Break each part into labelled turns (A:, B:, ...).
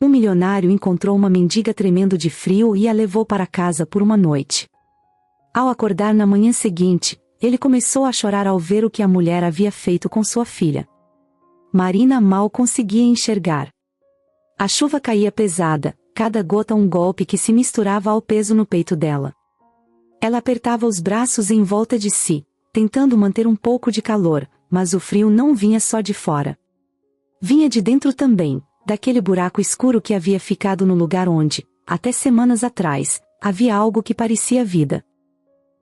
A: um milionário encontrou uma mendiga tremendo de frio e a levou para casa por uma noite. Ao acordar na manhã seguinte, ele começou a chorar ao ver o que a mulher havia feito com sua filha. Marina mal conseguia enxergar. A chuva caía pesada, cada gota um golpe que se misturava ao peso no peito dela. Ela apertava os braços em volta de si, tentando manter um pouco de calor, mas o frio não vinha só de fora. Vinha de dentro também, daquele buraco escuro que havia ficado no lugar onde, até semanas atrás, havia algo que parecia vida.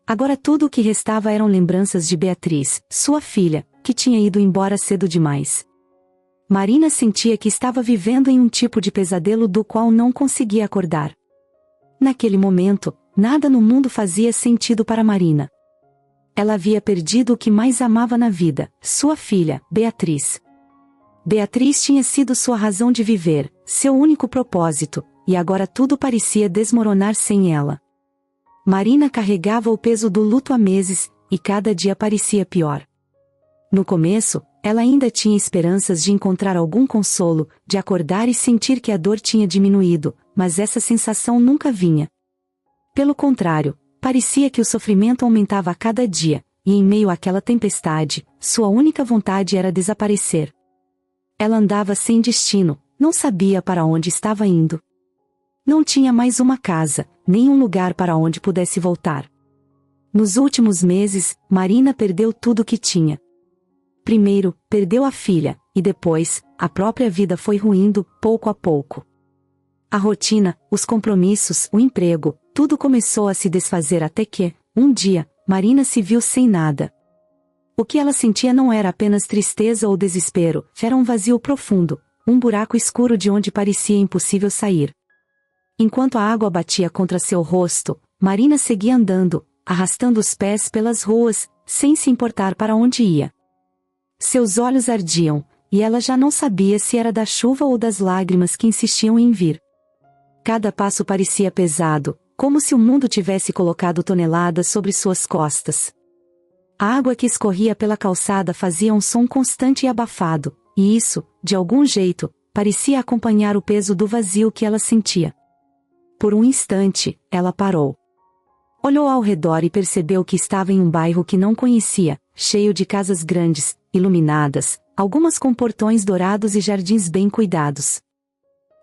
A: Agora tudo o que restava eram lembranças de Beatriz, sua filha, que tinha ido embora cedo demais. Marina sentia que estava vivendo em um tipo de pesadelo do qual não conseguia acordar. Naquele momento, nada no mundo fazia sentido para Marina. Ela havia perdido o que mais amava na vida, sua filha, Beatriz. Beatriz tinha sido sua razão de viver, seu único propósito, e agora tudo parecia desmoronar sem ela. Marina carregava o peso do luto há meses, e cada dia parecia pior. No começo, ela ainda tinha esperanças de encontrar algum consolo, de acordar e sentir que a dor tinha diminuído, mas essa sensação nunca vinha. Pelo contrário, parecia que o sofrimento aumentava a cada dia, e em meio àquela tempestade, sua única vontade era desaparecer. Ela andava sem destino, não sabia para onde estava indo. Não tinha mais uma casa, nem um lugar para onde pudesse voltar. Nos últimos meses, Marina perdeu tudo o que tinha. Primeiro, perdeu a filha, e depois, a própria vida foi ruindo, pouco a pouco. A rotina, os compromissos, o emprego, tudo começou a se desfazer até que, um dia, Marina se viu sem nada. O que ela sentia não era apenas tristeza ou desespero, era um vazio profundo, um buraco escuro de onde parecia impossível sair. Enquanto a água batia contra seu rosto, Marina seguia andando, arrastando os pés pelas ruas, sem se importar para onde ia. Seus olhos ardiam, e ela já não sabia se era da chuva ou das lágrimas que insistiam em vir. Cada passo parecia pesado, como se o mundo tivesse colocado toneladas sobre suas costas. A água que escorria pela calçada fazia um som constante e abafado, e isso, de algum jeito, parecia acompanhar o peso do vazio que ela sentia. Por um instante, ela parou. Olhou ao redor e percebeu que estava em um bairro que não conhecia, cheio de casas grandes, iluminadas, algumas com portões dourados e jardins bem cuidados.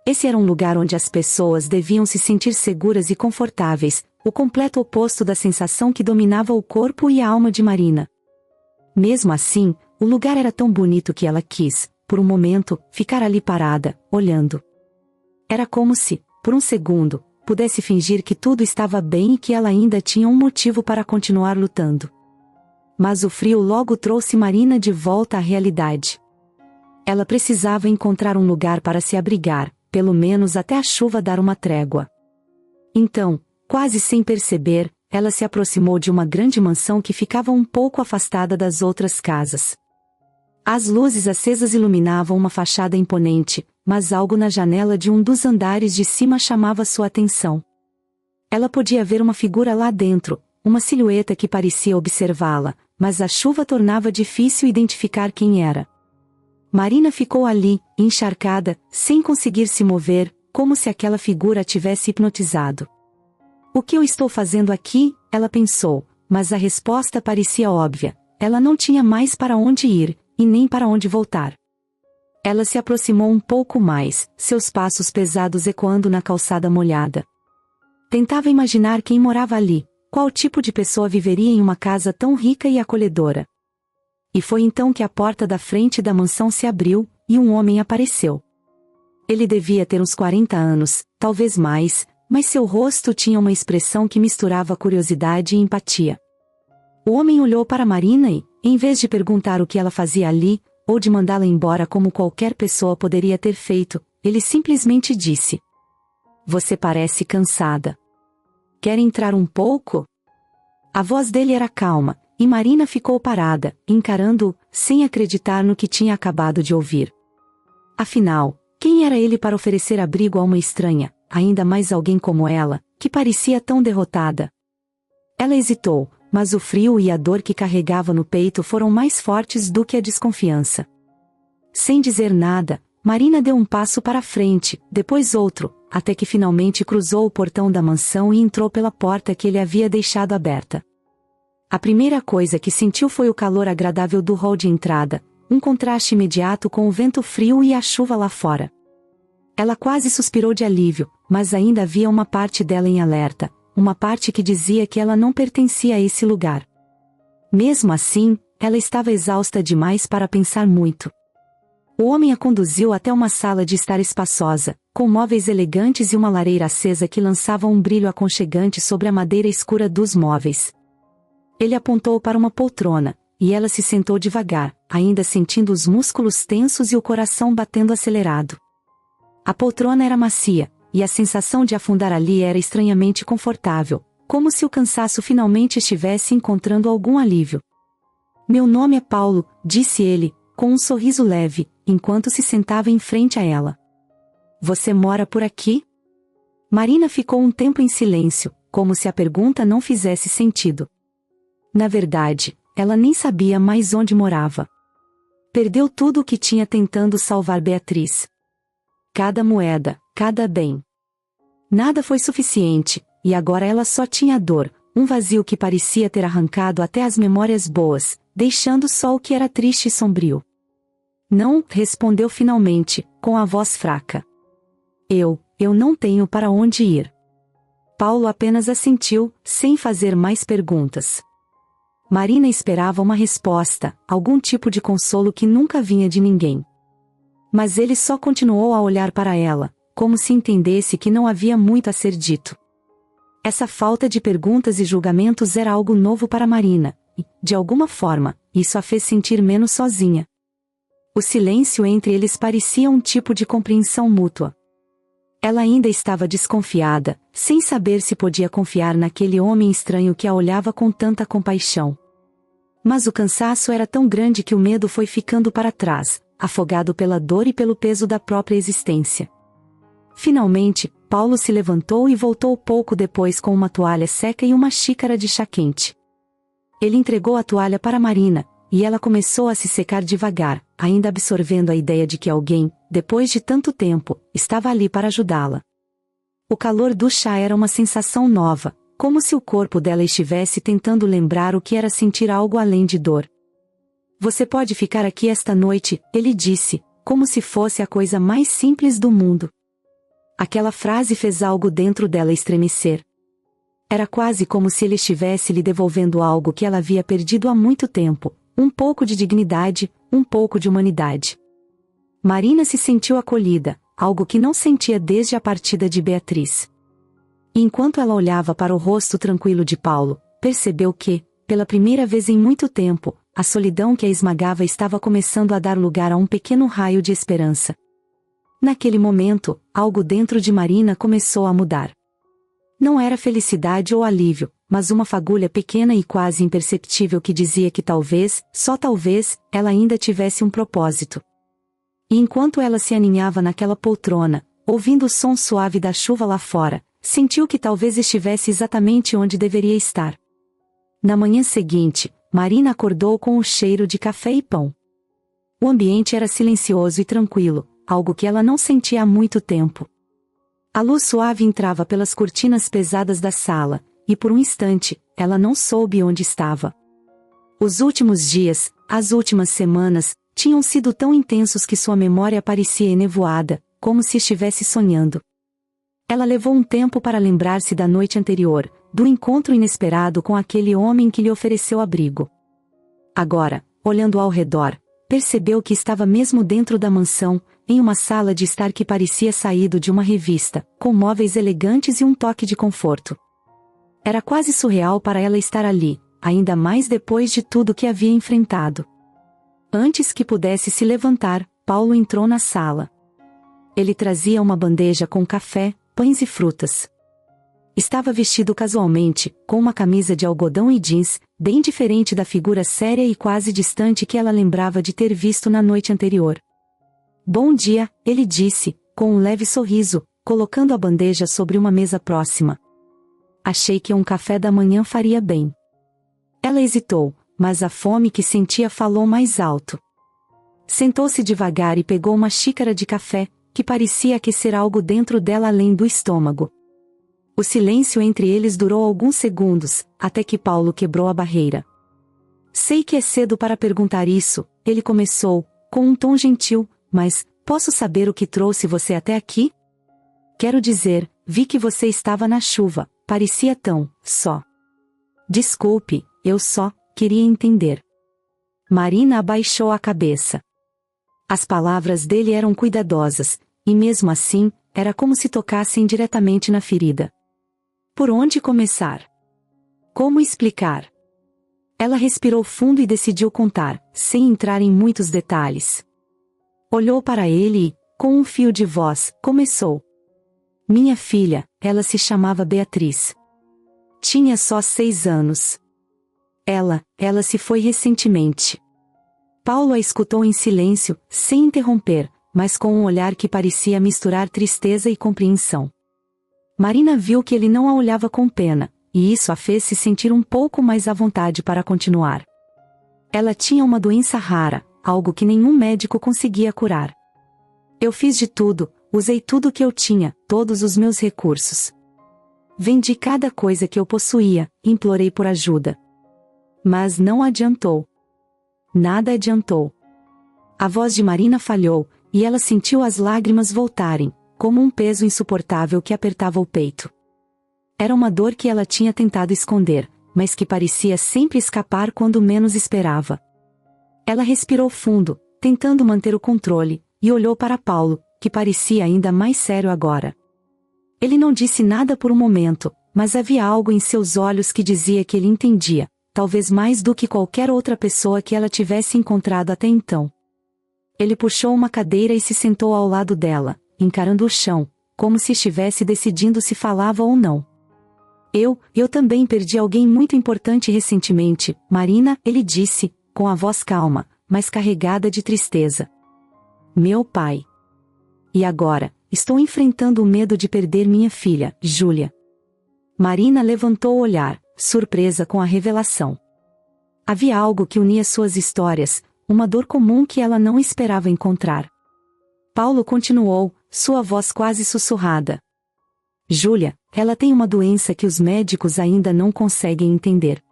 A: Esse era um lugar onde as pessoas deviam se sentir seguras e confortáveis, o completo oposto da sensação que dominava o corpo e a alma de Marina. Mesmo assim, o lugar era tão bonito que ela quis, por um momento, ficar ali parada, olhando. Era como se, por um segundo, pudesse fingir que tudo estava bem e que ela ainda tinha um motivo para continuar lutando. Mas o frio logo trouxe Marina de volta à realidade. Ela precisava encontrar um lugar para se abrigar, pelo menos até a chuva dar uma trégua. Então, quase sem perceber, ela se aproximou de uma grande mansão que ficava um pouco afastada das outras casas. As luzes acesas iluminavam uma fachada imponente, mas algo na janela de um dos andares de cima chamava sua atenção. Ela podia ver uma figura lá dentro, uma silhueta que parecia observá-la, mas a chuva tornava difícil identificar quem era. Marina ficou ali, encharcada, sem conseguir se mover, como se aquela figura a tivesse hipnotizado. O que eu estou fazendo aqui? Ela pensou, mas a resposta parecia óbvia. Ela não tinha mais para onde ir, e nem para onde voltar. Ela se aproximou um pouco mais, seus passos pesados ecoando na calçada molhada. Tentava imaginar quem morava ali, qual tipo de pessoa viveria em uma casa tão rica e acolhedora. E foi então que a porta da frente da mansão se abriu, e um homem apareceu. Ele devia ter uns 40 anos, talvez mais, mas seu rosto tinha uma expressão que misturava curiosidade e empatia. O homem olhou para Marina e, em vez de perguntar o que ela fazia ali, ou de mandá-la embora como qualquer pessoa poderia ter feito, ele simplesmente disse: "Você parece cansada. Quer entrar um pouco?" A voz dele era calma, e Marina ficou parada, encarando-o, sem acreditar no que tinha acabado de ouvir. Afinal, quem era ele para oferecer abrigo a uma estranha, ainda mais alguém como ela, que parecia tão derrotada? Ela hesitou, mas o frio e a dor que carregava no peito foram mais fortes do que a desconfiança. Sem dizer nada, Marina deu um passo para frente, depois outro, até que finalmente cruzou o portão da mansão e entrou pela porta que ele havia deixado aberta. A primeira coisa que sentiu foi o calor agradável do hall de entrada, um contraste imediato com o vento frio e a chuva lá fora. Ela quase suspirou de alívio, mas ainda havia uma parte dela em alerta, uma parte que dizia que ela não pertencia a esse lugar. Mesmo assim, ela estava exausta demais para pensar muito. O homem a conduziu até uma sala de estar espaçosa, com móveis elegantes e uma lareira acesa que lançava um brilho aconchegante sobre a madeira escura dos móveis. Ele apontou para uma poltrona, e ela se sentou devagar, ainda sentindo os músculos tensos e o coração batendo acelerado. A poltrona era macia, e a sensação de afundar ali era estranhamente confortável, como se o cansaço finalmente estivesse encontrando algum alívio. Meu nome é Paulo, disse ele, com um sorriso leve, enquanto se sentava em frente a ela. Você mora por aqui? Marina ficou um tempo em silêncio, como se a pergunta não fizesse sentido. Na verdade, ela nem sabia mais onde morava. Perdeu tudo o que tinha tentando salvar Beatriz. Cada moeda, cada bem. Nada foi suficiente, e agora ela só tinha dor, um vazio que parecia ter arrancado até as memórias boas, deixando só o que era triste e sombrio. Não, respondeu finalmente, com a voz fraca. Eu não tenho para onde ir. Paulo apenas assentiu, sem fazer mais perguntas. Marina esperava uma resposta, algum tipo de consolo que nunca vinha de ninguém. Mas ele só continuou a olhar para ela, como se entendesse que não havia muito a ser dito. Essa falta de perguntas e julgamentos era algo novo para Marina, e, de alguma forma, isso a fez sentir menos sozinha. O silêncio entre eles parecia um tipo de compreensão mútua. Ela ainda estava desconfiada, sem saber se podia confiar naquele homem estranho que a olhava com tanta compaixão. Mas o cansaço era tão grande que o medo foi ficando para trás, afogado pela dor e pelo peso da própria existência. Finalmente, Paulo se levantou e voltou pouco depois com uma toalha seca e uma xícara de chá quente. Ele entregou a toalha para Marina, e ela começou a se secar devagar, ainda absorvendo a ideia de que alguém, depois de tanto tempo, estava ali para ajudá-la. O calor do chá era uma sensação nova, como se o corpo dela estivesse tentando lembrar o que era sentir algo além de dor. Você pode ficar aqui esta noite, ele disse, como se fosse a coisa mais simples do mundo. Aquela frase fez algo dentro dela estremecer. Era quase como se ele estivesse lhe devolvendo algo que ela havia perdido há muito tempo, um pouco de dignidade, um pouco de humanidade. Marina se sentiu acolhida, algo que não sentia desde a partida de Beatriz. E enquanto ela olhava para o rosto tranquilo de Paulo, percebeu que, pela primeira vez em muito tempo, a solidão que a esmagava estava começando a dar lugar a um pequeno raio de esperança. Naquele momento, algo dentro de Marina começou a mudar. Não era felicidade ou alívio, mas uma fagulha pequena e quase imperceptível que dizia que talvez, só talvez, ela ainda tivesse um propósito. E enquanto ela se aninhava naquela poltrona, ouvindo o som suave da chuva lá fora, sentiu que talvez estivesse exatamente onde deveria estar. Na manhã seguinte, Marina acordou com o cheiro de café e pão. O ambiente era silencioso e tranquilo, algo que ela não sentia há muito tempo. A luz suave entrava pelas cortinas pesadas da sala, e por um instante, ela não soube onde estava. Os últimos dias, as últimas semanas, tinham sido tão intensos que sua memória parecia enevoada, como se estivesse sonhando. Ela levou um tempo para lembrar-se da noite anterior, do encontro inesperado com aquele homem que lhe ofereceu abrigo. Agora, olhando ao redor, percebeu que estava mesmo dentro da mansão, em uma sala de estar que parecia saído de uma revista, com móveis elegantes e um toque de conforto. Era quase surreal para ela estar ali, ainda mais depois de tudo que havia enfrentado. Antes que pudesse se levantar, Paulo entrou na sala. Ele trazia uma bandeja com café, pães e frutas. Estava vestido casualmente, com uma camisa de algodão e jeans, bem diferente da figura séria e quase distante que ela lembrava de ter visto na noite anterior. Bom dia, ele disse, com um leve sorriso, colocando a bandeja sobre uma mesa próxima. Achei que um café da manhã faria bem. Ela hesitou, mas a fome que sentia falou mais alto. Sentou-se devagar e pegou uma xícara de café, que parecia aquecer algo dentro dela além do estômago. O silêncio entre eles durou alguns segundos, até que Paulo quebrou a barreira. Sei que é cedo para perguntar isso, ele começou, com um tom gentil, mas, posso saber o que trouxe você até aqui? Quero dizer, vi que você estava na chuva, parecia tão, só. Desculpe, eu só, queria entender. Marina abaixou a cabeça. As palavras dele eram cuidadosas, e mesmo assim, era como se tocassem diretamente na ferida. Por onde começar? Como explicar? Ela respirou fundo e decidiu contar, sem entrar em muitos detalhes. Olhou para ele e, com um fio de voz, começou. Minha filha, ela se chamava Beatriz. Tinha só 6 anos. Ela se foi recentemente. Paulo a escutou em silêncio, sem interromper, mas com um olhar que parecia misturar tristeza e compreensão. Marina viu que ele não a olhava com pena, e isso a fez se sentir um pouco mais à vontade para continuar. Ela tinha uma doença rara, algo que nenhum médico conseguia curar. Eu fiz de tudo, usei tudo o que eu tinha, todos os meus recursos. Vendi cada coisa que eu possuía, implorei por ajuda. Mas não adiantou. Nada adiantou. A voz de Marina falhou, e ela sentiu as lágrimas voltarem, como um peso insuportável que apertava o peito. Era uma dor que ela tinha tentado esconder, mas que parecia sempre escapar quando menos esperava. Ela respirou fundo, tentando manter o controle, e olhou para Paulo, que parecia ainda mais sério agora. Ele não disse nada por um momento, mas havia algo em seus olhos que dizia que ele entendia, talvez mais do que qualquer outra pessoa que ela tivesse encontrado até então. Ele puxou uma cadeira e se sentou ao lado dela, encarando o chão, como se estivesse decidindo se falava ou não. Eu também perdi alguém muito importante recentemente, Marina, ele disse, com a voz calma, mas carregada de tristeza. Meu pai. E agora, estou enfrentando o medo de perder minha filha, Júlia. Marina levantou o olhar, surpresa com a revelação. Havia algo que unia suas histórias, uma dor comum que ela não esperava encontrar. Paulo continuou, sua voz quase sussurrada. Júlia, ela tem uma doença que os médicos ainda não conseguem entender.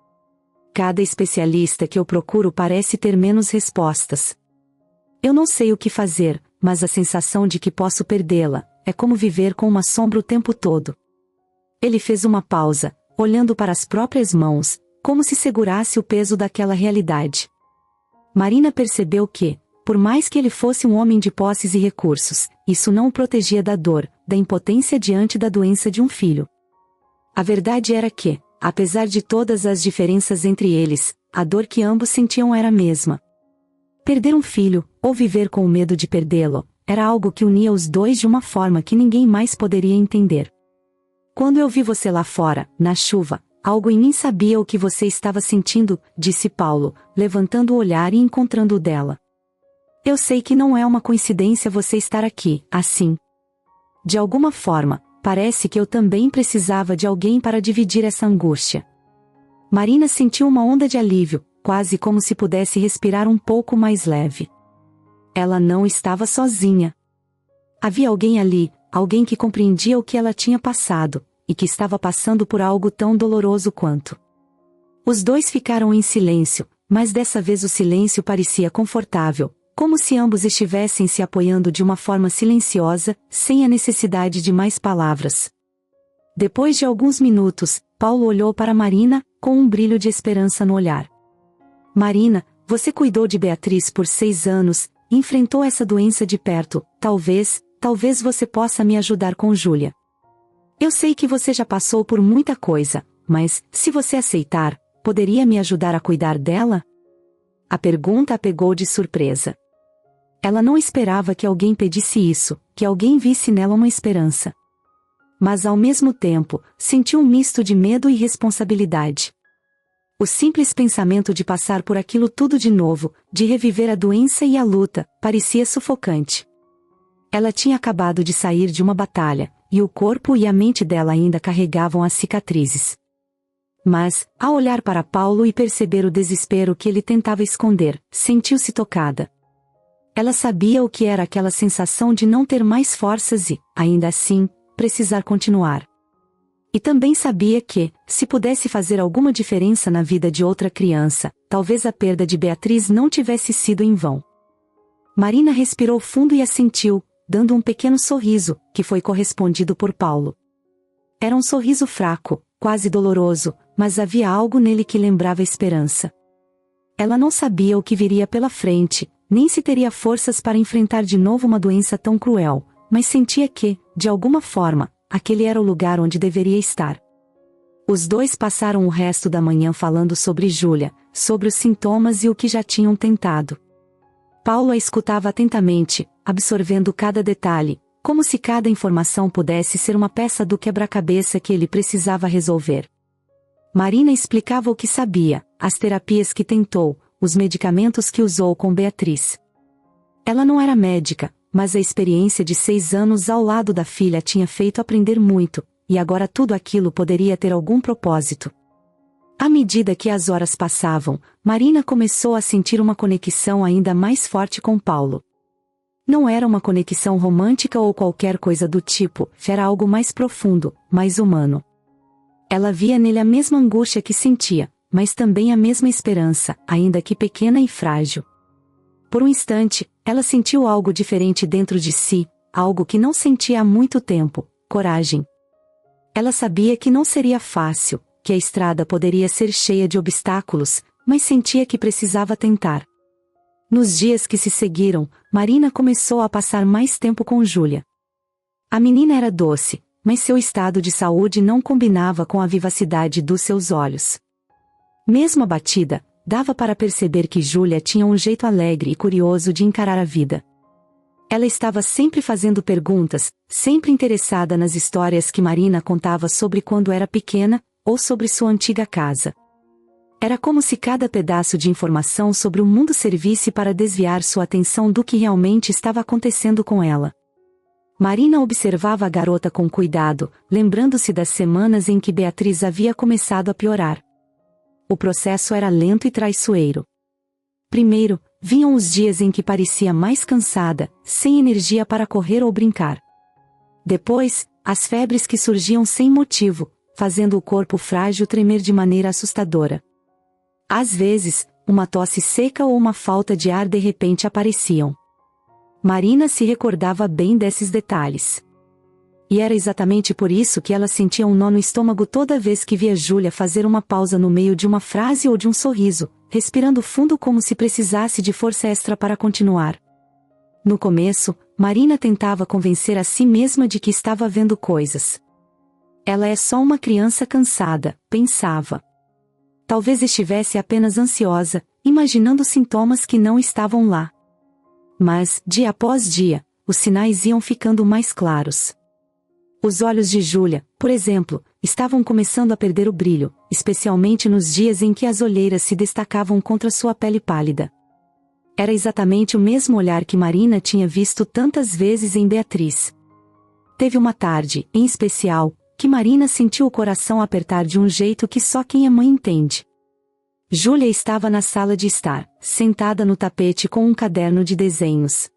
A: Cada especialista que eu procuro parece ter menos respostas. Eu não sei o que fazer, mas a sensação de que posso perdê-la, é como viver com uma sombra o tempo todo. Ele fez uma pausa, olhando para as próprias mãos, como se segurasse o peso daquela realidade. Marina percebeu que, por mais que ele fosse um homem de posses e recursos, isso não o protegia da dor, da impotência diante da doença de um filho. A verdade era que, apesar de todas as diferenças entre eles, a dor que ambos sentiam era a mesma. Perder um filho, ou viver com o medo de perdê-lo, era algo que unia os dois de uma forma que ninguém mais poderia entender. Quando eu vi você lá fora, na chuva, algo em mim sabia o que você estava sentindo, disse Paulo, levantando o olhar e encontrando o dela. Eu sei que não é uma coincidência você estar aqui, assim. De alguma forma, parece que eu também precisava de alguém para dividir essa angústia. Marina sentiu uma onda de alívio, quase como se pudesse respirar um pouco mais leve. Ela não estava sozinha. Havia alguém ali, alguém que compreendia o que ela tinha passado, e que estava passando por algo tão doloroso quanto. Os dois ficaram em silêncio, mas dessa vez o silêncio parecia confortável, como se ambos estivessem se apoiando de uma forma silenciosa, sem a necessidade de mais palavras. Depois de alguns minutos, Paulo olhou para Marina, com um brilho de esperança no olhar. Marina, você cuidou de Beatriz por 6 anos, enfrentou essa doença de perto, talvez você possa me ajudar com Júlia. Eu sei que você já passou por muita coisa, mas, se você aceitar, poderia me ajudar a cuidar dela? A pergunta a pegou de surpresa. Ela não esperava que alguém pedisse isso, que alguém visse nela uma esperança. Mas ao mesmo tempo, sentiu um misto de medo e responsabilidade. O simples pensamento de passar por aquilo tudo de novo, de reviver a doença e a luta, parecia sufocante. Ela tinha acabado de sair de uma batalha, e o corpo e a mente dela ainda carregavam as cicatrizes. Mas, ao olhar para Paulo e perceber o desespero que ele tentava esconder, sentiu-se tocada. Ela sabia o que era aquela sensação de não ter mais forças e, ainda assim, precisar continuar. E também sabia que, se pudesse fazer alguma diferença na vida de outra criança, talvez a perda de Beatriz não tivesse sido em vão. Marina respirou fundo e assentiu, dando um pequeno sorriso, que foi correspondido por Paulo. Era um sorriso fraco, quase doloroso, mas havia algo nele que lembrava esperança. Ela não sabia o que viria pela frente, nem se teria forças para enfrentar de novo uma doença tão cruel, mas sentia que, de alguma forma, aquele era o lugar onde deveria estar. Os dois passaram o resto da manhã falando sobre Júlia, sobre os sintomas e o que já tinham tentado. Paulo a escutava atentamente, absorvendo cada detalhe, como se cada informação pudesse ser uma peça do quebra-cabeça que ele precisava resolver. Marina explicava o que sabia, as terapias que tentou, os medicamentos que usou com Beatriz. Ela não era médica, mas a experiência de 6 anos ao lado da filha tinha feito aprender muito, e agora tudo aquilo poderia ter algum propósito. À medida que as horas passavam, Marina começou a sentir uma conexão ainda mais forte com Paulo. Não era uma conexão romântica ou qualquer coisa do tipo, era algo mais profundo, mais humano. Ela via nele a mesma angústia que sentia, mas também a mesma esperança, ainda que pequena e frágil. Por um instante, ela sentiu algo diferente dentro de si, algo que não sentia há muito tempo: coragem. Ela sabia que não seria fácil, que a estrada poderia ser cheia de obstáculos, mas sentia que precisava tentar. Nos dias que se seguiram, Marina começou a passar mais tempo com Júlia. A menina era doce, mas seu estado de saúde não combinava com a vivacidade dos seus olhos. Mesmo abatida, dava para perceber que Júlia tinha um jeito alegre e curioso de encarar a vida. Ela estava sempre fazendo perguntas, sempre interessada nas histórias que Marina contava sobre quando era pequena, ou sobre sua antiga casa. Era como se cada pedaço de informação sobre o mundo servisse para desviar sua atenção do que realmente estava acontecendo com ela. Marina observava a garota com cuidado, lembrando-se das semanas em que Beatriz havia começado a piorar. O processo era lento e traiçoeiro. Primeiro, vinham os dias em que parecia mais cansada, sem energia para correr ou brincar. Depois, as febres que surgiam sem motivo, fazendo o corpo frágil tremer de maneira assustadora. Às vezes, uma tosse seca ou uma falta de ar de repente apareciam. Marina se recordava bem desses detalhes. E era exatamente por isso que ela sentia um nó no estômago toda vez que via Júlia fazer uma pausa no meio de uma frase ou de um sorriso, respirando fundo como se precisasse de força extra para continuar. No começo, Marina tentava convencer a si mesma de que estava vendo coisas. Ela é só uma criança cansada, pensava. Talvez estivesse apenas ansiosa, imaginando sintomas que não estavam lá. Mas, dia após dia, os sinais iam ficando mais claros. Os olhos de Júlia, por exemplo, estavam começando a perder o brilho, especialmente nos dias em que as olheiras se destacavam contra sua pele pálida. Era exatamente o mesmo olhar que Marina tinha visto tantas vezes em Beatriz. Teve uma tarde, em especial, que Marina sentiu o coração apertar de um jeito que só quem é mãe entende. Júlia estava na sala de estar, sentada no tapete com um caderno de desenhos.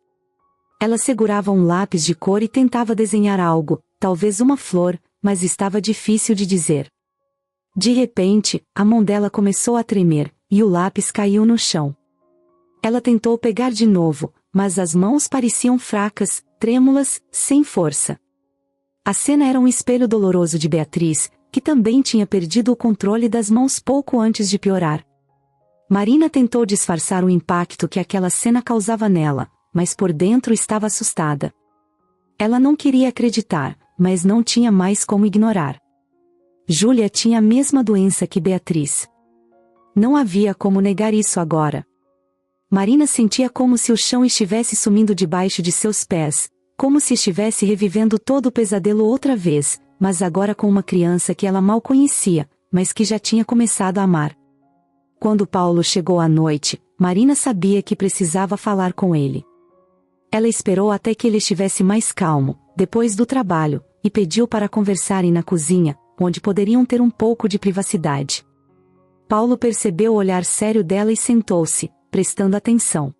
A: Ela segurava um lápis de cor e tentava desenhar algo, talvez uma flor, mas estava difícil de dizer. De repente, a mão dela começou a tremer, e o lápis caiu no chão. Ela tentou pegar de novo, mas as mãos pareciam fracas, trêmulas, sem força. A cena era um espelho doloroso de Beatriz, que também tinha perdido o controle das mãos pouco antes de piorar. Marina tentou disfarçar o impacto que aquela cena causava nela, mas por dentro estava assustada. Ela não queria acreditar, mas não tinha mais como ignorar. Júlia tinha a mesma doença que Beatriz. Não havia como negar isso agora. Marina sentia como se o chão estivesse sumindo debaixo de seus pés, como se estivesse revivendo todo o pesadelo outra vez, mas agora com uma criança que ela mal conhecia, mas que já tinha começado a amar. Quando Paulo chegou à noite, Marina sabia que precisava falar com ele. Ela esperou até que ele estivesse mais calmo, depois do trabalho, e pediu para conversarem na cozinha, onde poderiam ter um pouco de privacidade. Paulo percebeu o olhar sério dela e sentou-se, prestando atenção.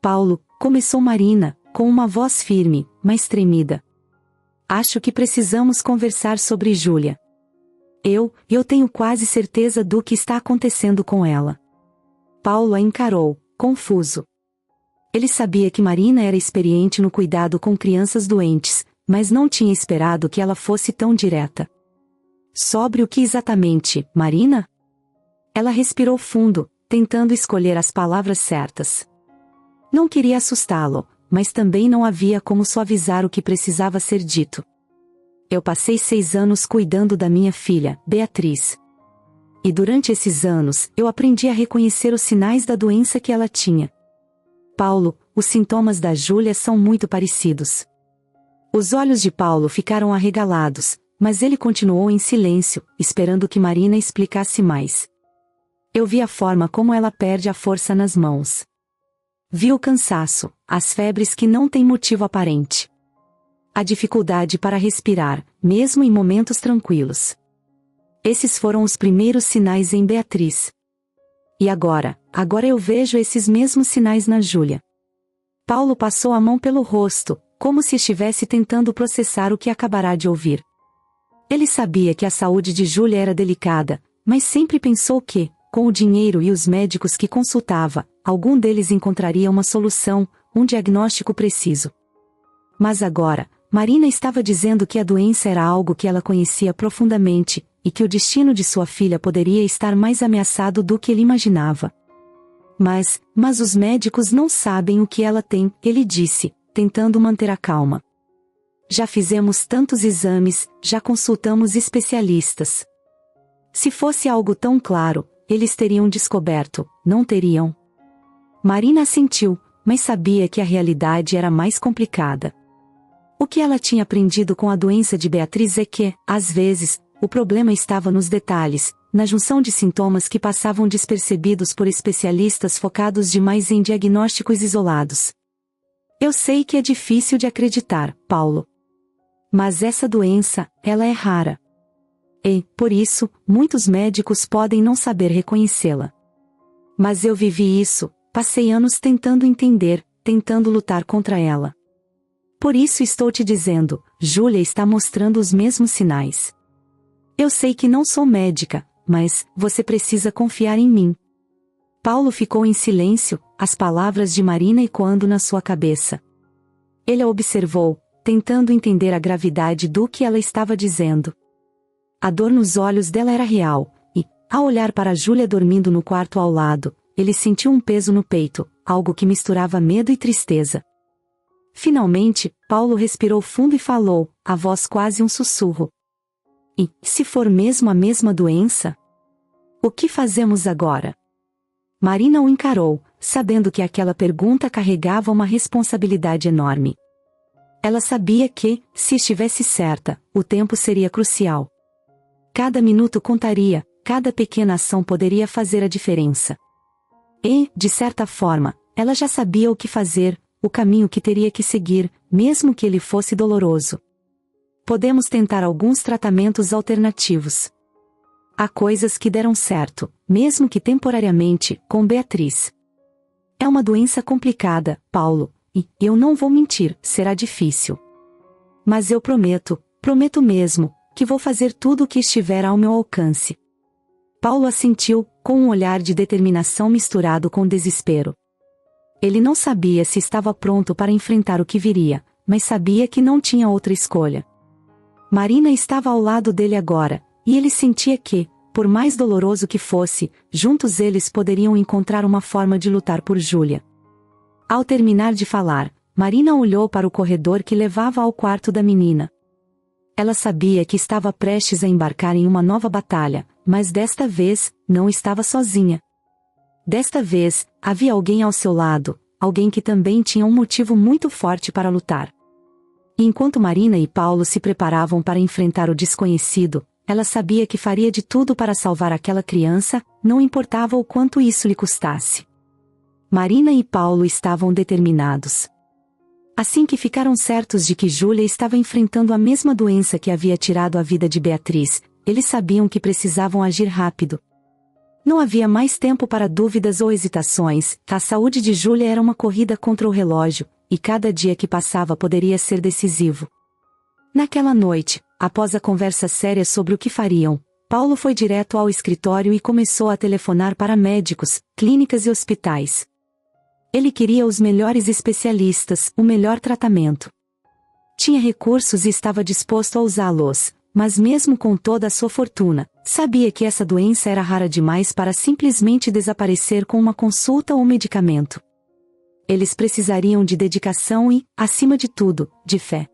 A: Paulo, começou Marina, com uma voz firme, mas tremida. Acho que precisamos conversar sobre Júlia. Eu tenho quase certeza do que está acontecendo com ela. Paulo a encarou, confuso. Ele sabia que Marina era experiente no cuidado com crianças doentes, mas não tinha esperado que ela fosse tão direta. Sobre o que exatamente, Marina? Ela respirou fundo, tentando escolher as palavras certas. Não queria assustá-lo, mas também não havia como suavizar o que precisava ser dito. Eu passei 6 anos cuidando da minha filha, Beatriz. E durante esses anos, eu aprendi a reconhecer os sinais da doença que ela tinha. Paulo, os sintomas da Júlia são muito parecidos. Os olhos de Paulo ficaram arregalados, mas ele continuou em silêncio, esperando que Marina explicasse mais. Eu vi a forma como ela perde a força nas mãos. Vi o cansaço, as febres que não têm motivo aparente. A dificuldade para respirar, mesmo em momentos tranquilos. Esses foram os primeiros sinais em Beatriz. E agora eu vejo esses mesmos sinais na Júlia. Paulo passou a mão pelo rosto, como se estivesse tentando processar o que acabará de ouvir. Ele sabia que a saúde de Júlia era delicada, mas sempre pensou que, com o dinheiro e os médicos que consultava, algum deles encontraria uma solução, um diagnóstico preciso. Mas agora, Marina estava dizendo que a doença era algo que ela conhecia profundamente, e que o destino de sua filha poderia estar mais ameaçado do que ele imaginava. Mas os médicos não sabem o que ela tem, ele disse, tentando manter a calma. Já fizemos tantos exames, já consultamos especialistas. Se fosse algo tão claro, eles teriam descoberto, não teriam? Marina assentiu, mas sabia que a realidade era mais complicada. O que ela tinha aprendido com a doença de Beatriz é que, às vezes, o problema estava nos detalhes, na junção de sintomas que passavam despercebidos por especialistas focados demais em diagnósticos isolados. Eu sei que é difícil de acreditar, Paulo. Mas essa doença, ela é rara. E, por isso, muitos médicos podem não saber reconhecê-la. Mas eu vivi isso, passei anos tentando entender, tentando lutar contra ela. Por isso estou te dizendo, Júlia está mostrando os mesmos sinais. Eu sei que não sou médica, mas você precisa confiar em mim. Paulo ficou em silêncio, as palavras de Marina ecoando na sua cabeça. Ele a observou, tentando entender a gravidade do que ela estava dizendo. A dor nos olhos dela era real, e, ao olhar para Júlia dormindo no quarto ao lado, ele sentiu um peso no peito, algo que misturava medo e tristeza. Finalmente, Paulo respirou fundo e falou, a voz quase um sussurro. E, se for mesmo a mesma doença? O que fazemos agora? Marina o encarou, sabendo que aquela pergunta carregava uma responsabilidade enorme. Ela sabia que, se estivesse certa, o tempo seria crucial. Cada minuto contaria, cada pequena ação poderia fazer a diferença. E, de certa forma, ela já sabia o que fazer, o caminho que teria que seguir, mesmo que ele fosse doloroso. Podemos tentar alguns tratamentos alternativos. Há coisas que deram certo, mesmo que temporariamente, com Beatriz. É uma doença complicada, Paulo, e, eu não vou mentir, será difícil. Mas eu prometo mesmo, que vou fazer tudo o que estiver ao meu alcance. Paulo assentiu, com um olhar de determinação misturado com desespero. Ele não sabia se estava pronto para enfrentar o que viria, mas sabia que não tinha outra escolha. Marina estava ao lado dele agora, e ele sentia que, por mais doloroso que fosse, juntos eles poderiam encontrar uma forma de lutar por Júlia. Ao terminar de falar, Marina olhou para o corredor que levava ao quarto da menina. Ela sabia que estava prestes a embarcar em uma nova batalha, mas desta vez, não estava sozinha. Desta vez, havia alguém ao seu lado, alguém que também tinha um motivo muito forte para lutar. E enquanto Marina e Paulo se preparavam para enfrentar o desconhecido, ela sabia que faria de tudo para salvar aquela criança, não importava o quanto isso lhe custasse. Marina e Paulo estavam determinados. Assim que ficaram certos de que Júlia estava enfrentando a mesma doença que havia tirado a vida de Beatriz, eles sabiam que precisavam agir rápido. Não havia mais tempo para dúvidas ou hesitações, a saúde de Júlia era uma corrida contra o relógio, e cada dia que passava poderia ser decisivo. Naquela noite, após a conversa séria sobre o que fariam, Paulo foi direto ao escritório e começou a telefonar para médicos, clínicas e hospitais. Ele queria os melhores especialistas, o melhor tratamento. Tinha recursos e estava disposto a usá-los, mas mesmo com toda a sua fortuna, sabia que essa doença era rara demais para simplesmente desaparecer com uma consulta ou medicamento. Eles precisariam de dedicação e, acima de tudo, de fé.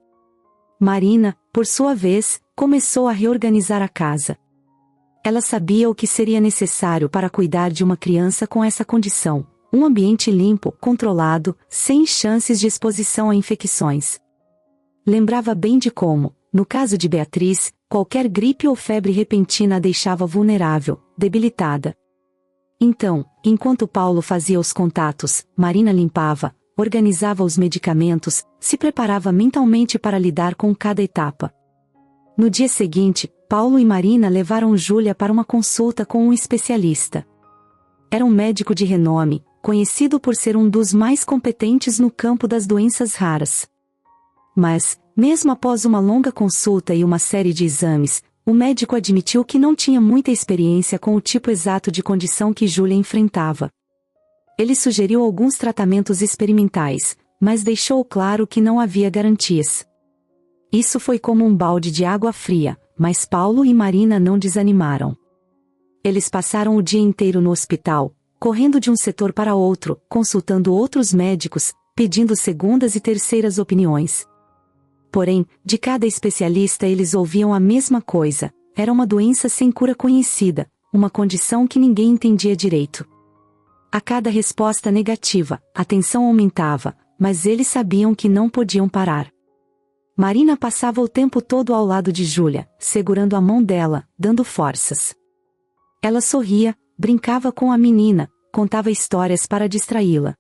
A: Marina, por sua vez, começou a reorganizar a casa. Ela sabia o que seria necessário para cuidar de uma criança com essa condição: um ambiente limpo, controlado, sem chances de exposição a infecções. Lembrava bem de como, no caso de Beatriz, qualquer gripe ou febre repentina a deixava vulnerável, debilitada. Então, enquanto Paulo fazia os contatos, Marina limpava, organizava os medicamentos, se preparava mentalmente para lidar com cada etapa. No dia seguinte, Paulo e Marina levaram Júlia para uma consulta com um especialista. Era um médico de renome, conhecido por ser um dos mais competentes no campo das doenças raras. Mas, mesmo após uma longa consulta e uma série de exames, o médico admitiu que não tinha muita experiência com o tipo exato de condição que Júlia enfrentava. Ele sugeriu alguns tratamentos experimentais, mas deixou claro que não havia garantias. Isso foi como um balde de água fria, mas Paulo e Marina não desanimaram. Eles passaram o dia inteiro no hospital, correndo de um setor para outro, consultando outros médicos, pedindo segundas e terceiras opiniões. Porém, de cada especialista eles ouviam a mesma coisa: era uma doença sem cura conhecida, uma condição que ninguém entendia direito. A cada resposta negativa, a tensão aumentava, mas eles sabiam que não podiam parar. Marina passava o tempo todo ao lado de Júlia, segurando a mão dela, dando forças. Ela sorria, brincava com a menina, contava histórias para distraí-la.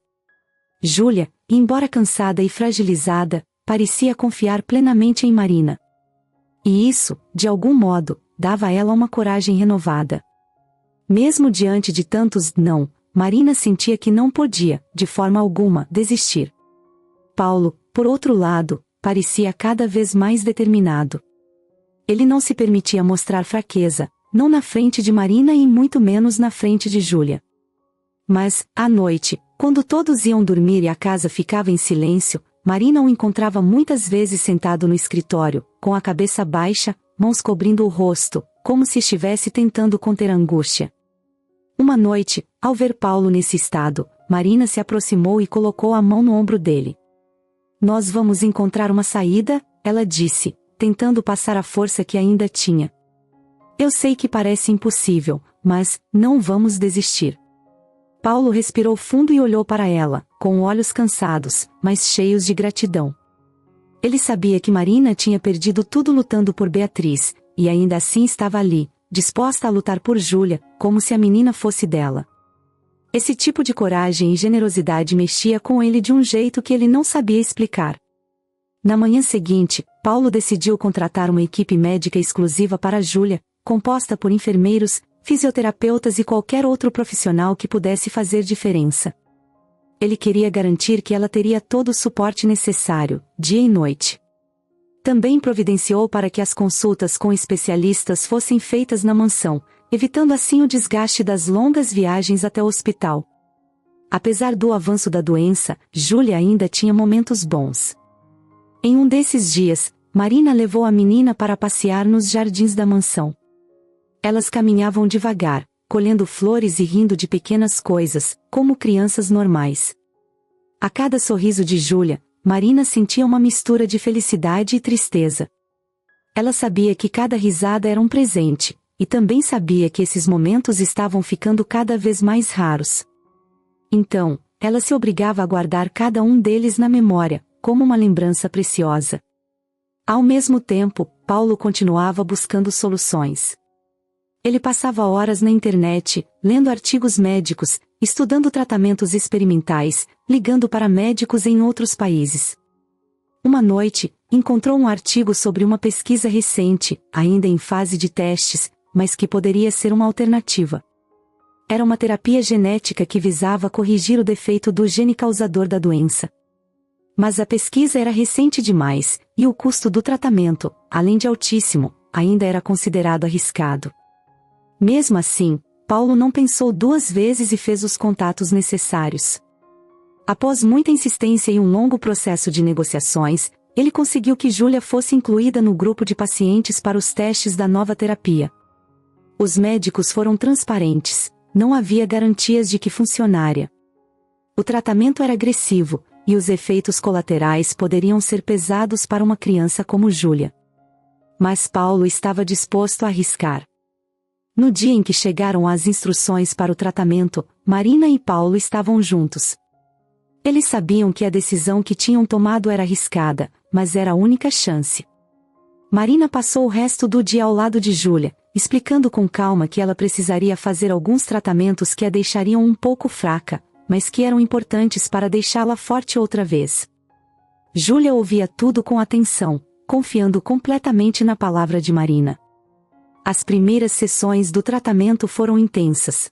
A: Júlia, embora cansada e fragilizada, parecia confiar plenamente em Marina. E isso, de algum modo, dava a ela uma coragem renovada. Mesmo diante de tantos não, Marina sentia que não podia, de forma alguma, desistir. Paulo, por outro lado, parecia cada vez mais determinado. Ele não se permitia mostrar fraqueza, não na frente de Marina e muito menos na frente de Júlia. Mas, à noite, quando todos iam dormir e a casa ficava em silêncio, Marina o encontrava muitas vezes sentado no escritório, com a cabeça baixa, mãos cobrindo o rosto, como se estivesse tentando conter a angústia. Uma noite, ao ver Paulo nesse estado, Marina se aproximou e colocou a mão no ombro dele. "Nós vamos encontrar uma saída", ela disse, tentando passar a força que ainda tinha. "Eu sei que parece impossível, mas não vamos desistir." Paulo respirou fundo e olhou para ela, com olhos cansados, mas cheios de gratidão. Ele sabia que Marina tinha perdido tudo lutando por Beatriz, e ainda assim estava ali, disposta a lutar por Júlia, como se a menina fosse dela. Esse tipo de coragem e generosidade mexia com ele de um jeito que ele não sabia explicar. Na manhã seguinte, Paulo decidiu contratar uma equipe médica exclusiva para Júlia, composta por enfermeiros, fisioterapeutas e qualquer outro profissional que pudesse fazer diferença. Ele queria garantir que ela teria todo o suporte necessário, dia e noite. Também providenciou para que as consultas com especialistas fossem feitas na mansão, evitando assim o desgaste das longas viagens até o hospital. Apesar do avanço da doença, Júlia ainda tinha momentos bons. Em um desses dias, Marina levou a menina para passear nos jardins da mansão. Elas caminhavam devagar, colhendo flores e rindo de pequenas coisas, como crianças normais. A cada sorriso de Júlia, Marina sentia uma mistura de felicidade e tristeza. Ela sabia que cada risada era um presente, e também sabia que esses momentos estavam ficando cada vez mais raros. Então, ela se obrigava a guardar cada um deles na memória, como uma lembrança preciosa. Ao mesmo tempo, Paulo continuava buscando soluções. Ele passava horas na internet, lendo artigos médicos, estudando tratamentos experimentais, ligando para médicos em outros países. Uma noite, encontrou um artigo sobre uma pesquisa recente, ainda em fase de testes, mas que poderia ser uma alternativa. Era uma terapia genética que visava corrigir o defeito do gene causador da doença. Mas a pesquisa era recente demais, e o custo do tratamento, além de altíssimo, ainda era considerado arriscado. Mesmo assim, Paulo não pensou duas vezes e fez os contatos necessários. Após muita insistência e um longo processo de negociações, ele conseguiu que Júlia fosse incluída no grupo de pacientes para os testes da nova terapia. Os médicos foram transparentes, não havia garantias de que funcionaria. O tratamento era agressivo, e os efeitos colaterais poderiam ser pesados para uma criança como Júlia. Mas Paulo estava disposto a arriscar. No dia em que chegaram as instruções para o tratamento, Marina e Paulo estavam juntos. Eles sabiam que a decisão que tinham tomado era arriscada, mas era a única chance. Marina passou o resto do dia ao lado de Júlia, explicando com calma que ela precisaria fazer alguns tratamentos que a deixariam um pouco fraca, mas que eram importantes para deixá-la forte outra vez. Júlia ouvia tudo com atenção, confiando completamente na palavra de Marina. As primeiras sessões do tratamento foram intensas.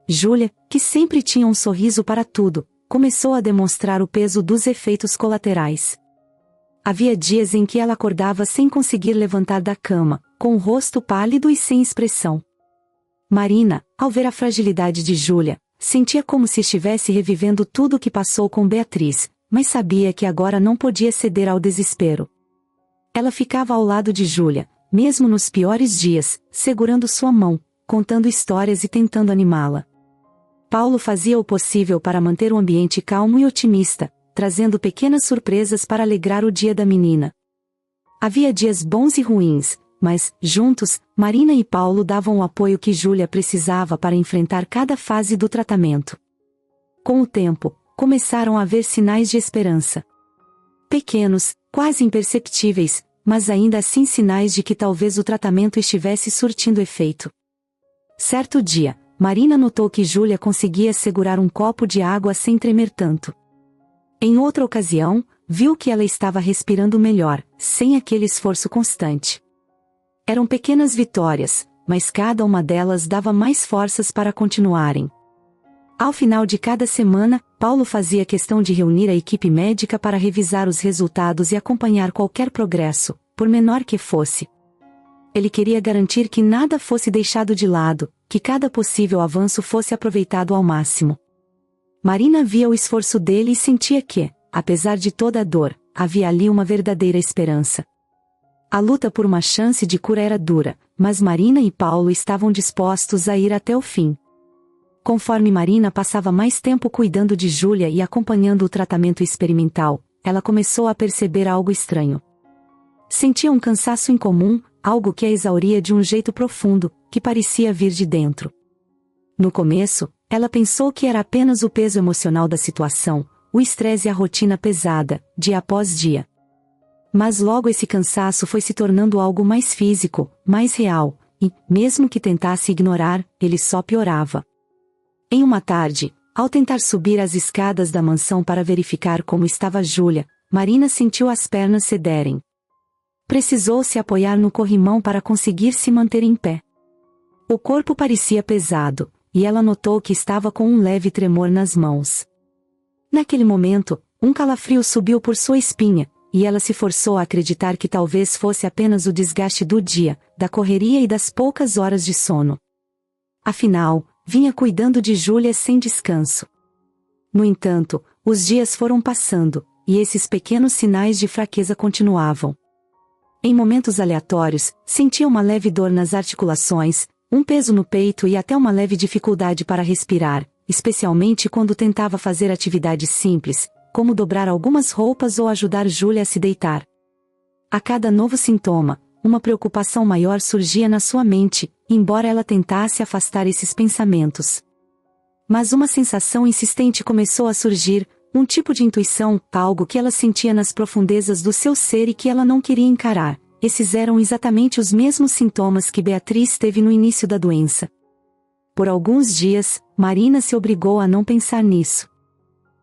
A: Júlia, que sempre tinha um sorriso para tudo, começou a demonstrar o peso dos efeitos colaterais. Havia dias em que ela acordava sem conseguir levantar da cama, com o rosto pálido e sem expressão. Marina, ao ver a fragilidade de Júlia, sentia como se estivesse revivendo tudo o que passou com Beatriz, mas sabia que agora não podia ceder ao desespero. Ela ficava ao lado de Júlia, mesmo nos piores dias, segurando sua mão, contando histórias e tentando animá-la. Paulo fazia o possível para manter o ambiente calmo e otimista, trazendo pequenas surpresas para alegrar o dia da menina. Havia dias bons e ruins, mas, juntos, Marina e Paulo davam o apoio que Júlia precisava para enfrentar cada fase do tratamento. Com o tempo, começaram a haver sinais de esperança. Pequenos, quase imperceptíveis, mas ainda assim sinais de que talvez o tratamento estivesse surtindo efeito. Certo dia, Marina notou que Júlia conseguia segurar um copo de água sem tremer tanto. Em outra ocasião, viu que ela estava respirando melhor, sem aquele esforço constante. Eram pequenas vitórias, mas cada uma delas dava mais forças para continuarem. Ao final de cada semana, Paulo fazia questão de reunir a equipe médica para revisar os resultados e acompanhar qualquer progresso, por menor que fosse. Ele queria garantir que nada fosse deixado de lado, que cada possível avanço fosse aproveitado ao máximo. Marina via o esforço dele e sentia que, apesar de toda a dor, havia ali uma verdadeira esperança. A luta por uma chance de cura era dura, mas Marina e Paulo estavam dispostos a ir até o fim. Conforme Marina passava mais tempo cuidando de Júlia e acompanhando o tratamento experimental, ela começou a perceber algo estranho. Sentia um cansaço incomum, algo que a exauria de um jeito profundo, que parecia vir de dentro. No começo, ela pensou que era apenas o peso emocional da situação, o estresse e a rotina pesada, dia após dia. Mas logo esse cansaço foi se tornando algo mais físico, mais real, e, mesmo que tentasse ignorar, ele só piorava. Em uma tarde, ao tentar subir as escadas da mansão para verificar como estava Júlia, Marina sentiu as pernas cederem. Precisou se apoiar no corrimão para conseguir se manter em pé. O corpo parecia pesado, e ela notou que estava com um leve tremor nas mãos. Naquele momento, um calafrio subiu por sua espinha, e ela se forçou a acreditar que talvez fosse apenas o desgaste do dia, da correria e das poucas horas de sono. Afinal, vinha cuidando de Júlia sem descanso. No entanto, os dias foram passando, e esses pequenos sinais de fraqueza continuavam. Em momentos aleatórios, sentia uma leve dor nas articulações, um peso no peito e até uma leve dificuldade para respirar, especialmente quando tentava fazer atividades simples, como dobrar algumas roupas ou ajudar Júlia a se deitar. A cada novo sintoma, uma preocupação maior surgia na sua mente, embora ela tentasse afastar esses pensamentos. Mas uma sensação insistente começou a surgir, um tipo de intuição, algo que ela sentia nas profundezas do seu ser e que ela não queria encarar. Esses eram exatamente os mesmos sintomas que Beatriz teve no início da doença. Por alguns dias, Marina se obrigou a não pensar nisso.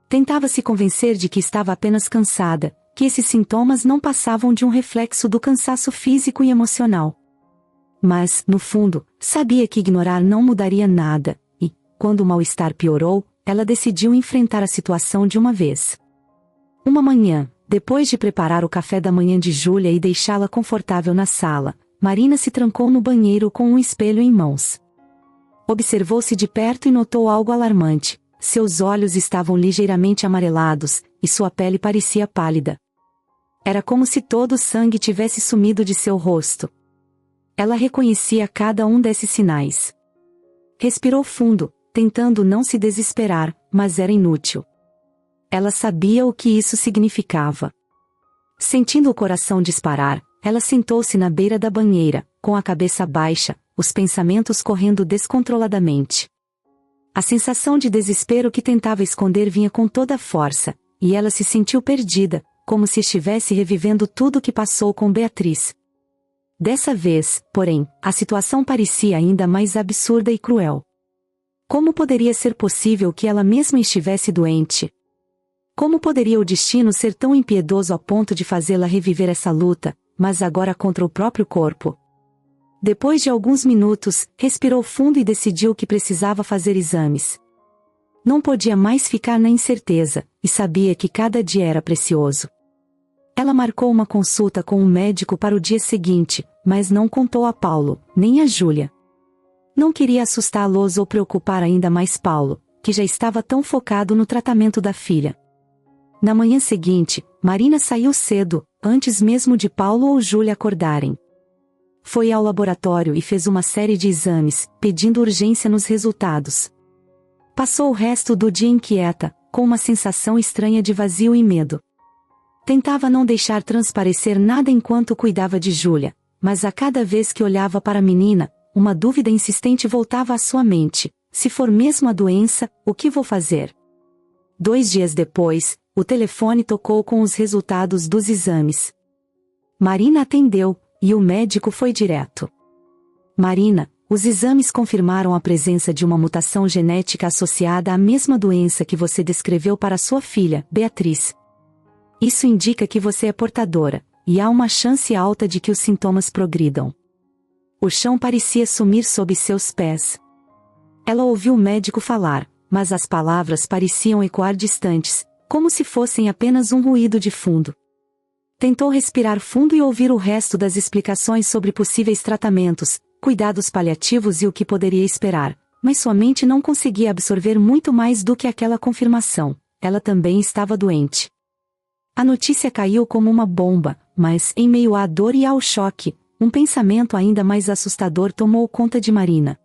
A: Tentava se convencer de que estava apenas cansada, que esses sintomas não passavam de um reflexo do cansaço físico e emocional. Mas, no fundo, sabia que ignorar não mudaria nada, e, quando o mal-estar piorou, ela decidiu enfrentar a situação de uma vez. Uma manhã, depois de preparar o café da manhã de Júlia e deixá-la confortável na sala, Marina se trancou no banheiro com um espelho em mãos. Observou-se de perto e notou algo alarmante: seus olhos estavam ligeiramente amarelados, e sua pele parecia pálida. Era como se todo o sangue tivesse sumido de seu rosto. Ela reconhecia cada um desses sinais. Respirou fundo, tentando não se desesperar, mas era inútil. Ela sabia o que isso significava. Sentindo o coração disparar, ela sentou-se na beira da banheira, com a cabeça baixa, os pensamentos correndo descontroladamente. A sensação de desespero que tentava esconder vinha com toda a força, e ela se sentiu perdida, como se estivesse revivendo tudo o que passou com Beatriz. Dessa vez, porém, a situação parecia ainda mais absurda e cruel. Como poderia ser possível que ela mesma estivesse doente? Como poderia o destino ser tão impiedoso a ponto de fazê-la reviver essa luta, mas agora contra o próprio corpo? Depois de alguns minutos, respirou fundo e decidiu que precisava fazer exames. Não podia mais ficar na incerteza, e sabia que cada dia era precioso. Ela marcou uma consulta com um médico para o dia seguinte, mas não contou a Paulo, nem a Júlia. Não queria assustá-los ou preocupar ainda mais Paulo, que já estava tão focado no tratamento da filha. Na manhã seguinte, Marina saiu cedo, antes mesmo de Paulo ou Júlia acordarem. Foi ao laboratório e fez uma série de exames, pedindo urgência nos resultados. Passou o resto do dia inquieta, com uma sensação estranha de vazio e medo. Tentava não deixar transparecer nada enquanto cuidava de Júlia, mas a cada vez que olhava para a menina, uma dúvida insistente voltava à sua mente: se for mesmo a doença, o que vou fazer? 2 dias depois, o telefone tocou com os resultados dos exames. Marina atendeu, e o médico foi direto. Marina, os exames confirmaram a presença de uma mutação genética associada à mesma doença que você descreveu para sua filha, Beatriz. Isso indica que você é portadora, e há uma chance alta de que os sintomas progridam. O chão parecia sumir sob seus pés. Ela ouviu o médico falar, mas as palavras pareciam ecoar distantes, como se fossem apenas um ruído de fundo. Tentou respirar fundo e ouvir o resto das explicações sobre possíveis tratamentos, cuidados paliativos e o que poderia esperar, mas sua mente não conseguia absorver muito mais do que aquela confirmação: ela também estava doente. A notícia caiu como uma bomba, mas, em meio à dor e ao choque, um pensamento ainda mais assustador tomou conta de Marina.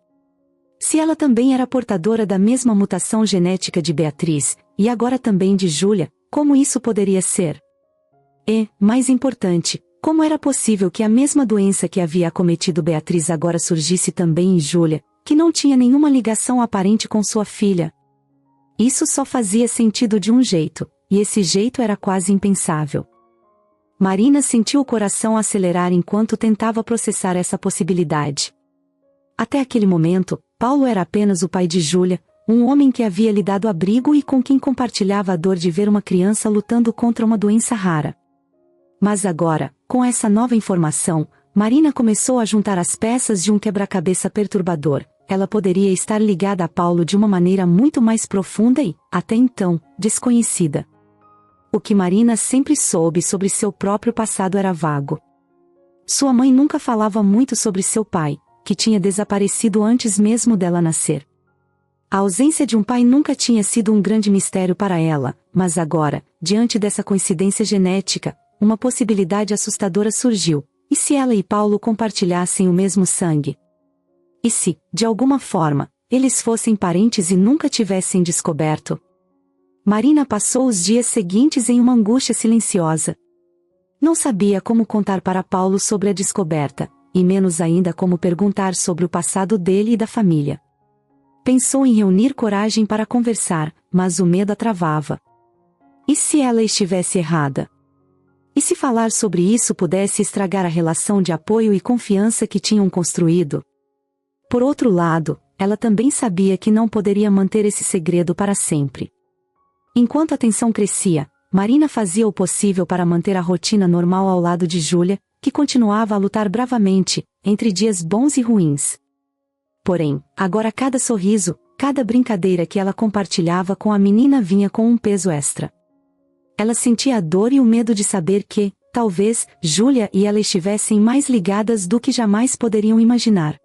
A: Se ela também era portadora da mesma mutação genética de Beatriz, e agora também de Júlia, como isso poderia ser? E, mais importante, como era possível que a mesma doença que havia acometido Beatriz agora surgisse também em Júlia, que não tinha nenhuma ligação aparente com sua filha? Isso só fazia sentido de um jeito, e esse jeito era quase impensável. Marina sentiu o coração acelerar enquanto tentava processar essa possibilidade. Até aquele momento, Paulo era apenas o pai de Júlia, um homem que havia lhe dado abrigo e com quem compartilhava a dor de ver uma criança lutando contra uma doença rara. Mas agora, com essa nova informação, Marina começou a juntar as peças de um quebra-cabeça perturbador. Ela poderia estar ligada a Paulo de uma maneira muito mais profunda e, até então, desconhecida. O que Marina sempre soube sobre seu próprio passado era vago. Sua mãe nunca falava muito sobre seu pai, que tinha desaparecido antes mesmo dela nascer. A ausência de um pai nunca tinha sido um grande mistério para ela, mas agora, diante dessa coincidência genética, uma possibilidade assustadora surgiu: e se ela e Paulo compartilhassem o mesmo sangue? E se, de alguma forma, eles fossem parentes e nunca tivessem descoberto? Marina passou os dias seguintes em uma angústia silenciosa. Não sabia como contar para Paulo sobre a descoberta, e menos ainda como perguntar sobre o passado dele e da família. Pensou em reunir coragem para conversar, mas o medo a travava. E se ela estivesse errada? E se falar sobre isso pudesse estragar a relação de apoio e confiança que tinham construído? Por outro lado, ela também sabia que não poderia manter esse segredo para sempre. Enquanto a tensão crescia, Marina fazia o possível para manter a rotina normal ao lado de Júlia, que continuava a lutar bravamente, entre dias bons e ruins. Porém, agora cada sorriso, cada brincadeira que ela compartilhava com a menina vinha com um peso extra. Ela sentia a dor e o medo de saber que, talvez, Júlia e ela estivessem mais ligadas do que jamais poderiam imaginar.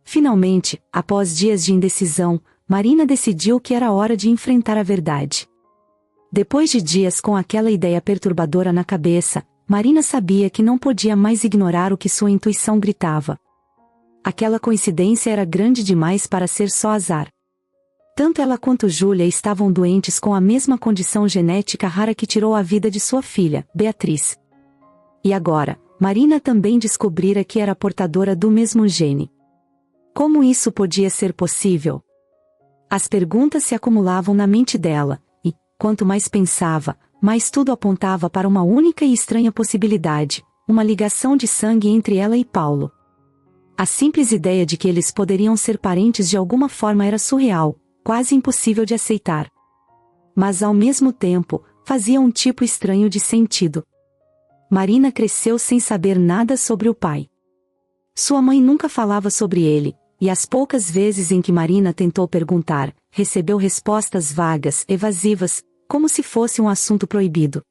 A: Finalmente, após dias de indecisão, Marina decidiu que era hora de enfrentar a verdade. Depois de dias com aquela ideia perturbadora na cabeça, Marina sabia que não podia mais ignorar o que sua intuição gritava. Aquela coincidência era grande demais para ser só azar. Tanto ela quanto Júlia estavam doentes com a mesma condição genética rara que tirou a vida de sua filha, Beatriz. E agora, Marina também descobrira que era portadora do mesmo gene. Como isso podia ser possível? As perguntas se acumulavam na mente dela, e, quanto mais pensava, mais tudo apontava para uma única e estranha possibilidade, uma ligação de sangue entre ela e Paulo. A simples ideia de que eles poderiam ser parentes de alguma forma era surreal, quase impossível de aceitar. Mas ao mesmo tempo, fazia um tipo estranho de sentido. Marina cresceu sem saber nada sobre o pai. Sua mãe nunca falava sobre ele, e as poucas vezes em que Marina tentou perguntar, recebeu respostas vagas, evasivas, como se fosse um assunto proibido.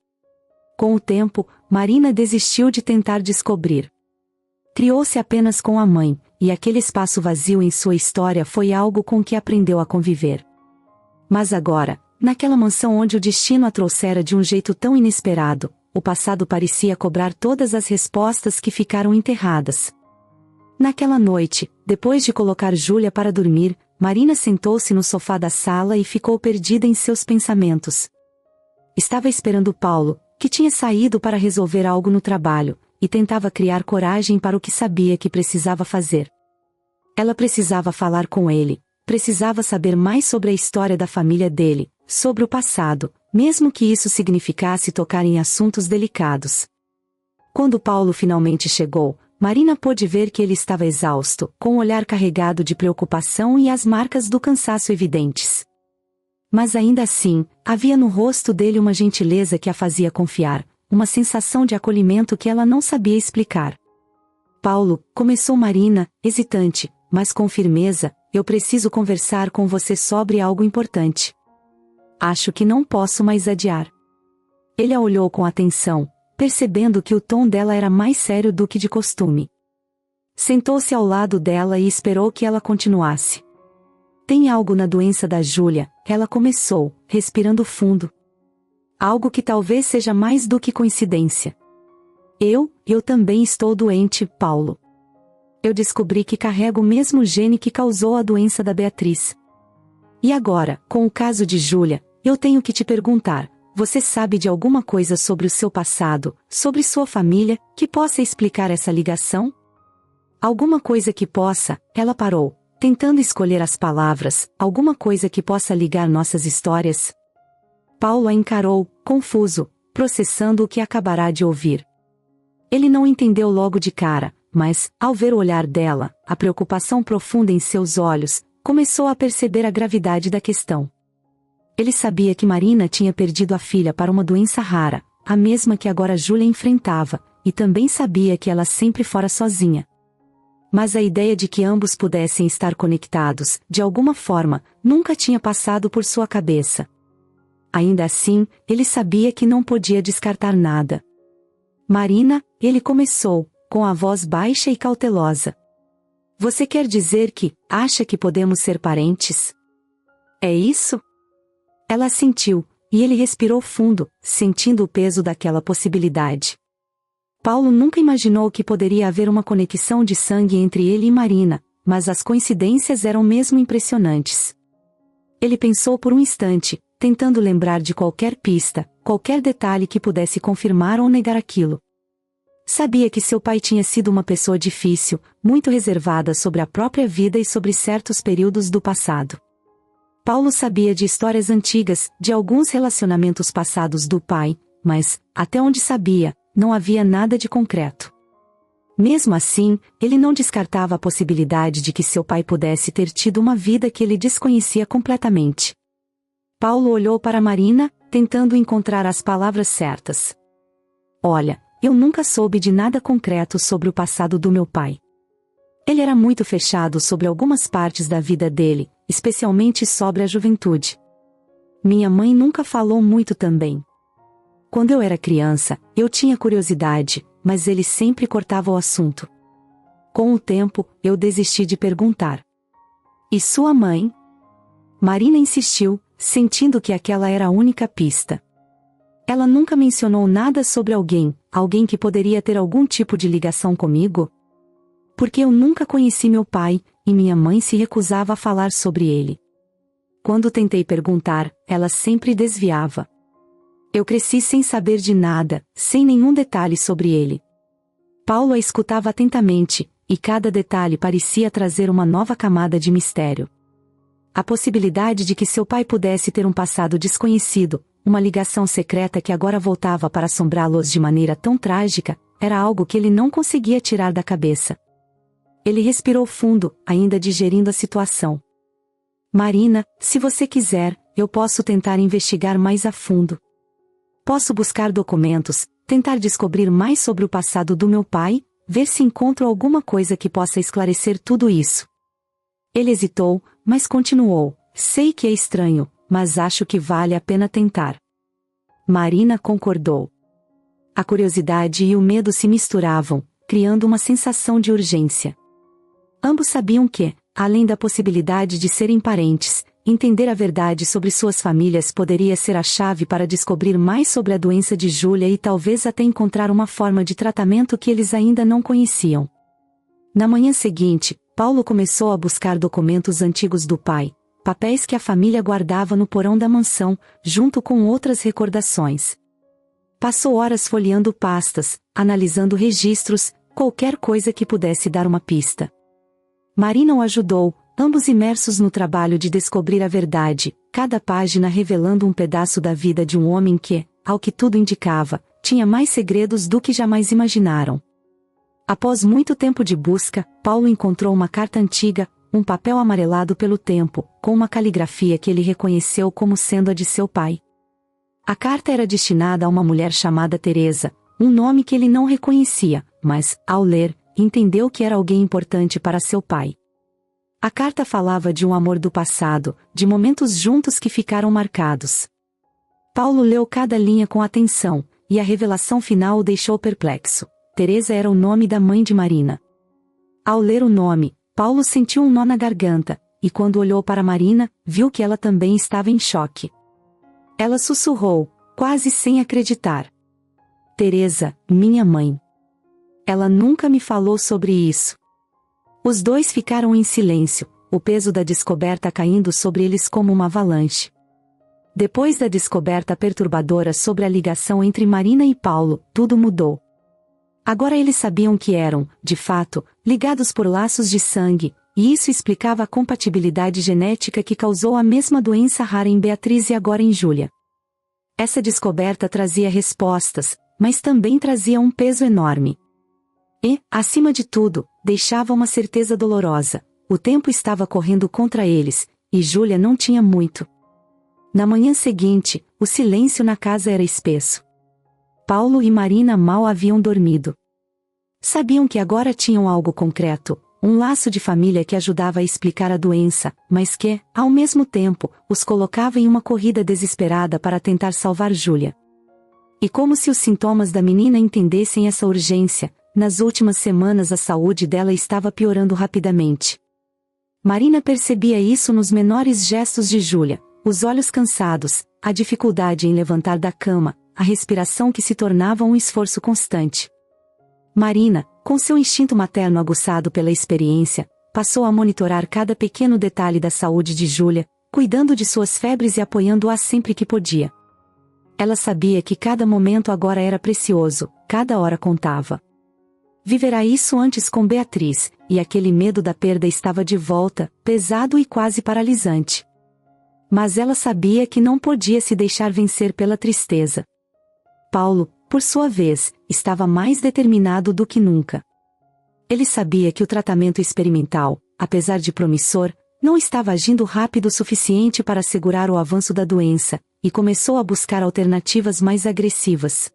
A: Com o tempo, Marina desistiu de tentar descobrir. Criou-se apenas com a mãe, e aquele espaço vazio em sua história foi algo com que aprendeu a conviver. Mas agora, naquela mansão onde o destino a trouxera de um jeito tão inesperado, o passado parecia cobrar todas as respostas que ficaram enterradas. Naquela noite, depois de colocar Júlia para dormir, Marina sentou-se no sofá da sala e ficou perdida em seus pensamentos. Estava esperando Paulo, que tinha saído para resolver algo no trabalho, e tentava criar coragem para o que sabia que precisava fazer. Ela precisava falar com ele, precisava saber mais sobre a história da família dele, sobre o passado, mesmo que isso significasse tocar em assuntos delicados. Quando Paulo finalmente chegou, Marina pôde ver que ele estava exausto, com o olhar carregado de preocupação e as marcas do cansaço evidentes. Mas ainda assim, havia no rosto dele uma gentileza que a fazia confiar, uma sensação de acolhimento que ela não sabia explicar. Paulo, começou Marina, hesitante, mas com firmeza, eu preciso conversar com você sobre algo importante. Acho que não posso mais adiar. Ele a olhou com atenção, percebendo que o tom dela era mais sério do que de costume. Sentou-se ao lado dela e esperou que ela continuasse. Tem algo na doença da Júlia, ela começou, respirando fundo. Algo que talvez seja mais do que coincidência. Eu também estou doente, Paulo. Eu descobri que carrego o mesmo gene que causou a doença da Beatriz. E agora, com o caso de Júlia, eu tenho que te perguntar, você sabe de alguma coisa sobre o seu passado, sobre sua família, que possa explicar essa ligação? Alguma coisa que possa, ela parou, tentando escolher as palavras, alguma coisa que possa ligar nossas histórias? Paulo a encarou, confuso, processando o que acabará de ouvir. Ele não entendeu logo de cara, mas, ao ver o olhar dela, a preocupação profunda em seus olhos, começou a perceber a gravidade da questão. Ele sabia que Marina tinha perdido a filha para uma doença rara, a mesma que agora Júlia enfrentava, e também sabia que ela sempre fora sozinha. Mas a ideia de que ambos pudessem estar conectados, de alguma forma, nunca tinha passado por sua cabeça. Ainda assim, ele sabia que não podia descartar nada. Marina, ele começou, com a voz baixa e cautelosa. Você quer dizer que, acha que podemos ser parentes? É isso? Ela assentiu, e ele respirou fundo, sentindo o peso daquela possibilidade. Paulo nunca imaginou que poderia haver uma conexão de sangue entre ele e Marina, mas as coincidências eram mesmo impressionantes. Ele pensou por um instante, tentando lembrar de qualquer pista, qualquer detalhe que pudesse confirmar ou negar aquilo. Sabia que seu pai tinha sido uma pessoa difícil, muito reservada sobre a própria vida e sobre certos períodos do passado. Paulo sabia de histórias antigas, de alguns relacionamentos passados do pai, mas, até onde sabia, não havia nada de concreto. Mesmo assim, ele não descartava a possibilidade de que seu pai pudesse ter tido uma vida que ele desconhecia completamente. Paulo olhou para Marina, tentando encontrar as palavras certas. Olha, eu nunca soube de nada concreto sobre o passado do meu pai. Ele era muito fechado sobre algumas partes da vida dele, especialmente sobre a juventude. Minha mãe nunca falou muito também. Quando eu era criança, eu tinha curiosidade, mas ele sempre cortava o assunto. Com o tempo, eu desisti de perguntar. E sua mãe? Marina insistiu, sentindo que aquela era a única pista. Ela nunca mencionou nada sobre alguém que poderia ter algum tipo de ligação comigo? Porque eu nunca conheci meu pai, e minha mãe se recusava a falar sobre ele. Quando tentei perguntar, ela sempre desviava. Eu cresci sem saber de nada, sem nenhum detalhe sobre ele. Paulo a escutava atentamente, e cada detalhe parecia trazer uma nova camada de mistério. A possibilidade de que seu pai pudesse ter um passado desconhecido, uma ligação secreta que agora voltava para assombrá-los de maneira tão trágica, era algo que ele não conseguia tirar da cabeça. Ele respirou fundo, ainda digerindo a situação. Marina, se você quiser, eu posso tentar investigar mais a fundo. Posso buscar documentos, tentar descobrir mais sobre o passado do meu pai, ver se encontro alguma coisa que possa esclarecer tudo isso. Ele hesitou, mas continuou. Sei que é estranho, mas acho que vale a pena tentar. Marina concordou. A curiosidade e o medo se misturavam, criando uma sensação de urgência. Ambos sabiam que, além da possibilidade de serem parentes, entender a verdade sobre suas famílias poderia ser a chave para descobrir mais sobre a doença de Júlia e talvez até encontrar uma forma de tratamento que eles ainda não conheciam. Na manhã seguinte, Paulo começou a buscar documentos antigos do pai, papéis que a família guardava no porão da mansão, junto com outras recordações. Passou horas folheando pastas, analisando registros, qualquer coisa que pudesse dar uma pista. Marina o ajudou, ambos imersos no trabalho de descobrir a verdade, cada página revelando um pedaço da vida de um homem que, ao que tudo indicava, tinha mais segredos do que jamais imaginaram. Após muito tempo de busca, Paulo encontrou uma carta antiga, um papel amarelado pelo tempo, com uma caligrafia que ele reconheceu como sendo a de seu pai. A carta era destinada a uma mulher chamada Teresa, um nome que ele não reconhecia, mas, ao ler, entendeu que era alguém importante para seu pai. A carta falava de um amor do passado, de momentos juntos que ficaram marcados. Paulo leu cada linha com atenção, e a revelação final o deixou perplexo. Teresa era o nome da mãe de Marina. Ao ler o nome, Paulo sentiu um nó na garganta, e quando olhou para Marina, viu que ela também estava em choque. Ela sussurrou, quase sem acreditar. Teresa, minha mãe. Ela nunca me falou sobre isso. Os dois ficaram em silêncio, o peso da descoberta caindo sobre eles como uma avalanche. Depois da descoberta perturbadora sobre a ligação entre Marina e Paulo, tudo mudou. Agora eles sabiam que eram, de fato, ligados por laços de sangue, e isso explicava a compatibilidade genética que causou a mesma doença rara em Beatriz e agora em Júlia. Essa descoberta trazia respostas, mas também trazia um peso enorme. E, acima de tudo, deixava uma certeza dolorosa: o tempo estava correndo contra eles, e Júlia não tinha muito. Na manhã seguinte, o silêncio na casa era espesso. Paulo e Marina mal haviam dormido. Sabiam que agora tinham algo concreto, um laço de família que ajudava a explicar a doença, mas que, ao mesmo tempo, os colocava em uma corrida desesperada para tentar salvar Júlia. E como se os sintomas da menina entendessem essa urgência, nas últimas semanas a saúde dela estava piorando rapidamente. Marina percebia isso nos menores gestos de Júlia, os olhos cansados, a dificuldade em levantar da cama, a respiração que se tornava um esforço constante. Marina, com seu instinto materno aguçado pela experiência, passou a monitorar cada pequeno detalhe da saúde de Júlia, cuidando de suas febres e apoiando-a sempre que podia. Ela sabia que cada momento agora era precioso, cada hora contava. Viverá isso antes com Beatriz, e aquele medo da perda estava de volta, pesado e quase paralisante. Mas ela sabia que não podia se deixar vencer pela tristeza. Paulo, por sua vez, estava mais determinado do que nunca. Ele sabia que o tratamento experimental, apesar de promissor, não estava agindo rápido o suficiente para segurar o avanço da doença, e começou a buscar alternativas mais agressivas.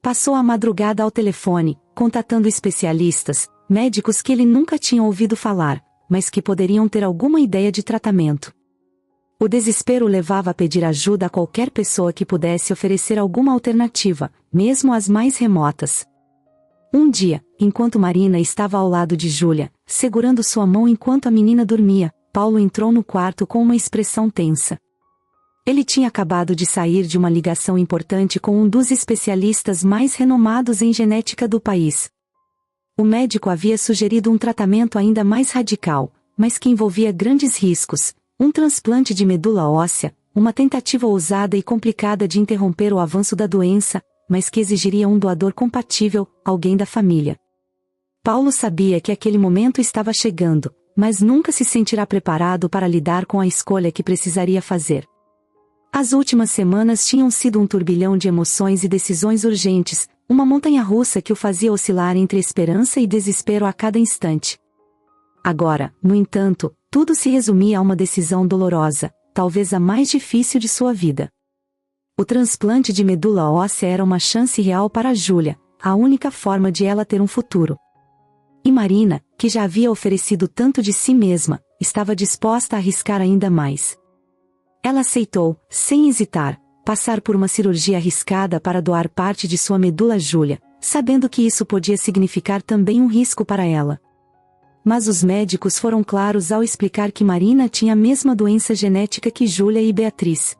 A: Passou a madrugada ao telefone, contatando especialistas, médicos que ele nunca tinha ouvido falar, mas que poderiam ter alguma ideia de tratamento. O desespero o levava a pedir ajuda a qualquer pessoa que pudesse oferecer alguma alternativa, mesmo as mais remotas. Um dia, enquanto Marina estava ao lado de Júlia, segurando sua mão enquanto a menina dormia, Paulo entrou no quarto com uma expressão tensa. Ele tinha acabado de sair de uma ligação importante com um dos especialistas mais renomados em genética do país. O médico havia sugerido um tratamento ainda mais radical, mas que envolvia grandes riscos, um transplante de medula óssea, uma tentativa ousada e complicada de interromper o avanço da doença, mas que exigiria um doador compatível, alguém da família. Paulo sabia que aquele momento estava chegando, mas nunca se sentirá preparado para lidar com a escolha que precisaria fazer. As últimas semanas tinham sido um turbilhão de emoções e decisões urgentes, uma montanha-russa que o fazia oscilar entre esperança e desespero a cada instante. Agora, no entanto, tudo se resumia a uma decisão dolorosa, talvez a mais difícil de sua vida. O transplante de medula óssea era uma chance real para Júlia, a única forma de ela ter um futuro. E Marina, que já havia oferecido tanto de si mesma, estava disposta a arriscar ainda mais. Ela aceitou, sem hesitar, passar por uma cirurgia arriscada para doar parte de sua medula a Júlia, sabendo que isso podia significar também um risco para ela. Mas os médicos foram claros ao explicar que Marina tinha a mesma doença genética que Júlia e Beatriz.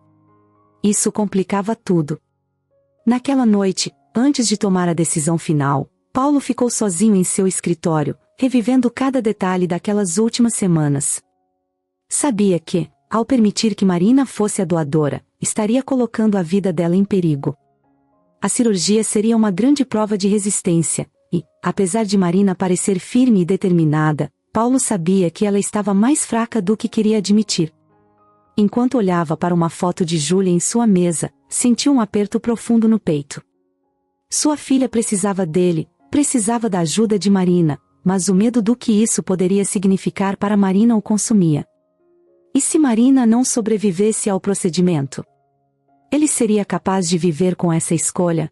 A: Isso complicava tudo. Naquela noite, antes de tomar a decisão final, Paulo ficou sozinho em seu escritório, revivendo cada detalhe daquelas últimas semanas. Sabia que, ao permitir que Marina fosse a doadora, estaria colocando a vida dela em perigo. A cirurgia seria uma grande prova de resistência, e, apesar de Marina parecer firme e determinada, Paulo sabia que ela estava mais fraca do que queria admitir. Enquanto olhava para uma foto de Júlia em sua mesa, sentiu um aperto profundo no peito. Sua filha precisava dele, precisava da ajuda de Marina, mas o medo do que isso poderia significar para Marina o consumia. E se Marina não sobrevivesse ao procedimento? Ele seria capaz de viver com essa escolha?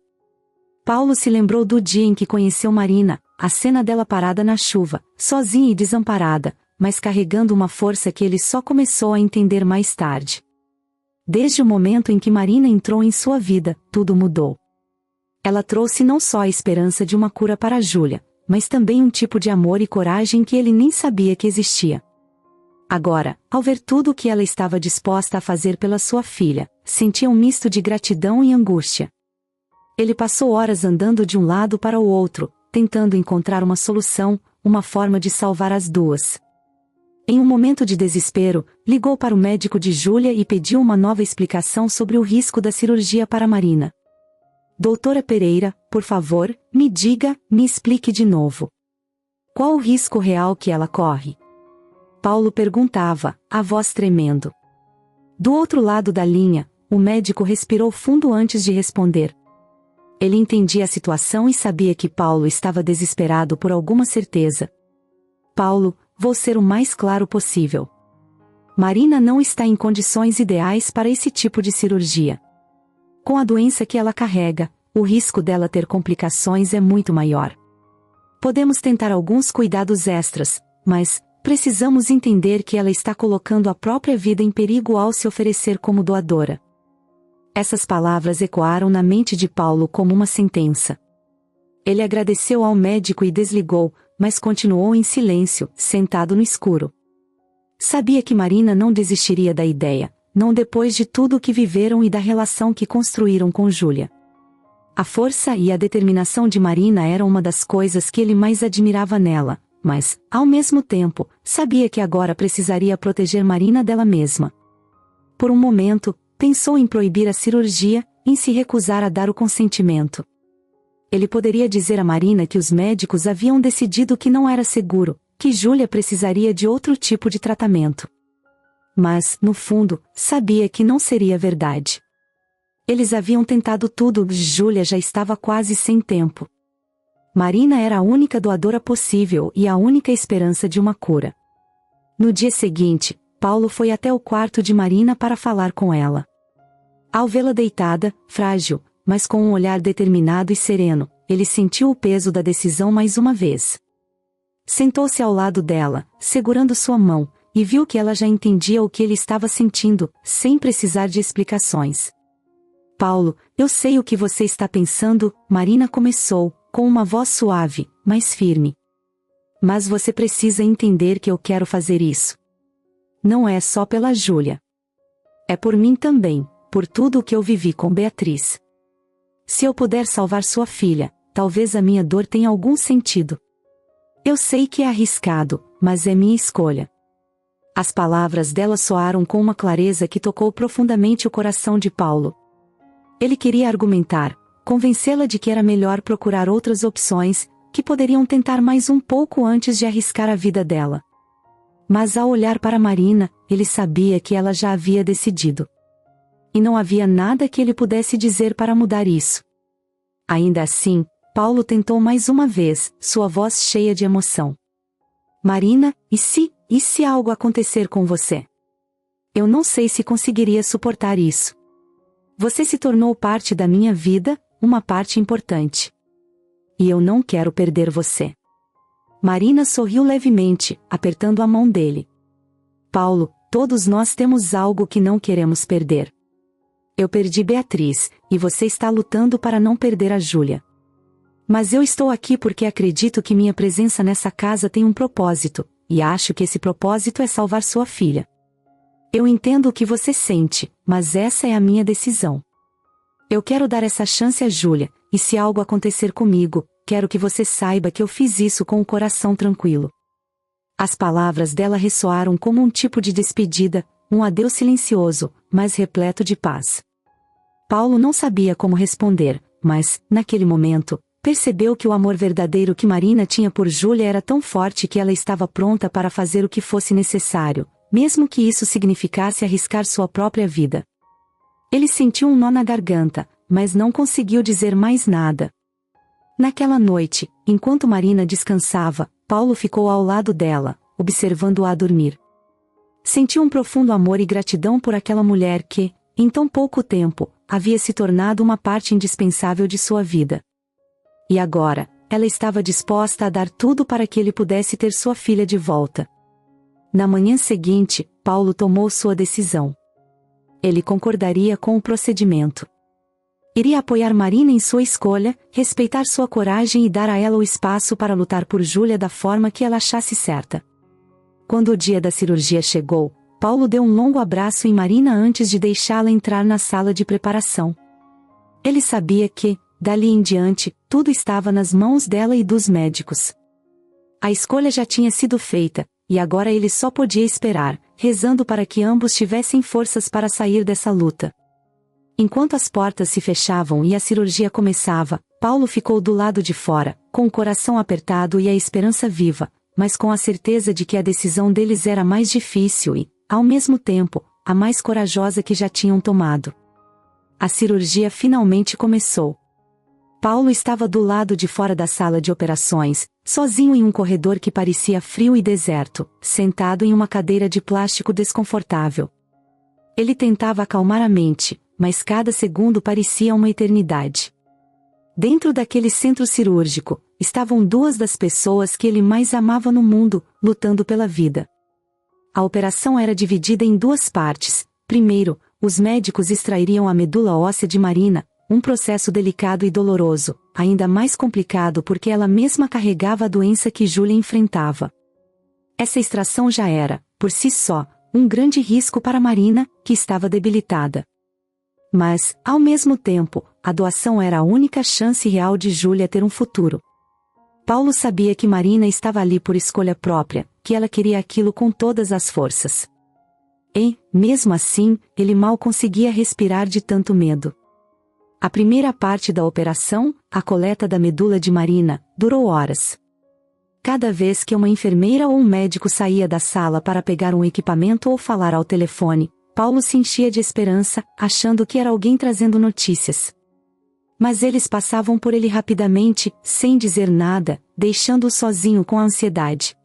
A: Paulo se lembrou do dia em que conheceu Marina, a cena dela parada na chuva, sozinha e desamparada, mas carregando uma força que ele só começou a entender mais tarde. Desde o momento em que Marina entrou em sua vida, tudo mudou. Ela trouxe não só a esperança de uma cura para Júlia, mas também um tipo de amor e coragem que ele nem sabia que existia. Agora, ao ver tudo o que ela estava disposta a fazer pela sua filha, sentia um misto de gratidão e angústia. Ele passou horas andando de um lado para o outro, tentando encontrar uma solução, uma forma de salvar as duas. Em um momento de desespero, ligou para o médico de Júlia e pediu uma nova explicação sobre o risco da cirurgia para Marina. Doutora Pereira, por favor, me diga, me explique de novo. Qual o risco real que ela corre? Paulo perguntava, a voz tremendo. Do outro lado da linha, o médico respirou fundo antes de responder. Ele entendia a situação e sabia que Paulo estava desesperado por alguma certeza. Paulo, vou ser o mais claro possível. Marina não está em condições ideais para esse tipo de cirurgia. Com a doença que ela carrega, o risco dela ter complicações é muito maior. Podemos tentar alguns cuidados extras, mas precisamos entender que ela está colocando a própria vida em perigo ao se oferecer como doadora. Essas palavras ecoaram na mente de Paulo como uma sentença. Ele agradeceu ao médico e desligou, mas continuou em silêncio, sentado no escuro. Sabia que Marina não desistiria da ideia, não depois de tudo o que viveram e da relação que construíram com Júlia. A força e a determinação de Marina eram uma das coisas que ele mais admirava nela, mas, ao mesmo tempo, sabia que agora precisaria proteger Marina dela mesma. Por um momento, pensou em proibir a cirurgia, em se recusar a dar o consentimento. Ele poderia dizer a Marina que os médicos haviam decidido que não era seguro, que Júlia precisaria de outro tipo de tratamento. Mas, no fundo, sabia que não seria verdade. Eles haviam tentado tudo, Júlia já estava quase sem tempo. Marina era a única doadora possível e a única esperança de uma cura. No dia seguinte, Paulo foi até o quarto de Marina para falar com ela. Ao vê-la deitada, frágil, mas com um olhar determinado e sereno, ele sentiu o peso da decisão mais uma vez. sentou-se ao lado dela, segurando sua mão, e viu que ela já entendia o que ele estava sentindo, sem precisar de explicações. Paulo, eu sei o que você está pensando, Marina começou, com uma voz suave, mas firme. Mas você precisa entender que eu quero fazer isso. Não é só pela Júlia. É por mim também, por tudo o que eu vivi com Beatriz. Se eu puder salvar sua filha, talvez a minha dor tenha algum sentido. Eu sei que é arriscado, mas é minha escolha. As palavras dela soaram com uma clareza que tocou profundamente o coração de Paulo. Ele queria argumentar, convencê-la de que era melhor procurar outras opções, que poderiam tentar mais um pouco antes de arriscar a vida dela. Mas ao olhar para Marina, ele sabia que ela já havia decidido. E não havia nada que ele pudesse dizer para mudar isso. Ainda assim, Paulo tentou mais uma vez, sua voz cheia de emoção. Marina, e se algo acontecer com você? Eu não sei se conseguiria suportar isso. Você se tornou parte da minha vida, uma parte importante. E eu não quero perder você. Marina sorriu levemente, apertando a mão dele. Paulo, todos nós temos algo que não queremos perder. Eu perdi Beatriz, e você está lutando para não perder a Júlia. Mas eu estou aqui porque acredito que minha presença nessa casa tem um propósito, e acho que esse propósito é salvar sua filha. Eu entendo o que você sente, mas essa é a minha decisão. Eu quero dar essa chance a Júlia, e se algo acontecer comigo, quero que você saiba que eu fiz isso com o coração tranquilo. As palavras dela ressoaram como um tipo de despedida, um adeus silencioso, mas repleto de paz. Paulo não sabia como responder, mas, naquele momento, percebeu que o amor verdadeiro que Marina tinha por Júlia era tão forte que ela estava pronta para fazer o que fosse necessário, mesmo que isso significasse arriscar sua própria vida. Ele sentiu um nó na garganta, mas não conseguiu dizer mais nada. Naquela noite, enquanto Marina descansava, Paulo ficou ao lado dela, observando-a dormir. Sentiu um profundo amor e gratidão por aquela mulher que, em tão pouco tempo, havia se tornado uma parte indispensável de sua vida. E agora, ela estava disposta a dar tudo para que ele pudesse ter sua filha de volta. Na manhã seguinte, Paulo tomou sua decisão. Ele concordaria com o procedimento. Iria apoiar Marina em sua escolha, respeitar sua coragem e dar a ela o espaço para lutar por Júlia da forma que ela achasse certa. Quando o dia da cirurgia chegou, Paulo deu um longo abraço em Marina antes de deixá-la entrar na sala de preparação. Ele sabia que, dali em diante, tudo estava nas mãos dela e dos médicos. A escolha já tinha sido feita, e agora ele só podia esperar, rezando para que ambos tivessem forças para sair dessa luta. Enquanto as portas se fechavam e a cirurgia começava, Paulo ficou do lado de fora, com o coração apertado e a esperança viva, mas com a certeza de que a decisão deles era mais difícil e, ao mesmo tempo, a mais corajosa que já tinham tomado. A cirurgia finalmente começou. Paulo estava do lado de fora da sala de operações, sozinho em um corredor que parecia frio e deserto, sentado em uma cadeira de plástico desconfortável. Ele tentava acalmar a mente, mas cada segundo parecia uma eternidade. Dentro daquele centro cirúrgico, estavam duas das pessoas que ele mais amava no mundo, lutando pela vida. A operação era dividida em duas partes. Primeiro, os médicos extrairiam a medula óssea de Marina, um processo delicado e doloroso, ainda mais complicado porque ela mesma carregava a doença que Júlia enfrentava. Essa extração já era, por si só, um grande risco para Marina, que estava debilitada. Mas, ao mesmo tempo, a doação era a única chance real de Júlia ter um futuro. Paulo sabia que Marina estava ali por escolha própria, que ela queria aquilo com todas as forças. E, mesmo assim, ele mal conseguia respirar de tanto medo. A primeira parte da operação, a coleta da medula de Marina, durou horas. Cada vez que uma enfermeira ou um médico saía da sala para pegar um equipamento ou falar ao telefone, Paulo se enchia de esperança, achando que era alguém trazendo notícias. Mas eles passavam por ele rapidamente, sem dizer nada, deixando-o sozinho com a ansiedade.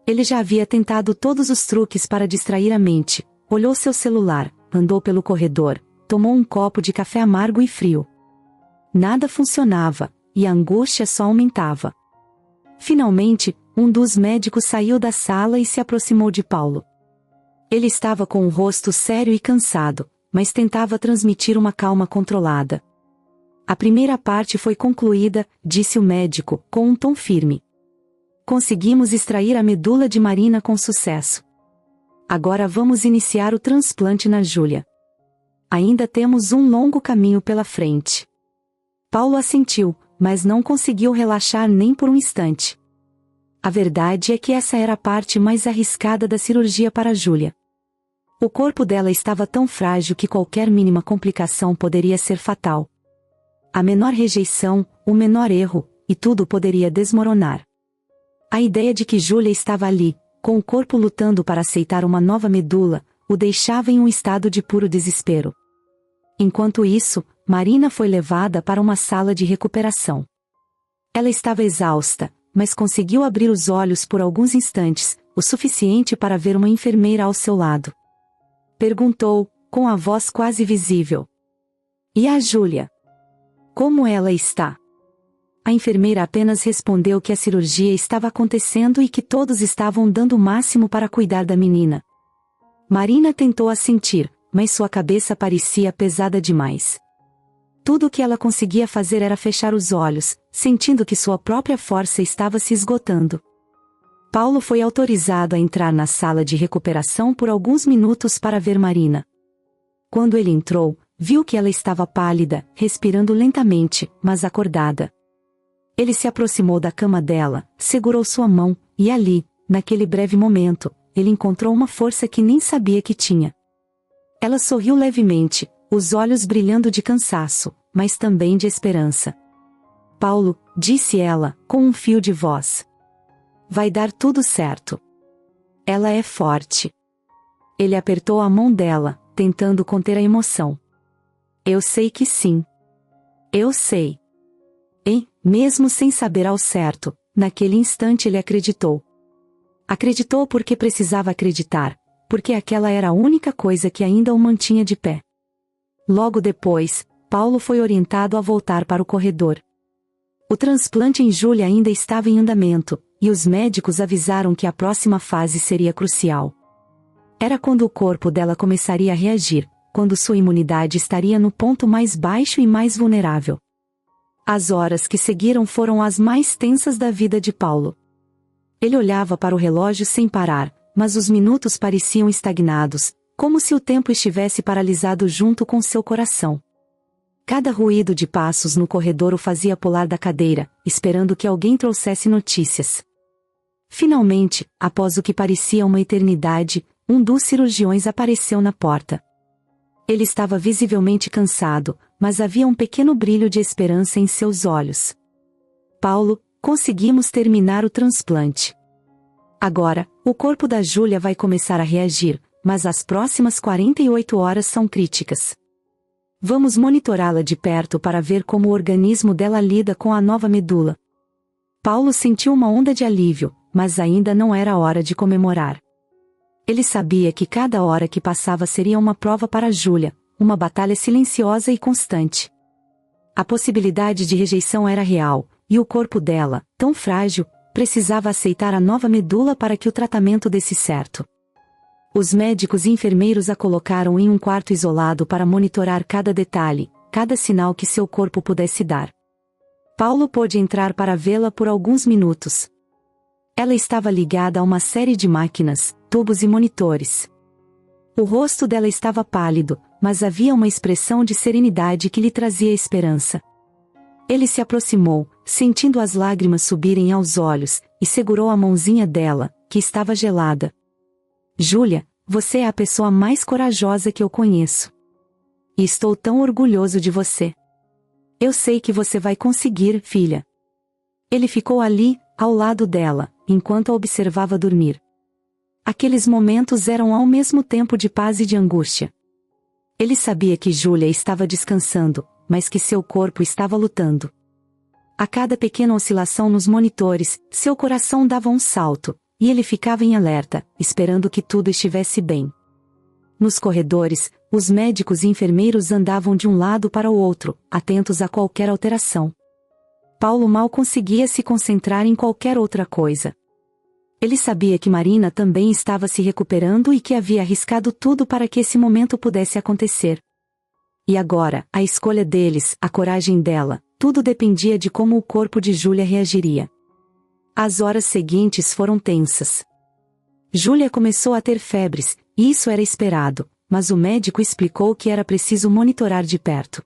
A: Ele já havia tentado todos os truques para distrair a mente, olhou seu celular, andou pelo corredor, tomou um copo de café amargo e frio. Nada funcionava, e a angústia só aumentava. Finalmente, um dos médicos saiu da sala e se aproximou de Paulo. Ele estava com o rosto sério e cansado, mas tentava transmitir uma calma controlada. A primeira parte foi concluída, disse o médico, com um tom firme. Conseguimos extrair a medula de Marina com sucesso. Agora vamos iniciar o transplante na Júlia. Ainda temos um longo caminho pela frente. Paulo assentiu, mas não conseguiu relaxar nem por um instante. A verdade é que essa era a parte mais arriscada da cirurgia para Júlia. O corpo dela estava tão frágil que qualquer mínima complicação poderia ser fatal. A menor rejeição, o menor erro, e tudo poderia desmoronar. A ideia de que Júlia estava ali, com o corpo lutando para aceitar uma nova medula, o deixava em um estado de puro desespero. Enquanto isso, Marina foi levada para uma sala de recuperação. Ela estava exausta, mas conseguiu abrir os olhos por alguns instantes, o suficiente para ver uma enfermeira ao seu lado. Perguntou, com a voz quase visível. E a Júlia? Como ela está? A enfermeira apenas respondeu que a cirurgia estava acontecendo e que todos estavam dando o máximo para cuidar da menina. Marina tentou assentir, mas sua cabeça parecia pesada demais. Tudo o que ela conseguia fazer era fechar os olhos, sentindo que sua própria força estava se esgotando. Paulo foi autorizado a entrar na sala de recuperação por alguns minutos para ver Marina. Quando ele entrou, viu que ela estava pálida, respirando lentamente, mas acordada. Ele se aproximou da cama dela, segurou sua mão, e ali, naquele breve momento, ele encontrou uma força que nem sabia que tinha. Ela sorriu levemente, os olhos brilhando de cansaço, mas também de esperança. Paulo, disse ela, com um fio de voz. Vai dar tudo certo. Ela é forte. Ele apertou a mão dela, tentando conter a emoção. Eu sei que sim. Eu sei. E, mesmo sem saber ao certo, naquele instante ele acreditou. Acreditou porque precisava acreditar, porque aquela era a única coisa que ainda o mantinha de pé. Logo depois, Paulo foi orientado a voltar para o corredor. O transplante em Júlia ainda estava em andamento, e os médicos avisaram que a próxima fase seria crucial. Era quando o corpo dela começaria a reagir, quando sua imunidade estaria no ponto mais baixo e mais vulnerável. As horas que seguiram foram as mais tensas da vida de Paulo. Ele olhava para o relógio sem parar, mas os minutos pareciam estagnados, como se o tempo estivesse paralisado junto com seu coração. Cada ruído de passos no corredor o fazia pular da cadeira, esperando que alguém trouxesse notícias. Finalmente, após o que parecia uma eternidade, um dos cirurgiões apareceu na porta. Ele estava visivelmente cansado, mas havia um pequeno brilho de esperança em seus olhos. Paulo, conseguimos terminar o transplante. Agora, o corpo da Júlia vai começar a reagir, mas as próximas 48 horas são críticas. Vamos monitorá-la de perto para ver como o organismo dela lida com a nova medula. Paulo sentiu uma onda de alívio, mas ainda não era hora de comemorar. Ele sabia que cada hora que passava seria uma prova para Júlia, uma batalha silenciosa e constante. A possibilidade de rejeição era real, e o corpo dela, tão frágil, precisava aceitar a nova medula para que o tratamento desse certo. Os médicos e enfermeiros a colocaram em um quarto isolado para monitorar cada detalhe, cada sinal que seu corpo pudesse dar. Paulo pôde entrar para vê-la por alguns minutos. Ela estava ligada a uma série de máquinas, tubos e monitores. O rosto dela estava pálido, mas havia uma expressão de serenidade que lhe trazia esperança. Ele se aproximou, sentindo as lágrimas subirem aos olhos, e segurou a mãozinha dela, que estava gelada. Júlia, você é a pessoa mais corajosa que eu conheço. E estou tão orgulhoso de você. Eu sei que você vai conseguir, filha. Ele ficou ali, ao lado dela, enquanto a observava dormir. Aqueles momentos eram ao mesmo tempo de paz e de angústia. Ele sabia que Júlia estava descansando, mas que seu corpo estava lutando. A cada pequena oscilação nos monitores, seu coração dava um salto, e ele ficava em alerta, esperando que tudo estivesse bem. Nos corredores, os médicos e enfermeiros andavam de um lado para o outro, atentos a qualquer alteração. Paulo mal conseguia se concentrar em qualquer outra coisa. Ele sabia que Marina também estava se recuperando e que havia arriscado tudo para que esse momento pudesse acontecer. E agora, a escolha deles, a coragem dela, tudo dependia de como o corpo de Júlia reagiria. As horas seguintes foram tensas. Júlia começou a ter febres, e isso era esperado, mas o médico explicou que era preciso monitorar de perto.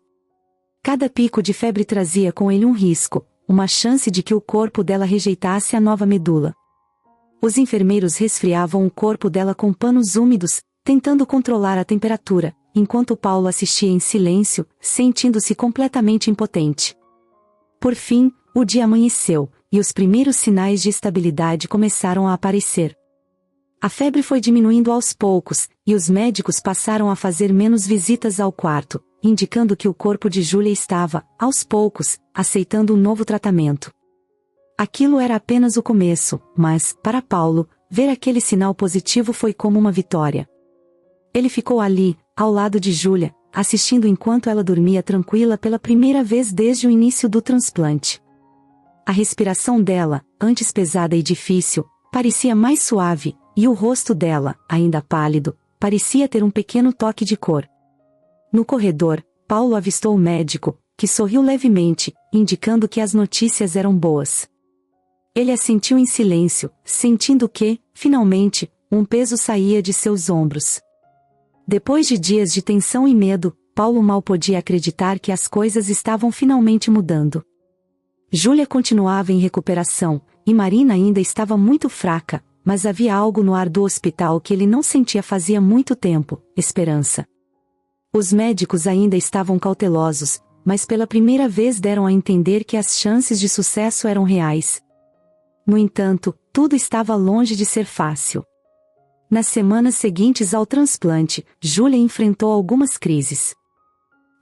A: Cada pico de febre trazia com ele um risco, uma chance de que o corpo dela rejeitasse a nova medula. Os enfermeiros resfriavam o corpo dela com panos úmidos, tentando controlar a temperatura, enquanto Paulo assistia em silêncio, sentindo-se completamente impotente. Por fim, o dia amanheceu, e os primeiros sinais de estabilidade começaram a aparecer. A febre foi diminuindo aos poucos, e os médicos passaram a fazer menos visitas ao quarto, indicando que o corpo de Júlia estava, aos poucos, aceitando um novo tratamento. Aquilo era apenas o começo, mas, para Paulo, ver aquele sinal positivo foi como uma vitória. Ele ficou ali, ao lado de Júlia, assistindo enquanto ela dormia tranquila pela primeira vez desde o início do transplante. A respiração dela, antes pesada e difícil, parecia mais suave, e o rosto dela, ainda pálido, parecia ter um pequeno toque de cor. No corredor, Paulo avistou o médico, que sorriu levemente, indicando que as notícias eram boas. Ele assentiu em silêncio, sentindo que, finalmente, um peso saía de seus ombros. Depois de dias de tensão e medo, Paulo mal podia acreditar que as coisas estavam finalmente mudando. Júlia continuava em recuperação, e Marina ainda estava muito fraca, mas havia algo no ar do hospital que ele não sentia fazia muito tempo: esperança. Os médicos ainda estavam cautelosos, mas pela primeira vez deram a entender que as chances de sucesso eram reais. No entanto, tudo estava longe de ser fácil. Nas semanas seguintes ao transplante, Júlia enfrentou algumas crises.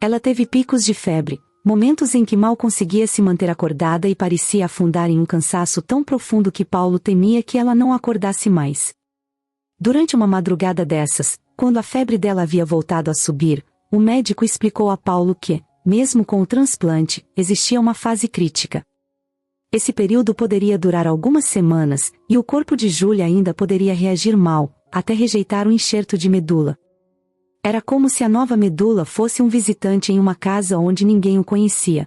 A: Ela teve picos de febre, momentos em que mal conseguia se manter acordada e parecia afundar em um cansaço tão profundo que Paulo temia que ela não acordasse mais. Durante uma madrugada dessas, quando a febre dela havia voltado a subir, o médico explicou a Paulo que, mesmo com o transplante, existia uma fase crítica. Esse período poderia durar algumas semanas, e o corpo de Júlia ainda poderia reagir mal, até rejeitar o enxerto de medula. Era como se a nova medula fosse um visitante em uma casa onde ninguém o conhecia.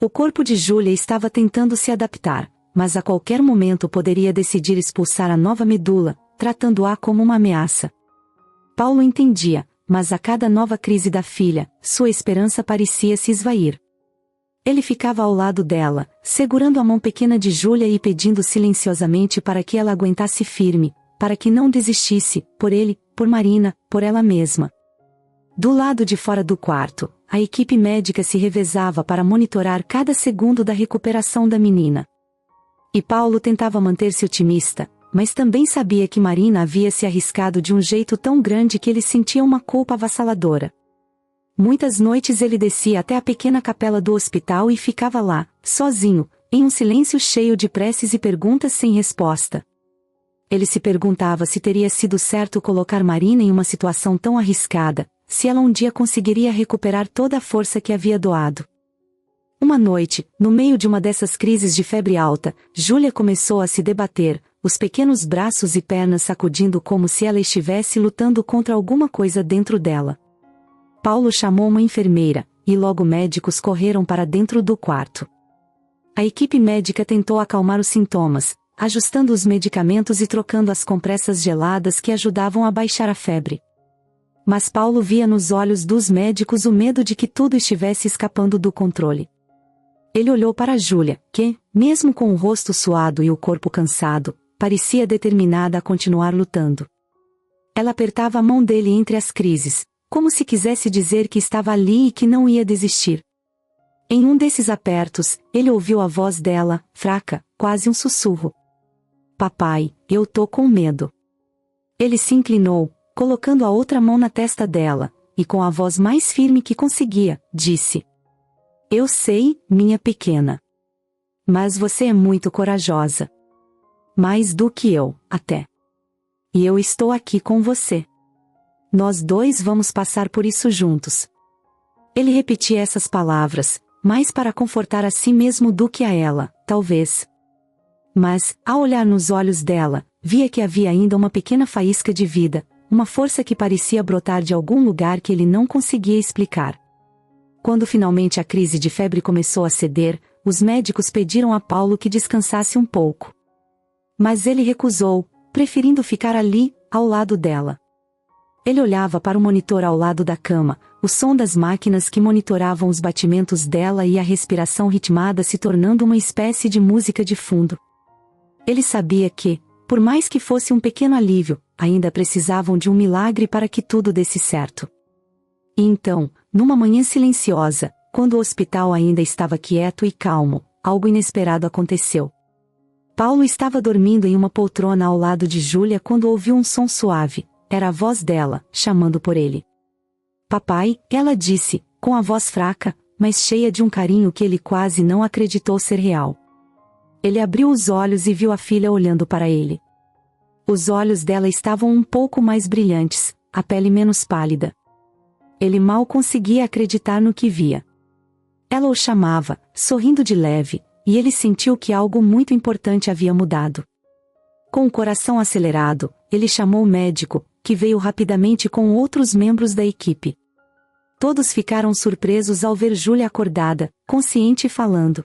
A: O corpo de Júlia estava tentando se adaptar, mas a qualquer momento poderia decidir expulsar a nova medula, tratando-a como uma ameaça. Paulo entendia, mas a cada nova crise da filha, sua esperança parecia se esvair. Ele ficava ao lado dela, segurando a mão pequena de Júlia e pedindo silenciosamente para que ela aguentasse firme, para que não desistisse, por ele, por Marina, por ela mesma. Do lado de fora do quarto, a equipe médica se revezava para monitorar cada segundo da recuperação da menina. E Paulo tentava manter-se otimista, mas também sabia que Marina havia se arriscado de um jeito tão grande que ele sentia uma culpa avassaladora. Muitas noites ele descia até a pequena capela do hospital e ficava lá, sozinho, em um silêncio cheio de preces e perguntas sem resposta. Ele se perguntava se teria sido certo colocar Marina em uma situação tão arriscada, se ela um dia conseguiria recuperar toda a força que havia doado. Uma noite, no meio de uma dessas crises de febre alta, Júlia começou a se debater, os pequenos braços e pernas sacudindo como se ela estivesse lutando contra alguma coisa dentro dela. Paulo chamou uma enfermeira, e logo médicos correram para dentro do quarto. A equipe médica tentou acalmar os sintomas, ajustando os medicamentos e trocando as compressas geladas que ajudavam a baixar a febre. Mas Paulo via nos olhos dos médicos o medo de que tudo estivesse escapando do controle. Ele olhou para Júlia, que, mesmo com o rosto suado e o corpo cansado, parecia determinada a continuar lutando. Ela apertava a mão dele entre as crises, como se quisesse dizer que estava ali e que não ia desistir. Em um desses apertos, ele ouviu a voz dela, fraca, quase um sussurro. Papai, eu tô com medo. Ele se inclinou, colocando a outra mão na testa dela, e com a voz mais firme que conseguia, disse: Eu sei, minha pequena. Mas você é muito corajosa. Mais do que eu, até. E eu estou aqui com você. Nós dois vamos passar por isso juntos. Ele repetia essas palavras, mais para confortar a si mesmo do que a ela, talvez. Mas, ao olhar nos olhos dela, via que havia ainda uma pequena faísca de vida, uma força que parecia brotar de algum lugar que ele não conseguia explicar. Quando finalmente a crise de febre começou a ceder, os médicos pediram a Paulo que descansasse um pouco. Mas ele recusou, preferindo ficar ali, ao lado dela. Ele olhava para o monitor ao lado da cama, o som das máquinas que monitoravam os batimentos dela e a respiração ritmada se tornando uma espécie de música de fundo. Ele sabia que, por mais que fosse um pequeno alívio, ainda precisavam de um milagre para que tudo desse certo. E então, numa manhã silenciosa, quando o hospital ainda estava quieto e calmo, algo inesperado aconteceu. Paulo estava dormindo em uma poltrona ao lado de Júlia quando ouviu um som suave. Era a voz dela, chamando por ele. Papai, ela disse, com a voz fraca, mas cheia de um carinho que ele quase não acreditou ser real. Ele abriu os olhos e viu a filha olhando para ele. Os olhos dela estavam um pouco mais brilhantes, a pele menos pálida. Ele mal conseguia acreditar no que via. Ela o chamava, sorrindo de leve, e ele sentiu que algo muito importante havia mudado. Com o coração acelerado, ele chamou o médico, que veio rapidamente com outros membros da equipe. Todos ficaram surpresos ao ver Júlia acordada, consciente e falando.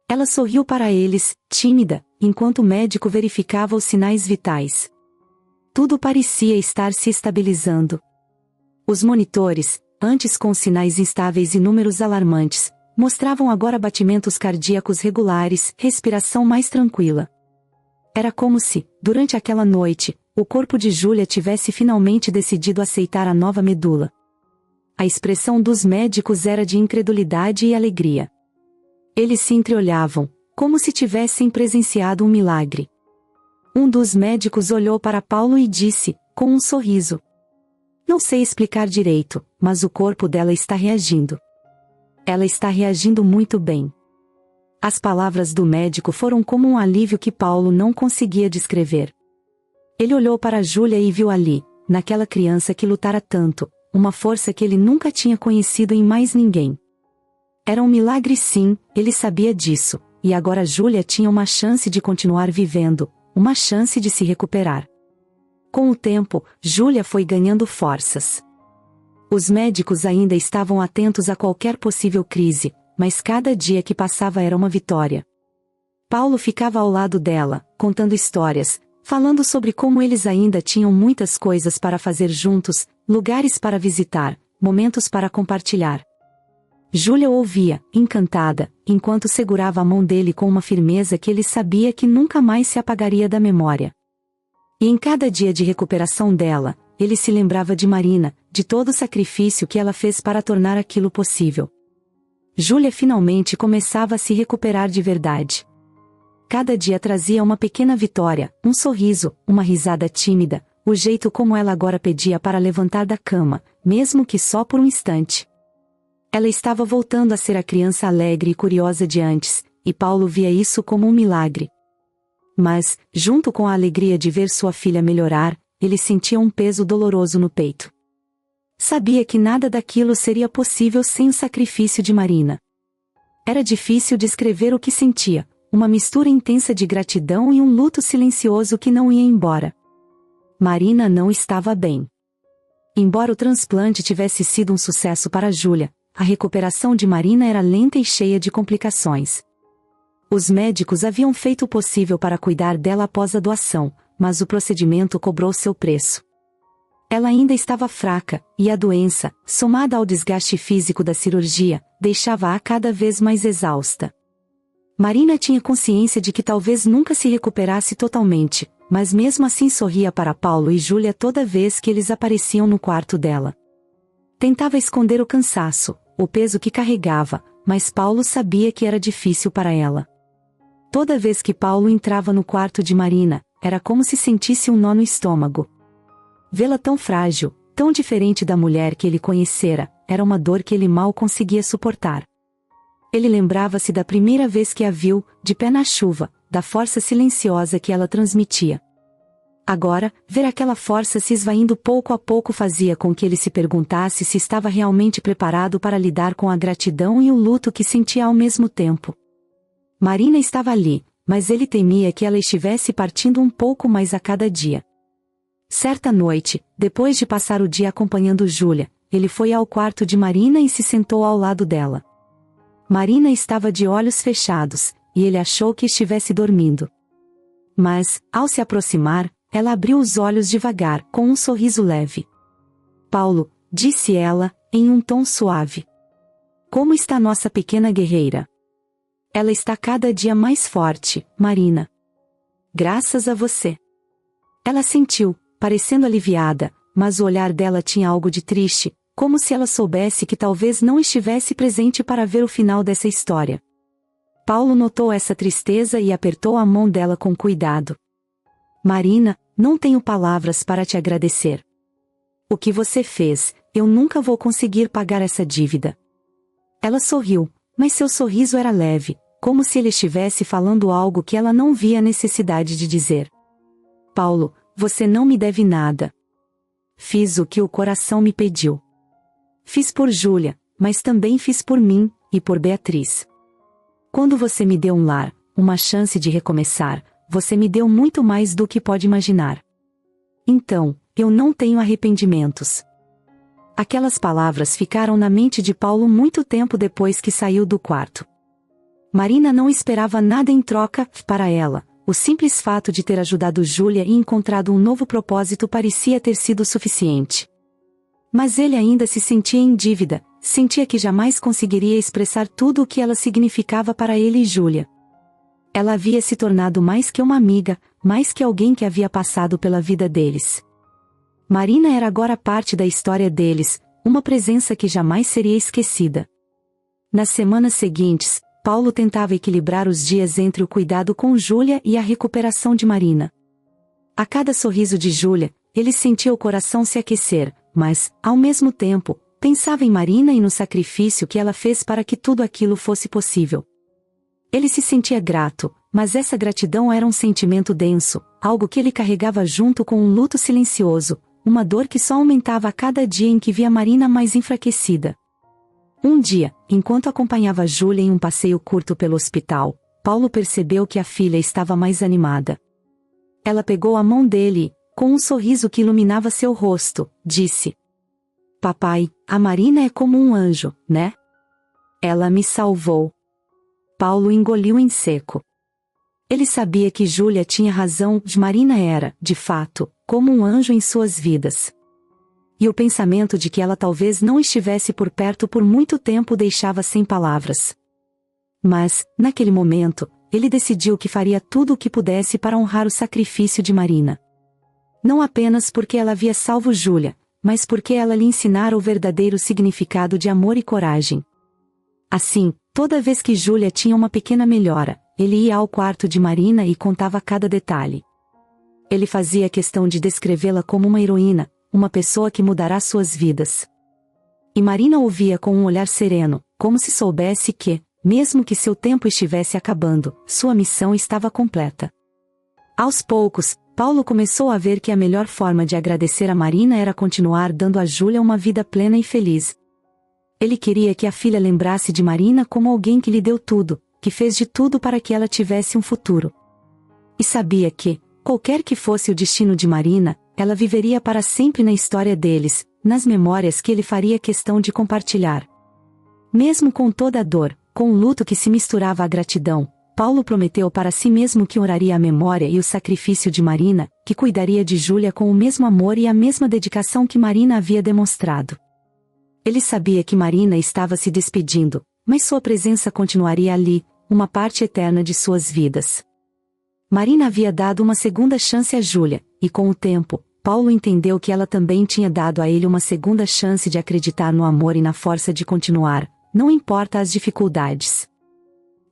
A: Ela sorriu para eles, tímida, enquanto o médico verificava os sinais vitais. Tudo parecia estar se estabilizando. Os monitores, antes com sinais instáveis e números alarmantes, mostravam agora batimentos cardíacos regulares, respiração mais tranquila. Era como se, durante aquela noite, o corpo de Júlia tivesse finalmente decidido aceitar a nova medula. A expressão dos médicos era de incredulidade e alegria. Eles se entreolhavam, como se tivessem presenciado um milagre. Um dos médicos olhou para Paulo e disse, com um sorriso. Não sei explicar direito, mas o corpo dela está reagindo. Ela está reagindo muito bem. As palavras do médico foram como um alívio que Paulo não conseguia descrever. Ele olhou para Júlia e viu ali, naquela criança que lutara tanto, uma força que ele nunca tinha conhecido em mais ninguém. Era um milagre sim, ele sabia disso, e agora Júlia tinha uma chance de continuar vivendo, uma chance de se recuperar. Com o tempo, Júlia foi ganhando forças. Os médicos ainda estavam atentos a qualquer possível crise, mas cada dia que passava era uma vitória. Paulo ficava ao lado dela, contando histórias, falando sobre como eles ainda tinham muitas coisas para fazer juntos, lugares para visitar, momentos para compartilhar. Júlia ouvia, encantada, enquanto segurava a mão dele com uma firmeza que ele sabia que nunca mais se apagaria da memória. E em cada dia de recuperação dela, ele se lembrava de Marina, de todo o sacrifício que ela fez para tornar aquilo possível. Júlia finalmente começava a se recuperar de verdade. Cada dia trazia uma pequena vitória, um sorriso, uma risada tímida, o jeito como ela agora pedia para levantar da cama, mesmo que só por um instante. Ela estava voltando a ser a criança alegre e curiosa de antes, e Paulo via isso como um milagre. Mas, junto com a alegria de ver sua filha melhorar, ele sentia um peso doloroso no peito. Sabia que nada daquilo seria possível sem o sacrifício de Marina. Era difícil descrever o que sentia, uma mistura intensa de gratidão e um luto silencioso que não ia embora. Marina não estava bem. Embora o transplante tivesse sido um sucesso para Júlia, a recuperação de Marina era lenta e cheia de complicações. Os médicos haviam feito o possível para cuidar dela após a doação, mas o procedimento cobrou seu preço. Ela ainda estava fraca, e a doença, somada ao desgaste físico da cirurgia, deixava-a cada vez mais exausta. Marina tinha consciência de que talvez nunca se recuperasse totalmente, mas mesmo assim sorria para Paulo e Júlia toda vez que eles apareciam no quarto dela. Tentava esconder o cansaço, o peso que carregava, mas Paulo sabia que era difícil para ela. Toda vez que Paulo entrava no quarto de Marina, era como se sentisse um nó no estômago. Vê-la tão frágil, tão diferente da mulher que ele conhecera, era uma dor que ele mal conseguia suportar. Ele lembrava-se da primeira vez que a viu, de pé na chuva, da força silenciosa que ela transmitia. Agora, ver aquela força se esvaindo pouco a pouco fazia com que ele se perguntasse se estava realmente preparado para lidar com a gratidão e o luto que sentia ao mesmo tempo. Marina estava ali, mas ele temia que ela estivesse partindo um pouco mais a cada dia. Certa noite, depois de passar o dia acompanhando Júlia, ele foi ao quarto de Marina e se sentou ao lado dela. Marina estava de olhos fechados, e ele achou que estivesse dormindo. Mas, ao se aproximar, ela abriu os olhos devagar, com um sorriso leve. Paulo, disse ela, em um tom suave. Como está nossa pequena guerreira? Ela está cada dia mais forte, Marina. Graças a você. Ela sentiu, parecendo aliviada, mas o olhar dela tinha algo de triste, como se ela soubesse que talvez não estivesse presente para ver o final dessa história. Paulo notou essa tristeza e apertou a mão dela com cuidado. Marina, não tenho palavras para te agradecer. O que você fez, eu nunca vou conseguir pagar essa dívida. Ela sorriu, mas seu sorriso era leve, como se ele estivesse falando algo que ela não via necessidade de dizer. Paulo, você não me deve nada. Fiz o que o coração me pediu. Fiz por Júlia, mas também fiz por mim, e por Beatriz. Quando você me deu um lar, uma chance de recomeçar, você me deu muito mais do que pode imaginar. Então, eu não tenho arrependimentos. Aquelas palavras ficaram na mente de Paulo muito tempo depois que saiu do quarto. Marina não esperava nada em troca, para ela. O simples fato de ter ajudado Júlia e encontrado um novo propósito parecia ter sido suficiente. Mas ele ainda se sentia em dívida, sentia que jamais conseguiria expressar tudo o que ela significava para ele e Júlia. Ela havia se tornado mais que uma amiga, mais que alguém que havia passado pela vida deles. Marina era agora parte da história deles, uma presença que jamais seria esquecida. Nas semanas seguintes, Paulo tentava equilibrar os dias entre o cuidado com Júlia e a recuperação de Marina. A cada sorriso de Júlia, ele sentia o coração se aquecer, mas, ao mesmo tempo, pensava em Marina e no sacrifício que ela fez para que tudo aquilo fosse possível. Ele se sentia grato, mas essa gratidão era um sentimento denso, algo que ele carregava junto com um luto silencioso, uma dor que só aumentava a cada dia em que via Marina mais enfraquecida. Um dia, enquanto acompanhava Júlia em um passeio curto pelo hospital, Paulo percebeu que a filha estava mais animada. Ela pegou a mão dele e, com um sorriso que iluminava seu rosto, disse: Papai, a Marina é como um anjo, né? Ela me salvou. Paulo engoliu em seco. Ele sabia que Júlia tinha razão, Marina era, de fato, como um anjo em suas vidas. E o pensamento de que ela talvez não estivesse por perto por muito tempo o deixava sem palavras. Mas, naquele momento, ele decidiu que faria tudo o que pudesse para honrar o sacrifício de Marina. Não apenas porque ela havia salvo Júlia, mas porque ela lhe ensinara o verdadeiro significado de amor e coragem. Assim, toda vez que Júlia tinha uma pequena melhora, ele ia ao quarto de Marina e contava cada detalhe. Ele fazia questão de descrevê-la como uma heroína, uma pessoa que mudará suas vidas. E Marina ouvia com um olhar sereno, como se soubesse que, mesmo que seu tempo estivesse acabando, sua missão estava completa. Aos poucos, Paulo começou a ver que a melhor forma de agradecer a Marina era continuar dando a Júlia uma vida plena e feliz. Ele queria que a filha lembrasse de Marina como alguém que lhe deu tudo, que fez de tudo para que ela tivesse um futuro. E sabia que, qualquer que fosse o destino de Marina, ela viveria para sempre na história deles, nas memórias que ele faria questão de compartilhar. Mesmo com toda a dor, com o luto que se misturava à gratidão, Paulo prometeu para si mesmo que honraria a memória e o sacrifício de Marina, que cuidaria de Júlia com o mesmo amor e a mesma dedicação que Marina havia demonstrado. Ele sabia que Marina estava se despedindo, mas sua presença continuaria ali, uma parte eterna de suas vidas. Marina havia dado uma segunda chance a Júlia, e com o tempo, Paulo entendeu que ela também tinha dado a ele uma segunda chance de acreditar no amor e na força de continuar, não importa as dificuldades.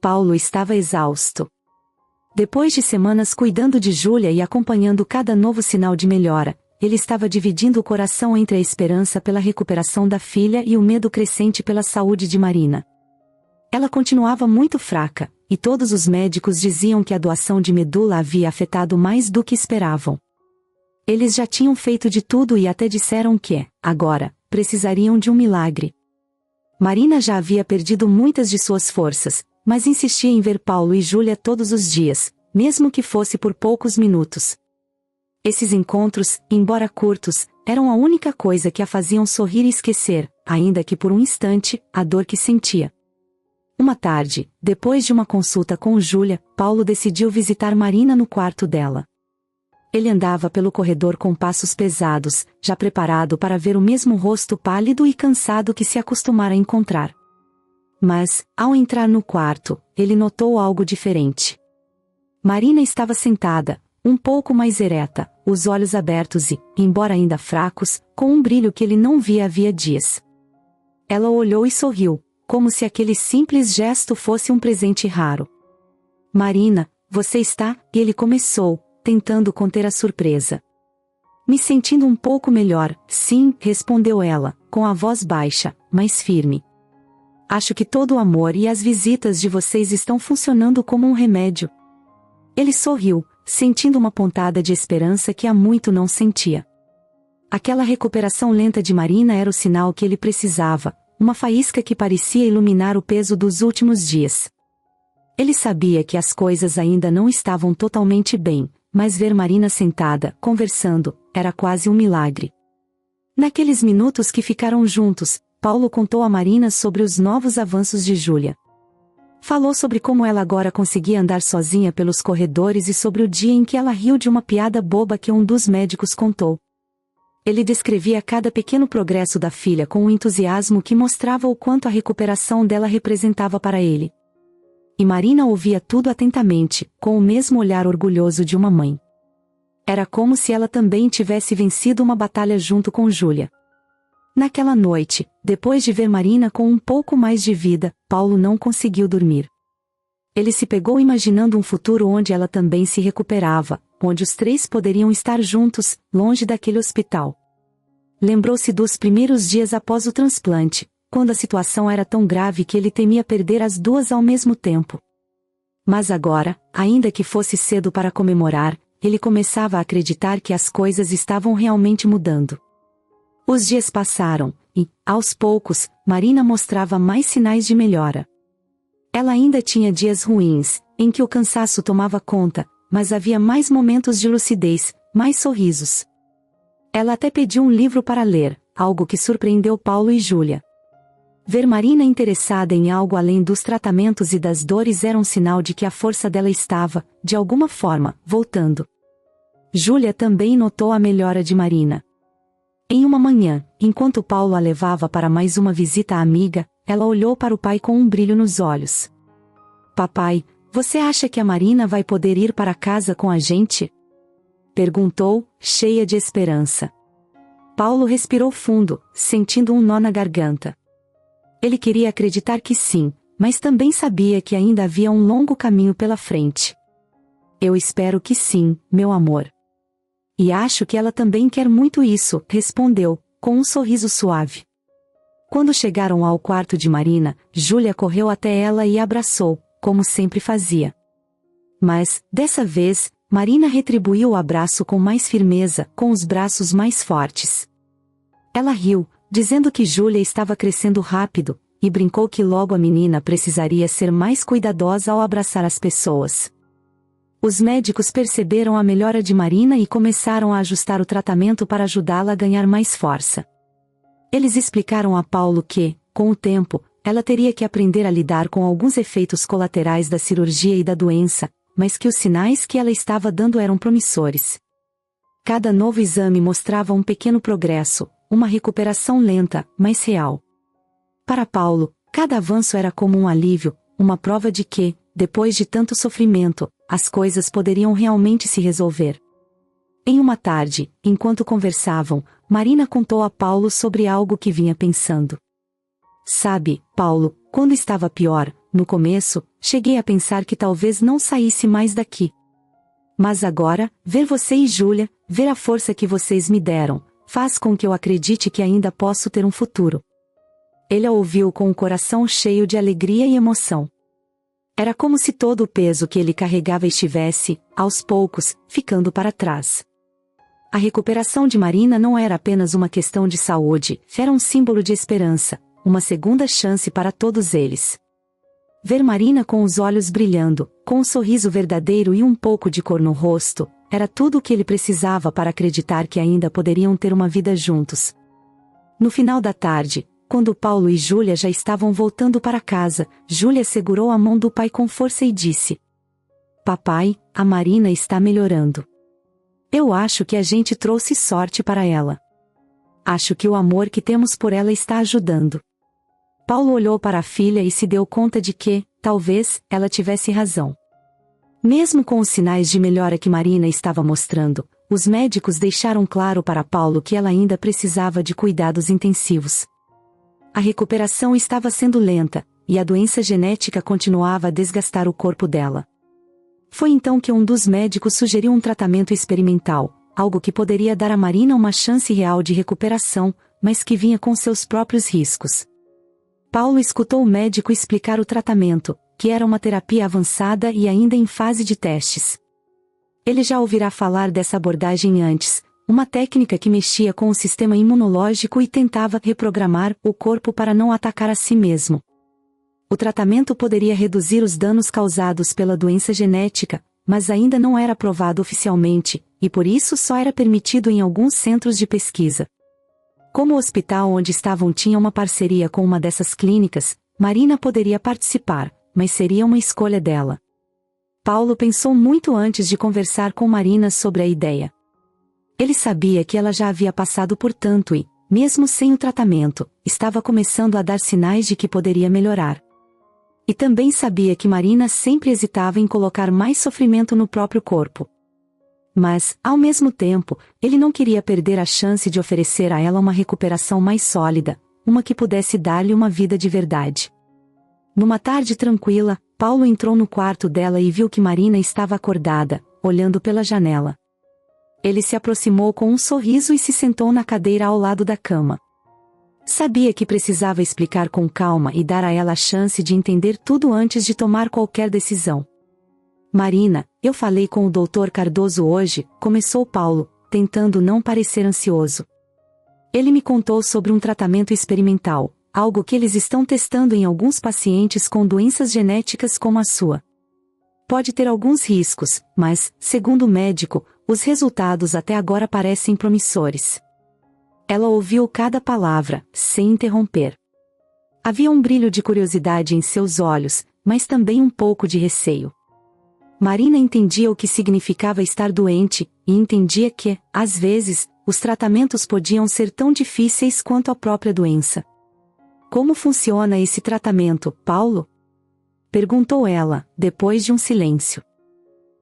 A: Paulo estava exausto. Depois de semanas cuidando de Júlia e acompanhando cada novo sinal de melhora, ele estava dividindo o coração entre a esperança pela recuperação da filha e o medo crescente pela saúde de Marina. Ela continuava muito fraca, e todos os médicos diziam que a doação de medula havia afetado mais do que esperavam. Eles já tinham feito de tudo e até disseram que, agora, precisariam de um milagre. Marina já havia perdido muitas de suas forças, mas insistia em ver Paulo e Júlia todos os dias, mesmo que fosse por poucos minutos. Esses encontros, embora curtos, eram a única coisa que a faziam sorrir e esquecer, ainda que por um instante, a dor que sentia. Uma tarde, depois de uma consulta com Júlia, Paulo decidiu visitar Marina no quarto dela. Ele andava pelo corredor com passos pesados, já preparado para ver o mesmo rosto pálido e cansado que se acostumara a encontrar. Mas, ao entrar no quarto, ele notou algo diferente. Marina estava sentada, um pouco mais ereta, os olhos abertos e, embora ainda fracos, com um brilho que ele não via havia dias. Ela olhou e sorriu, como se aquele simples gesto fosse um presente raro. Marina, você está? E ele começou, tentando conter a surpresa. Me sentindo um pouco melhor, sim, respondeu ela, com a voz baixa, mas firme. Acho que todo o amor e as visitas de vocês estão funcionando como um remédio. Ele sorriu, sentindo uma pontada de esperança que há muito não sentia. Aquela recuperação lenta de Marina era o sinal que ele precisava, uma faísca que parecia iluminar o peso dos últimos dias. Ele sabia que as coisas ainda não estavam totalmente bem, mas ver Marina sentada, conversando, era quase um milagre. Naqueles minutos que ficaram juntos, Paulo contou a Marina sobre os novos avanços de Júlia. Falou sobre como ela agora conseguia andar sozinha pelos corredores e sobre o dia em que ela riu de uma piada boba que um dos médicos contou. Ele descrevia cada pequeno progresso da filha com um entusiasmo que mostrava o quanto a recuperação dela representava para ele. E Marina ouvia tudo atentamente, com o mesmo olhar orgulhoso de uma mãe. Era como se ela também tivesse vencido uma batalha junto com Júlia. Naquela noite, depois de ver Marina com um pouco mais de vida, Paulo não conseguiu dormir. Ele se pegou imaginando um futuro onde ela também se recuperava, onde os três poderiam estar juntos, longe daquele hospital. Lembrou-se dos primeiros dias após o transplante, quando a situação era tão grave que ele temia perder as duas ao mesmo tempo. Mas agora, ainda que fosse cedo para comemorar, ele começava a acreditar que as coisas estavam realmente mudando. Os dias passaram, e, aos poucos, Marina mostrava mais sinais de melhora. Ela ainda tinha dias ruins, em que o cansaço tomava conta, mas havia mais momentos de lucidez, mais sorrisos. Ela até pediu um livro para ler, algo que surpreendeu Paulo e Júlia. Ver Marina interessada em algo além dos tratamentos e das dores era um sinal de que a força dela estava, de alguma forma, voltando. Júlia também notou a melhora de Marina. Em uma manhã, enquanto Paulo a levava para mais uma visita à amiga, ela olhou para o pai com um brilho nos olhos. Papai, você acha que a Marina vai poder ir para casa com a gente? Perguntou, cheia de esperança. Paulo respirou fundo, sentindo um nó na garganta. Ele queria acreditar que sim, mas também sabia que ainda havia um longo caminho pela frente. Eu espero que sim, meu amor. E acho que ela também quer muito isso, respondeu, com um sorriso suave. Quando chegaram ao quarto de Marina, Júlia correu até ela e a abraçou, como sempre fazia. Mas, dessa vez, Marina retribuiu o abraço com mais firmeza, com os braços mais fortes. Ela riu, dizendo que Júlia estava crescendo rápido, e brincou que logo a menina precisaria ser mais cuidadosa ao abraçar as pessoas. Os médicos perceberam a melhora de Marina e começaram a ajustar o tratamento para ajudá-la a ganhar mais força. Eles explicaram a Paulo que, com o tempo, ela teria que aprender a lidar com alguns efeitos colaterais da cirurgia e da doença, mas que os sinais que ela estava dando eram promissores. Cada novo exame mostrava um pequeno progresso, uma recuperação lenta, mas real. Para Paulo, cada avanço era como um alívio, uma prova de que, depois de tanto sofrimento, as coisas poderiam realmente se resolver. Em uma tarde, enquanto conversavam, Marina contou a Paulo sobre algo que vinha pensando. Sabe, Paulo, quando estava pior, no começo, cheguei a pensar que talvez não saísse mais daqui. Mas agora, ver você e Júlia, ver a força que vocês me deram, faz com que eu acredite que ainda posso ter um futuro. Ele a ouviu com o coração cheio de alegria e emoção. Era como se todo o peso que ele carregava estivesse, aos poucos, ficando para trás. A recuperação de Marina não era apenas uma questão de saúde, era um símbolo de esperança, uma segunda chance para todos eles. Ver Marina com os olhos brilhando, com um sorriso verdadeiro e um pouco de cor no rosto, era tudo o que ele precisava para acreditar que ainda poderiam ter uma vida juntos. No final da tarde, quando Paulo e Júlia já estavam voltando para casa, Júlia segurou a mão do pai com força e disse: "Papai, a Marina está melhorando. Eu acho que a gente trouxe sorte para ela. Acho que o amor que temos por ela está ajudando." Paulo olhou para a filha e se deu conta de que, talvez, ela tivesse razão. Mesmo com os sinais de melhora que Marina estava mostrando, os médicos deixaram claro para Paulo que ela ainda precisava de cuidados intensivos. A recuperação estava sendo lenta, e a doença genética continuava a desgastar o corpo dela. Foi então que um dos médicos sugeriu um tratamento experimental, algo que poderia dar a Marina uma chance real de recuperação, mas que vinha com seus próprios riscos. Paulo escutou o médico explicar o tratamento, que era uma terapia avançada e ainda em fase de testes. Ele já ouvirá falar dessa abordagem antes, uma técnica que mexia com o sistema imunológico e tentava reprogramar o corpo para não atacar a si mesmo. O tratamento poderia reduzir os danos causados pela doença genética, mas ainda não era aprovado oficialmente, e por isso só era permitido em alguns centros de pesquisa. Como o hospital onde estavam tinha uma parceria com uma dessas clínicas, Marina poderia participar, mas seria uma escolha dela. Paulo pensou muito antes de conversar com Marina sobre a ideia. Ele sabia que ela já havia passado por tanto e, mesmo sem o tratamento, estava começando a dar sinais de que poderia melhorar. E também sabia que Marina sempre hesitava em colocar mais sofrimento no próprio corpo. Mas, ao mesmo tempo, ele não queria perder a chance de oferecer a ela uma recuperação mais sólida, uma que pudesse dar-lhe uma vida de verdade. Numa tarde tranquila, Paulo entrou no quarto dela e viu que Marina estava acordada, olhando pela janela. Ele se aproximou com um sorriso e se sentou na cadeira ao lado da cama. Sabia que precisava explicar com calma e dar a ela a chance de entender tudo antes de tomar qualquer decisão. "Marina, eu falei com o Dr. Cardoso hoje", começou Paulo, tentando não parecer ansioso. "Ele me contou sobre um tratamento experimental, algo que eles estão testando em alguns pacientes com doenças genéticas como a sua. Pode ter alguns riscos, mas, segundo o médico, os resultados até agora parecem promissores." Ela ouviu cada palavra, sem interromper. Havia um brilho de curiosidade em seus olhos, mas também um pouco de receio. Marina entendia o que significava estar doente, e entendia que, às vezes, os tratamentos podiam ser tão difíceis quanto a própria doença. "Como funciona esse tratamento, Paulo?" perguntou ela, depois de um silêncio.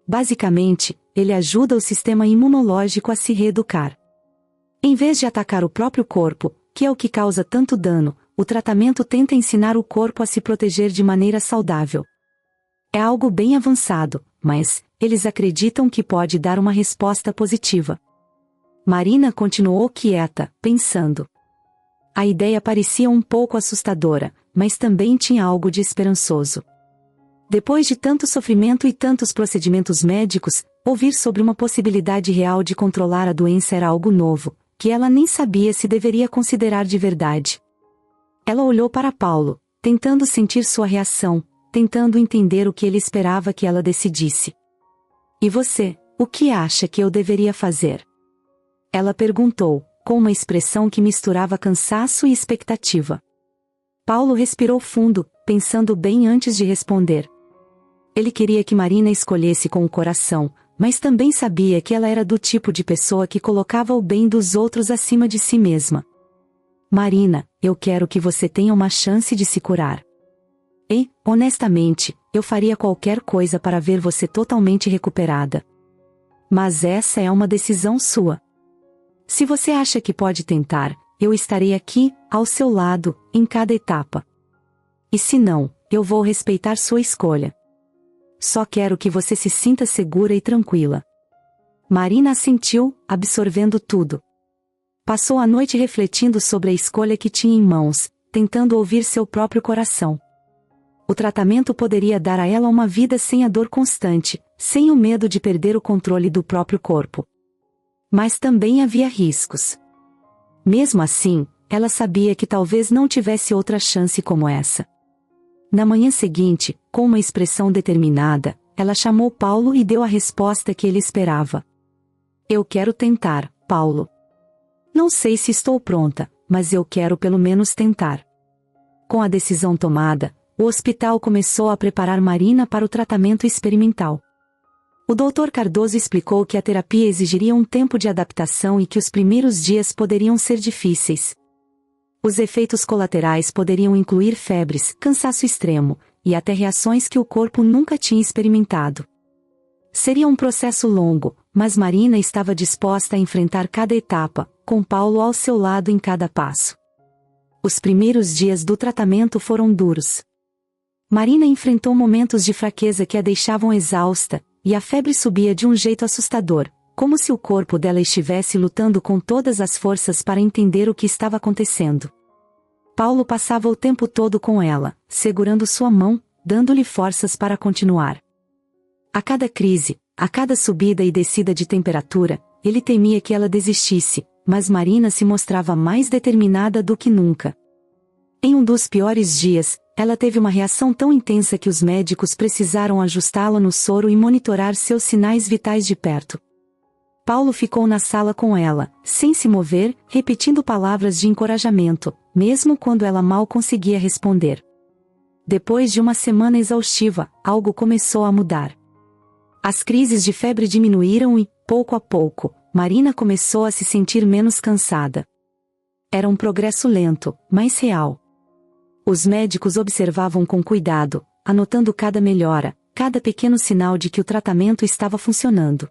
A: "Basicamente, ele ajuda o sistema imunológico a se reeducar. Em vez de atacar o próprio corpo, que é o que causa tanto dano, o tratamento tenta ensinar o corpo a se proteger de maneira saudável. É algo bem avançado, mas eles acreditam que pode dar uma resposta positiva." Marina continuou quieta, pensando. A ideia parecia um pouco assustadora, mas também tinha algo de esperançoso. Depois de tanto sofrimento e tantos procedimentos médicos, ouvir sobre uma possibilidade real de controlar a doença era algo novo, que ela nem sabia se deveria considerar de verdade. Ela olhou para Paulo, tentando sentir sua reação, tentando entender o que ele esperava que ela decidisse. "E você, o que acha que eu deveria fazer?" ela perguntou, com uma expressão que misturava cansaço e expectativa. Paulo respirou fundo, pensando bem antes de responder. Ele queria que Marina escolhesse com o coração, mas também sabia que ela era do tipo de pessoa que colocava o bem dos outros acima de si mesma. "Marina, eu quero que você tenha uma chance de se curar. E, honestamente, eu faria qualquer coisa para ver você totalmente recuperada. Mas essa é uma decisão sua. Se você acha que pode tentar, eu estarei aqui, ao seu lado, em cada etapa. E se não, eu vou respeitar sua escolha. Só quero que você se sinta segura e tranquila." Marina assentiu, absorvendo tudo. Passou a noite refletindo sobre a escolha que tinha em mãos, tentando ouvir seu próprio coração. O tratamento poderia dar a ela uma vida sem a dor constante, sem o medo de perder o controle do próprio corpo. Mas também havia riscos. Mesmo assim, ela sabia que talvez não tivesse outra chance como essa. Na manhã seguinte, com uma expressão determinada, ela chamou Paulo e deu a resposta que ele esperava. Eu quero tentar, Paulo. Não sei se estou pronta, mas eu quero pelo menos tentar. Com a decisão tomada, o hospital começou a preparar Marina para o tratamento experimental. O Dr. Cardoso explicou que a terapia exigiria um tempo de adaptação e que os primeiros dias poderiam ser difíceis. Os efeitos colaterais poderiam incluir febres, cansaço extremo, e até reações que o corpo nunca tinha experimentado. Seria um processo longo, mas Marina estava disposta a enfrentar cada etapa, com Paulo ao seu lado em cada passo. Os primeiros dias do tratamento foram duros. Marina enfrentou momentos de fraqueza que a deixavam exausta, e a febre subia de um jeito assustador, como se o corpo dela estivesse lutando com todas as forças para entender o que estava acontecendo. Paulo passava o tempo todo com ela, segurando sua mão, dando-lhe forças para continuar. A cada crise, a cada subida e descida de temperatura, ele temia que ela desistisse, mas Marina se mostrava mais determinada do que nunca. Em um dos piores dias, ela teve uma reação tão intensa que os médicos precisaram ajustá-la no soro e monitorar seus sinais vitais de perto. Paulo ficou na sala com ela, sem se mover, repetindo palavras de encorajamento, mesmo quando ela mal conseguia responder. Depois de uma semana exaustiva, algo começou a mudar. As crises de febre diminuíram e, pouco a pouco, Marina começou a se sentir menos cansada. Era um progresso lento, mas real. Os médicos observavam com cuidado, anotando cada melhora, cada pequeno sinal de que o tratamento estava funcionando.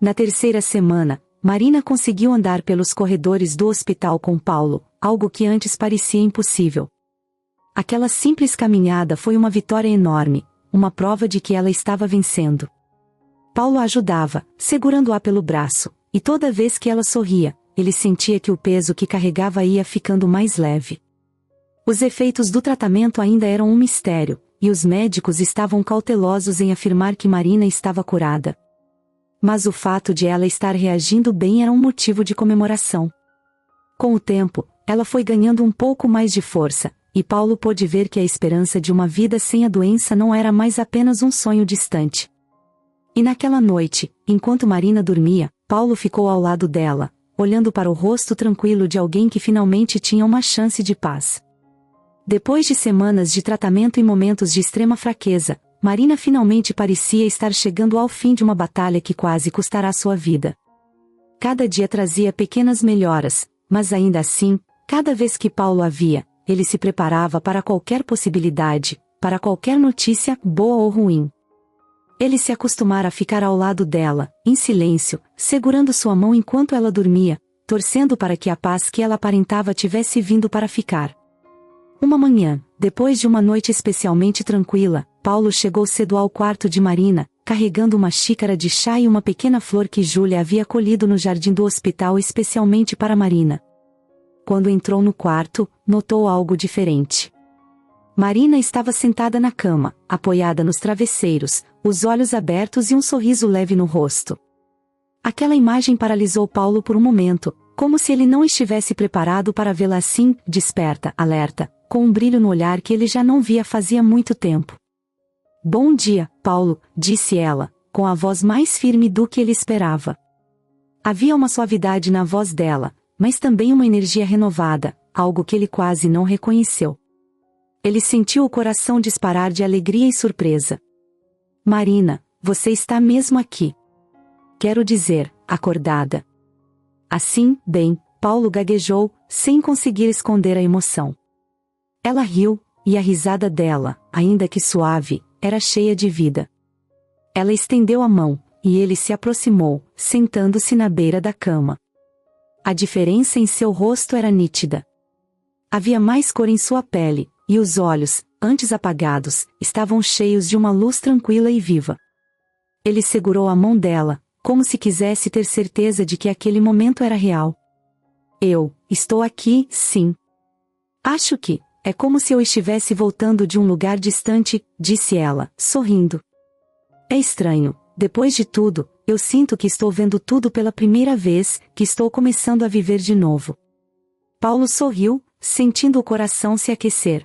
A: Na terceira semana, Marina conseguiu andar pelos corredores do hospital com Paulo, algo que antes parecia impossível. Aquela simples caminhada foi uma vitória enorme, uma prova de que ela estava vencendo. Paulo a ajudava, segurando-a pelo braço, e toda vez que ela sorria, ele sentia que o peso que carregava ia ficando mais leve. Os efeitos do tratamento ainda eram um mistério, e os médicos estavam cautelosos em afirmar que Marina estava curada. Mas o fato de ela estar reagindo bem era um motivo de comemoração. Com o tempo, ela foi ganhando um pouco mais de força, e Paulo pôde ver que a esperança de uma vida sem a doença não era mais apenas um sonho distante. E naquela noite, enquanto Marina dormia, Paulo ficou ao lado dela, olhando para o rosto tranquilo de alguém que finalmente tinha uma chance de paz. Depois de semanas de tratamento e momentos de extrema fraqueza, Marina finalmente parecia estar chegando ao fim de uma batalha que quase custará sua vida. Cada dia trazia pequenas melhoras, mas ainda assim, cada vez que Paulo a via, ele se preparava para qualquer possibilidade, para qualquer notícia, boa ou ruim. Ele se acostumara a ficar ao lado dela, em silêncio, segurando sua mão enquanto ela dormia, torcendo para que a paz que ela aparentava tivesse vindo para ficar. Uma manhã, depois de uma noite especialmente tranquila, Paulo chegou cedo ao quarto de Marina, carregando uma xícara de chá e uma pequena flor que Júlia havia colhido no jardim do hospital especialmente para Marina. Quando entrou no quarto, notou algo diferente. Marina estava sentada na cama, apoiada nos travesseiros, os olhos abertos e um sorriso leve no rosto. Aquela imagem paralisou Paulo por um momento, como se ele não estivesse preparado para vê-la assim, desperta, alerta, com um brilho no olhar que ele já não via fazia muito tempo. Bom dia, Paulo, disse ela, com a voz mais firme do que ele esperava. Havia uma suavidade na voz dela, mas também uma energia renovada, algo que ele quase não reconheceu. Ele sentiu o coração disparar de alegria e surpresa. Marina, você está mesmo aqui. Quero dizer, acordada. Assim, bem, Paulo gaguejou, sem conseguir esconder a emoção. Ela riu, e a risada dela, ainda que suave, era cheia de vida. Ela estendeu a mão, e ele se aproximou, sentando-se na beira da cama. A diferença em seu rosto era nítida. Havia mais cor em sua pele, e os olhos, antes apagados, estavam cheios de uma luz tranquila e viva. Ele segurou a mão dela, como se quisesse ter certeza de que aquele momento era real. Eu estou aqui, sim. Acho que é como se eu estivesse voltando de um lugar distante, disse ela, sorrindo. É estranho, depois de tudo, eu sinto que estou vendo tudo pela primeira vez, que estou começando a viver de novo. Paulo sorriu, sentindo o coração se aquecer.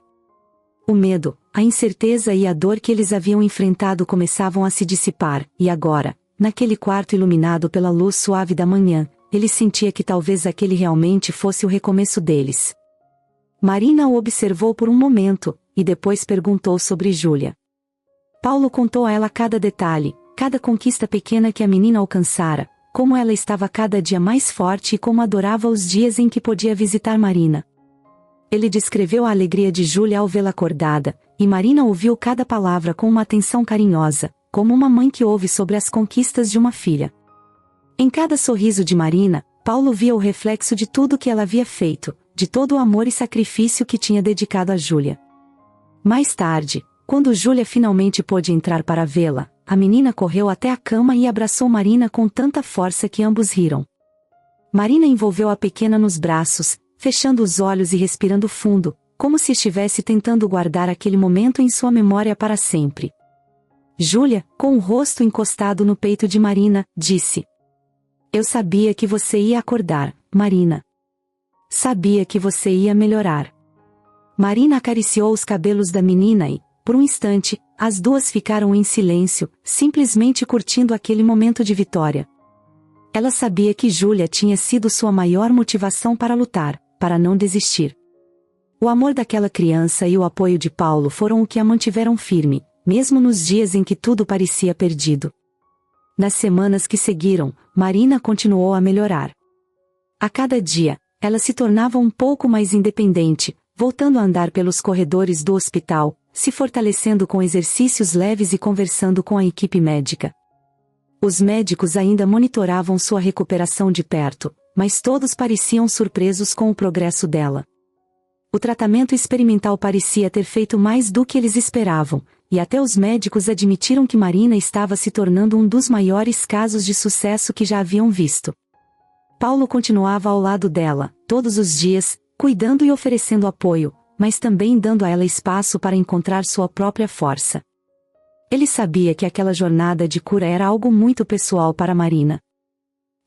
A: O medo, a incerteza e a dor que eles haviam enfrentado começavam a se dissipar, e agora, naquele quarto iluminado pela luz suave da manhã, ele sentia que talvez aquele realmente fosse o recomeço deles. Marina o observou por um momento, e depois perguntou sobre Júlia. Paulo contou a ela cada detalhe, cada conquista pequena que a menina alcançara, como ela estava cada dia mais forte e como adorava os dias em que podia visitar Marina. Ele descreveu a alegria de Júlia ao vê-la acordada, e Marina ouviu cada palavra com uma atenção carinhosa, como uma mãe que ouve sobre as conquistas de uma filha. Em cada sorriso de Marina, Paulo via o reflexo de tudo que ela havia feito, de todo o amor e sacrifício que tinha dedicado a Júlia. Mais tarde, quando Júlia finalmente pôde entrar para vê-la, a menina correu até a cama e abraçou Marina com tanta força que ambos riram. Marina envolveu a pequena nos braços, fechando os olhos e respirando fundo, como se estivesse tentando guardar aquele momento em sua memória para sempre. Júlia, com o rosto encostado no peito de Marina, disse: "Eu sabia que você ia acordar, Marina. Sabia que você ia melhorar." Marina acariciou os cabelos da menina e, por um instante, as duas ficaram em silêncio, simplesmente curtindo aquele momento de vitória. Ela sabia que Júlia tinha sido sua maior motivação para lutar, para não desistir. O amor daquela criança e o apoio de Paulo foram o que a mantiveram firme, mesmo nos dias em que tudo parecia perdido. Nas semanas que seguiram, Marina continuou a melhorar. A cada dia, ela se tornava um pouco mais independente, voltando a andar pelos corredores do hospital, se fortalecendo com exercícios leves e conversando com a equipe médica. Os médicos ainda monitoravam sua recuperação de perto, mas todos pareciam surpresos com o progresso dela. O tratamento experimental parecia ter feito mais do que eles esperavam, e até os médicos admitiram que Marina estava se tornando um dos maiores casos de sucesso que já haviam visto. Paulo continuava ao lado dela, todos os dias, cuidando e oferecendo apoio, mas também dando a ela espaço para encontrar sua própria força. Ele sabia que aquela jornada de cura era algo muito pessoal para Marina.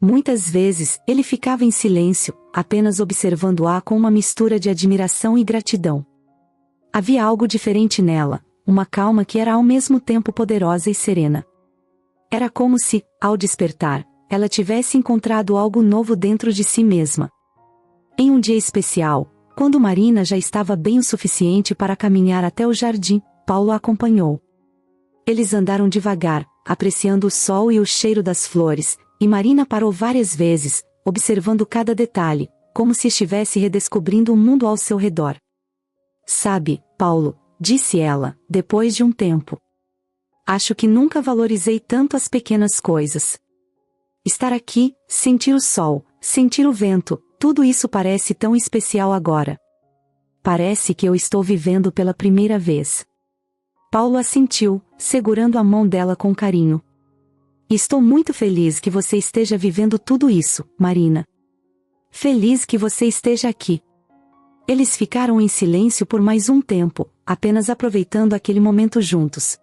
A: Muitas vezes, ele ficava em silêncio, apenas observando-a com uma mistura de admiração e gratidão. Havia algo diferente nela, uma calma que era ao mesmo tempo poderosa e serena. Era como se, ao despertar, ela tivesse encontrado algo novo dentro de si mesma. Em um dia especial, quando Marina já estava bem o suficiente para caminhar até o jardim, Paulo a acompanhou. Eles andaram devagar, apreciando o sol e o cheiro das flores, e Marina parou várias vezes, observando cada detalhe, como se estivesse redescobrindo o mundo ao seu redor. "Sabe, Paulo", disse ela, depois de um tempo. "Acho que nunca valorizei tanto as pequenas coisas. Estar aqui, sentir o sol, sentir o vento, tudo isso parece tão especial agora. Parece que eu estou vivendo pela primeira vez." Paulo assentiu, segurando a mão dela com carinho. "Estou muito feliz que você esteja vivendo tudo isso, Marina. Feliz que você esteja aqui." Eles ficaram em silêncio por mais um tempo, apenas aproveitando aquele momento juntos.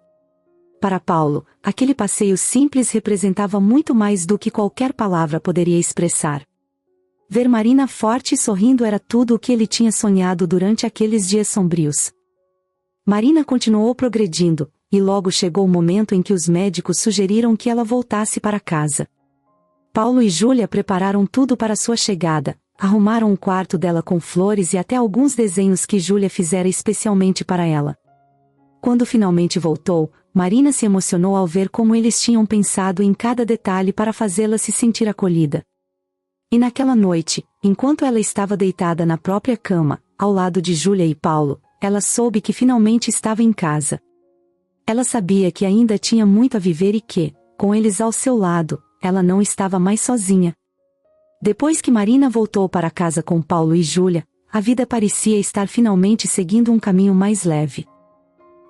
A: Para Paulo, aquele passeio simples representava muito mais do que qualquer palavra poderia expressar. Ver Marina forte e sorrindo era tudo o que ele tinha sonhado durante aqueles dias sombrios. Marina continuou progredindo, e logo chegou o momento em que os médicos sugeriram que ela voltasse para casa. Paulo e Júlia prepararam tudo para sua chegada, arrumaram o quarto dela com flores e até alguns desenhos que Júlia fizera especialmente para ela. Quando finalmente voltou, Marina se emocionou ao ver como eles tinham pensado em cada detalhe para fazê-la se sentir acolhida. E naquela noite, enquanto ela estava deitada na própria cama, ao lado de Júlia e Paulo, ela soube que finalmente estava em casa. Ela sabia que ainda tinha muito a viver e que, com eles ao seu lado, ela não estava mais sozinha. Depois que Marina voltou para casa com Paulo e Júlia, a vida parecia estar finalmente seguindo um caminho mais leve.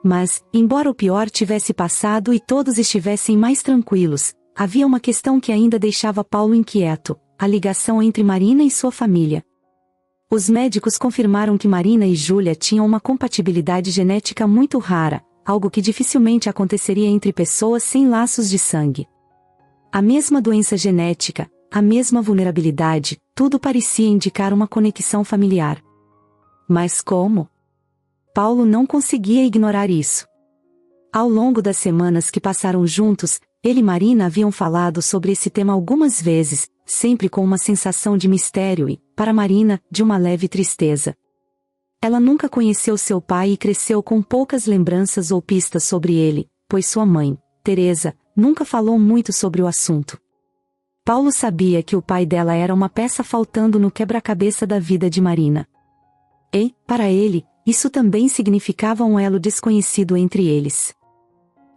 A: Mas, embora o pior tivesse passado e todos estivessem mais tranquilos, havia uma questão que ainda deixava Paulo inquieto: a ligação entre Marina e sua família. Os médicos confirmaram que Marina e Júlia tinham uma compatibilidade genética muito rara, algo que dificilmente aconteceria entre pessoas sem laços de sangue. A mesma doença genética, a mesma vulnerabilidade, tudo parecia indicar uma conexão familiar. Mas como? Paulo não conseguia ignorar isso. Ao longo das semanas que passaram juntos, ele e Marina haviam falado sobre esse tema algumas vezes, sempre com uma sensação de mistério e, para Marina, de uma leve tristeza. Ela nunca conheceu seu pai e cresceu com poucas lembranças ou pistas sobre ele, pois sua mãe, Teresa, nunca falou muito sobre o assunto. Paulo sabia que o pai dela era uma peça faltando no quebra-cabeça da vida de Marina. E, para ele, isso também significava um elo desconhecido entre eles.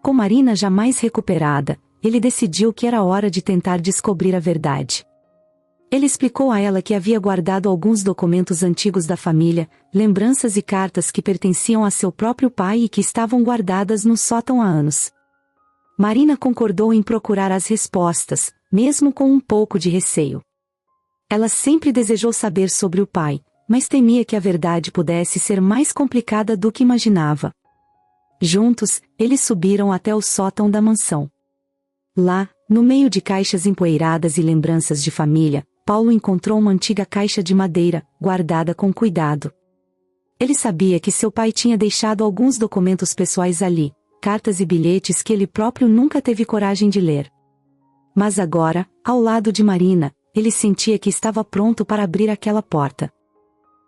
A: Com Marina já mais recuperada, ele decidiu que era hora de tentar descobrir a verdade. Ele explicou a ela que havia guardado alguns documentos antigos da família, lembranças e cartas que pertenciam a seu próprio pai e que estavam guardadas no sótão há anos. Marina concordou em procurar as respostas, mesmo com um pouco de receio. Ela sempre desejou saber sobre o pai, mas temia que a verdade pudesse ser mais complicada do que imaginava. Juntos, eles subiram até o sótão da mansão. Lá, no meio de caixas empoeiradas e lembranças de família, Paulo encontrou uma antiga caixa de madeira, guardada com cuidado. Ele sabia que seu pai tinha deixado alguns documentos pessoais ali, cartas e bilhetes que ele próprio nunca teve coragem de ler. Mas agora, ao lado de Marina, ele sentia que estava pronto para abrir aquela porta.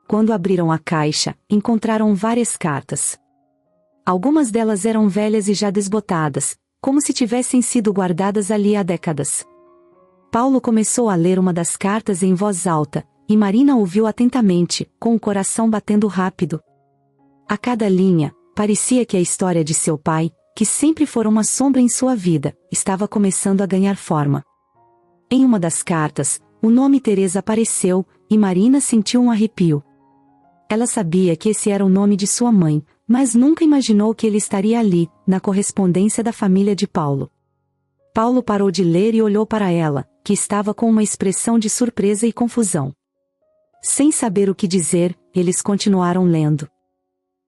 A: Quando abriram a caixa, encontraram várias cartas. Algumas delas eram velhas e já desbotadas, como se tivessem sido guardadas ali há décadas. Paulo começou a ler uma das cartas em voz alta, e Marina ouviu atentamente, com o coração batendo rápido. A cada linha, parecia que a história de seu pai, que sempre fora uma sombra em sua vida, estava começando a ganhar forma. Em uma das cartas, o nome Teresa apareceu, e Marina sentiu um arrepio. Ela sabia que esse era o nome de sua mãe, mas nunca imaginou que ele estaria ali, na correspondência da família de Paulo. Paulo parou de ler e olhou para ela, que estava com uma expressão de surpresa e confusão. Sem saber o que dizer, eles continuaram lendo.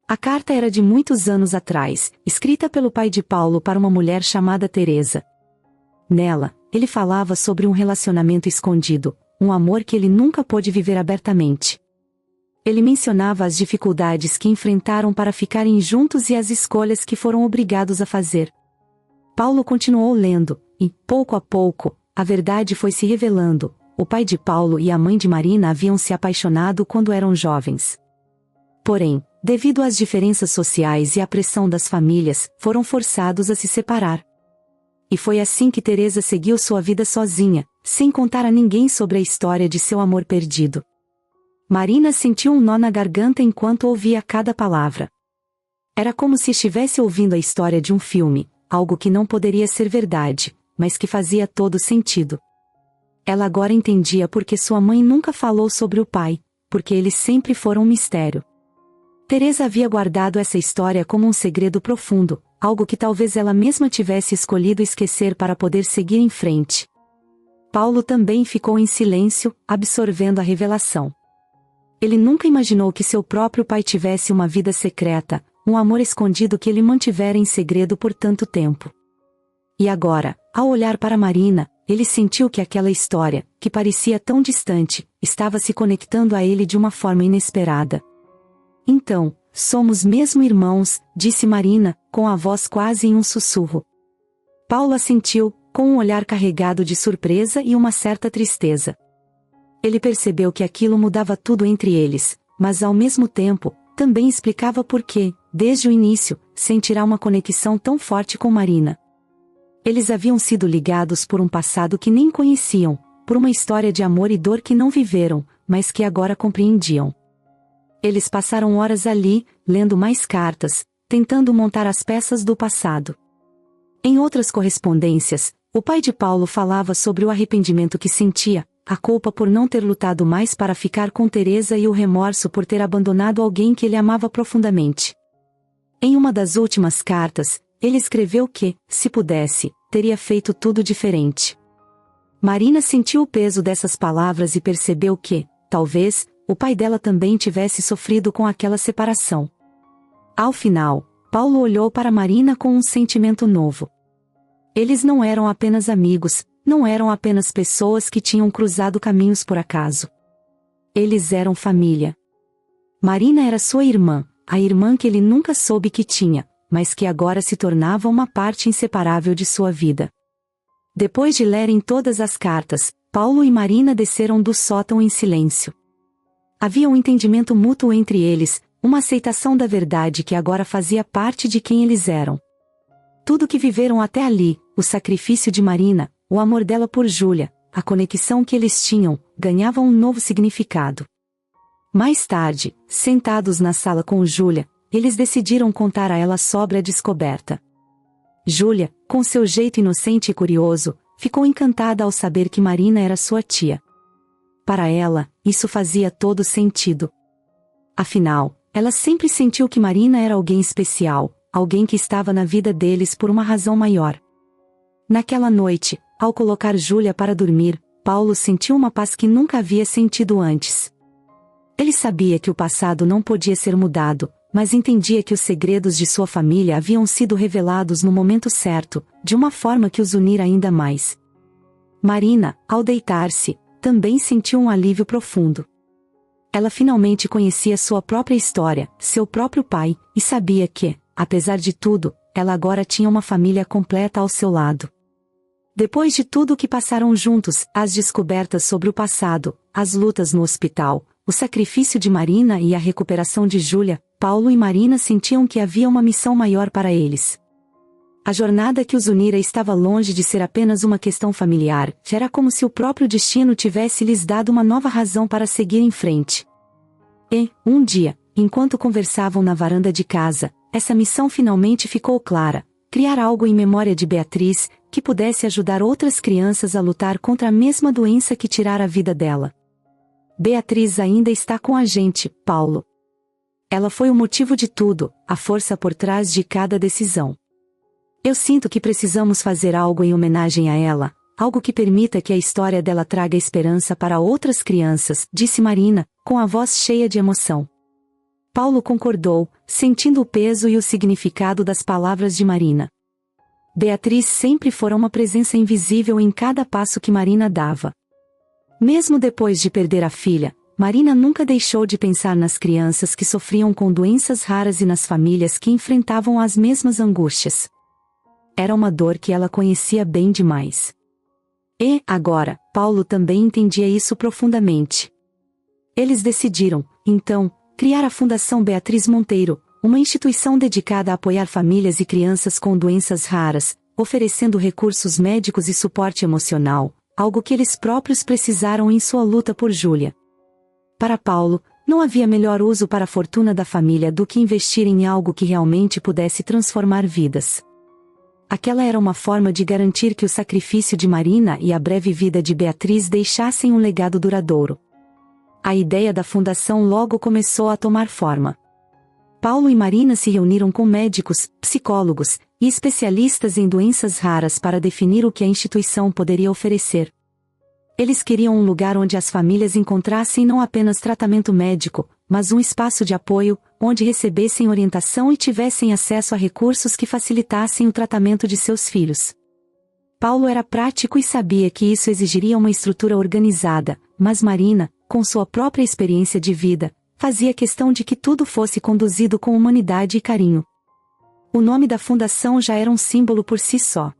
A: A carta era de muitos anos atrás, escrita pelo pai de Paulo para uma mulher chamada Teresa. Nela, ele falava sobre um relacionamento escondido, um amor que ele nunca pôde viver abertamente. Ele mencionava as dificuldades que enfrentaram para ficarem juntos e as escolhas que foram obrigados a fazer. Paulo continuou lendo, e, pouco a pouco, a verdade foi se revelando. O pai de Paulo e a mãe de Marina haviam se apaixonado quando eram jovens. Porém, devido às diferenças sociais e à pressão das famílias, foram forçados a se separar. E foi assim que Teresa seguiu sua vida sozinha, sem contar a ninguém sobre a história de seu amor perdido. Marina sentiu um nó na garganta enquanto ouvia cada palavra. Era como se estivesse ouvindo a história de um filme, algo que não poderia ser verdade, mas que fazia todo sentido. Ela agora entendia por que sua mãe nunca falou sobre o pai, porque eles sempre foram um mistério. Teresa havia guardado essa história como um segredo profundo, algo que talvez ela mesma tivesse escolhido esquecer para poder seguir em frente. Paulo também ficou em silêncio, absorvendo a revelação. Ele nunca imaginou que seu próprio pai tivesse uma vida secreta, um amor escondido que ele mantivera em segredo por tanto tempo. E agora, ao olhar para Marina, ele sentiu que aquela história, que parecia tão distante, estava se conectando a ele de uma forma inesperada. Então, somos mesmo irmãos, disse Marina, com a voz quase em um sussurro. Paulo assentiu, com um olhar carregado de surpresa e uma certa tristeza. Ele percebeu que aquilo mudava tudo entre eles, mas ao mesmo tempo, também explicava por que, desde o início, sentirá uma conexão tão forte com Marina. Eles haviam sido ligados por um passado que nem conheciam, por uma história de amor e dor que não viveram, mas que agora compreendiam. Eles passaram horas ali, lendo mais cartas, tentando montar as peças do passado. Em outras correspondências, o pai de Paulo falava sobre o arrependimento que sentia, a culpa por não ter lutado mais para ficar com Teresa e o remorso por ter abandonado alguém que ele amava profundamente. Em uma das últimas cartas, ele escreveu que, se pudesse, teria feito tudo diferente. Marina sentiu o peso dessas palavras e percebeu que, talvez, o pai dela também tivesse sofrido com aquela separação. Ao final, Paulo olhou para Marina com um sentimento novo. Eles não eram apenas amigos, não eram apenas pessoas que tinham cruzado caminhos por acaso. Eles eram família. Marina era sua irmã, a irmã que ele nunca soube que tinha, mas que agora se tornava uma parte inseparável de sua vida. Depois de lerem todas as cartas, Paulo e Marina desceram do sótão em silêncio. Havia um entendimento mútuo entre eles, uma aceitação da verdade que agora fazia parte de quem eles eram. Tudo que viveram até ali, o sacrifício de Marina, o amor dela por Júlia, a conexão que eles tinham, ganhava um novo significado. Mais tarde, sentados na sala com Júlia, eles decidiram contar a ela sobre a descoberta. Júlia, com seu jeito inocente e curioso, ficou encantada ao saber que Marina era sua tia. Para ela, isso fazia todo sentido. Afinal, ela sempre sentiu que Marina era alguém especial, alguém que estava na vida deles por uma razão maior. Naquela noite, ao colocar Júlia para dormir, Paulo sentiu uma paz que nunca havia sentido antes. Ele sabia que o passado não podia ser mudado, mas entendia que os segredos de sua família haviam sido revelados no momento certo, de uma forma que os unira ainda mais. Marina, ao deitar-se, também sentiu um alívio profundo. Ela finalmente conhecia sua própria história, seu próprio pai, e sabia que, apesar de tudo, ela agora tinha uma família completa ao seu lado. Depois de tudo o que passaram juntos, as descobertas sobre o passado, as lutas no hospital, o sacrifício de Marina e a recuperação de Júlia, Paulo e Marina sentiam que havia uma missão maior para eles. A jornada que os unira estava longe de ser apenas uma questão familiar, era como se o próprio destino tivesse lhes dado uma nova razão para seguir em frente. E, um dia, enquanto conversavam na varanda de casa, essa missão finalmente ficou clara: criar algo em memória de Beatriz, que pudesse ajudar outras crianças a lutar contra a mesma doença que tirara a vida dela. Beatriz ainda está com a gente, Paulo. Ela foi o motivo de tudo, a força por trás de cada decisão. Eu sinto que precisamos fazer algo em homenagem a ela, algo que permita que a história dela traga esperança para outras crianças, disse Marina, com a voz cheia de emoção. Paulo concordou, sentindo o peso e o significado das palavras de Marina. Beatriz sempre fora uma presença invisível em cada passo que Marina dava. Mesmo depois de perder a filha, Marina nunca deixou de pensar nas crianças que sofriam com doenças raras e nas famílias que enfrentavam as mesmas angústias. Era uma dor que ela conhecia bem demais. E, agora, Paulo também entendia isso profundamente. Eles decidiram, então, criar a Fundação Beatriz Monteiro, uma instituição dedicada a apoiar famílias e crianças com doenças raras, oferecendo recursos médicos e suporte emocional, algo que eles próprios precisaram em sua luta por Júlia. Para Paulo, não havia melhor uso para a fortuna da família do que investir em algo que realmente pudesse transformar vidas. Aquela era uma forma de garantir que o sacrifício de Marina e a breve vida de Beatriz deixassem um legado duradouro. A ideia da fundação logo começou a tomar forma. Paulo e Marina se reuniram com médicos, psicólogos e especialistas em doenças raras para definir o que a instituição poderia oferecer. Eles queriam um lugar onde as famílias encontrassem não apenas tratamento médico, mas um espaço de apoio, onde recebessem orientação e tivessem acesso a recursos que facilitassem o tratamento de seus filhos. Paulo era prático e sabia que isso exigiria uma estrutura organizada, mas Marina, com sua própria experiência de vida, fazia questão de que tudo fosse conduzido com humanidade e carinho. O nome da fundação já era um símbolo por si só.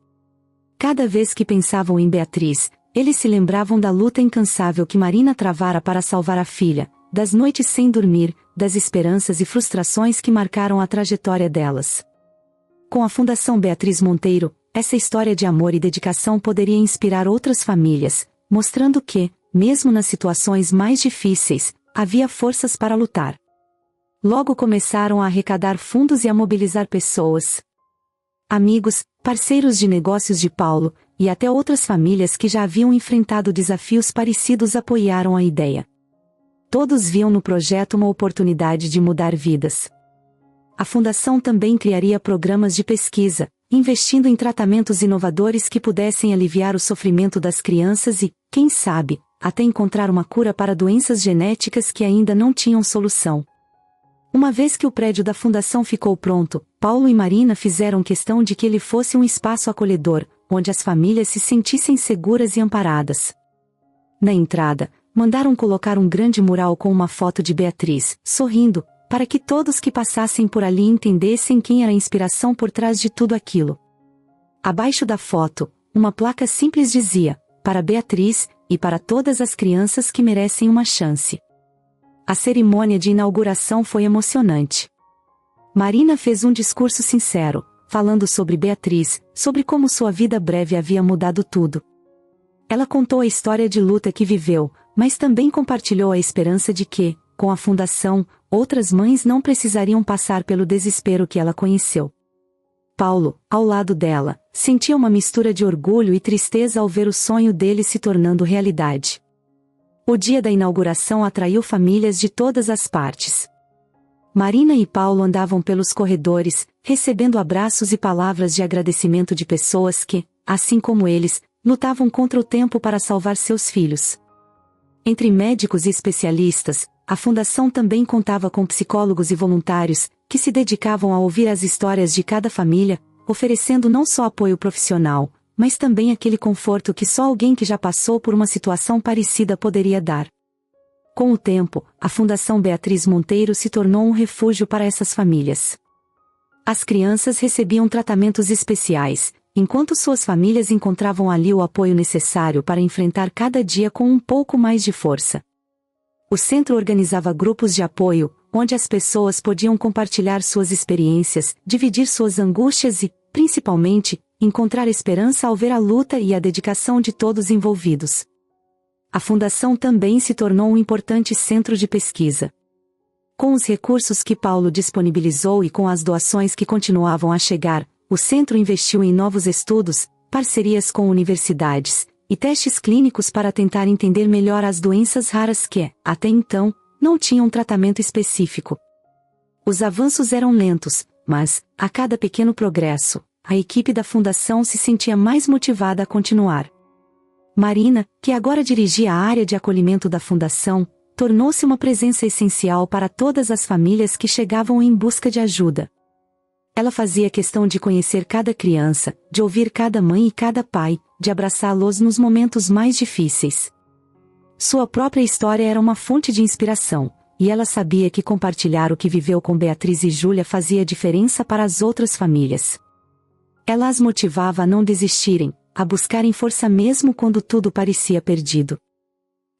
A: Cada vez que pensavam em Beatriz, eles se lembravam da luta incansável que Marina travara para salvar a filha, das noites sem dormir, das esperanças e frustrações que marcaram a trajetória delas. Com a Fundação Beatriz Monteiro, essa história de amor e dedicação poderia inspirar outras famílias, mostrando que, mesmo nas situações mais difíceis, havia forças para lutar. Logo começaram a arrecadar fundos e a mobilizar pessoas. Amigos, parceiros de negócios de Paulo, e até outras famílias que já haviam enfrentado desafios parecidos apoiaram a ideia. Todos viam no projeto uma oportunidade de mudar vidas. A fundação também criaria programas de pesquisa, investindo em tratamentos inovadores que pudessem aliviar o sofrimento das crianças e, quem sabe, até encontrar uma cura para doenças genéticas que ainda não tinham solução. Uma vez que o prédio da fundação ficou pronto, Paulo e Marina fizeram questão de que ele fosse um espaço acolhedor, onde as famílias se sentissem seguras e amparadas. Na entrada, mandaram colocar um grande mural com uma foto de Beatriz, sorrindo, para que todos que passassem por ali entendessem quem era a inspiração por trás de tudo aquilo. Abaixo da foto, uma placa simples dizia: para Beatriz, e para todas as crianças que merecem uma chance. A cerimônia de inauguração foi emocionante. Marina fez um discurso sincero, falando sobre Beatriz, sobre como sua vida breve havia mudado tudo. Ela contou a história de luta que viveu, mas também compartilhou a esperança de que, com a fundação, outras mães não precisariam passar pelo desespero que ela conheceu. Paulo, ao lado dela, sentia uma mistura de orgulho e tristeza ao ver o sonho dele se tornando realidade. O dia da inauguração atraiu famílias de todas as partes. Marina e Paulo andavam pelos corredores, recebendo abraços e palavras de agradecimento de pessoas que, assim como eles, lutavam contra o tempo para salvar seus filhos. Entre médicos e especialistas, a fundação também contava com psicólogos e voluntários, que se dedicavam a ouvir as histórias de cada família, oferecendo não só apoio profissional, mas também aquele conforto que só alguém que já passou por uma situação parecida poderia dar. Com o tempo, a Fundação Beatriz Monteiro se tornou um refúgio para essas famílias. As crianças recebiam tratamentos especiais, enquanto suas famílias encontravam ali o apoio necessário para enfrentar cada dia com um pouco mais de força. O centro organizava grupos de apoio, onde as pessoas podiam compartilhar suas experiências, dividir suas angústias e, principalmente, encontrar esperança ao ver a luta e a dedicação de todos envolvidos. A fundação também se tornou um importante centro de pesquisa. Com os recursos que Paulo disponibilizou e com as doações que continuavam a chegar, o centro investiu em novos estudos, parcerias com universidades e testes clínicos para tentar entender melhor as doenças raras que, até então, não tinham tratamento específico. Os avanços eram lentos, mas, a cada pequeno progresso, a equipe da fundação se sentia mais motivada a continuar. Marina, que agora dirigia a área de acolhimento da fundação, tornou-se uma presença essencial para todas as famílias que chegavam em busca de ajuda. Ela fazia questão de conhecer cada criança, de ouvir cada mãe e cada pai, de abraçá-los nos momentos mais difíceis. Sua própria história era uma fonte de inspiração, e ela sabia que compartilhar o que viveu com Beatriz e Júlia fazia diferença para as outras famílias. Ela as motivava a não desistirem, a buscarem força mesmo quando tudo parecia perdido.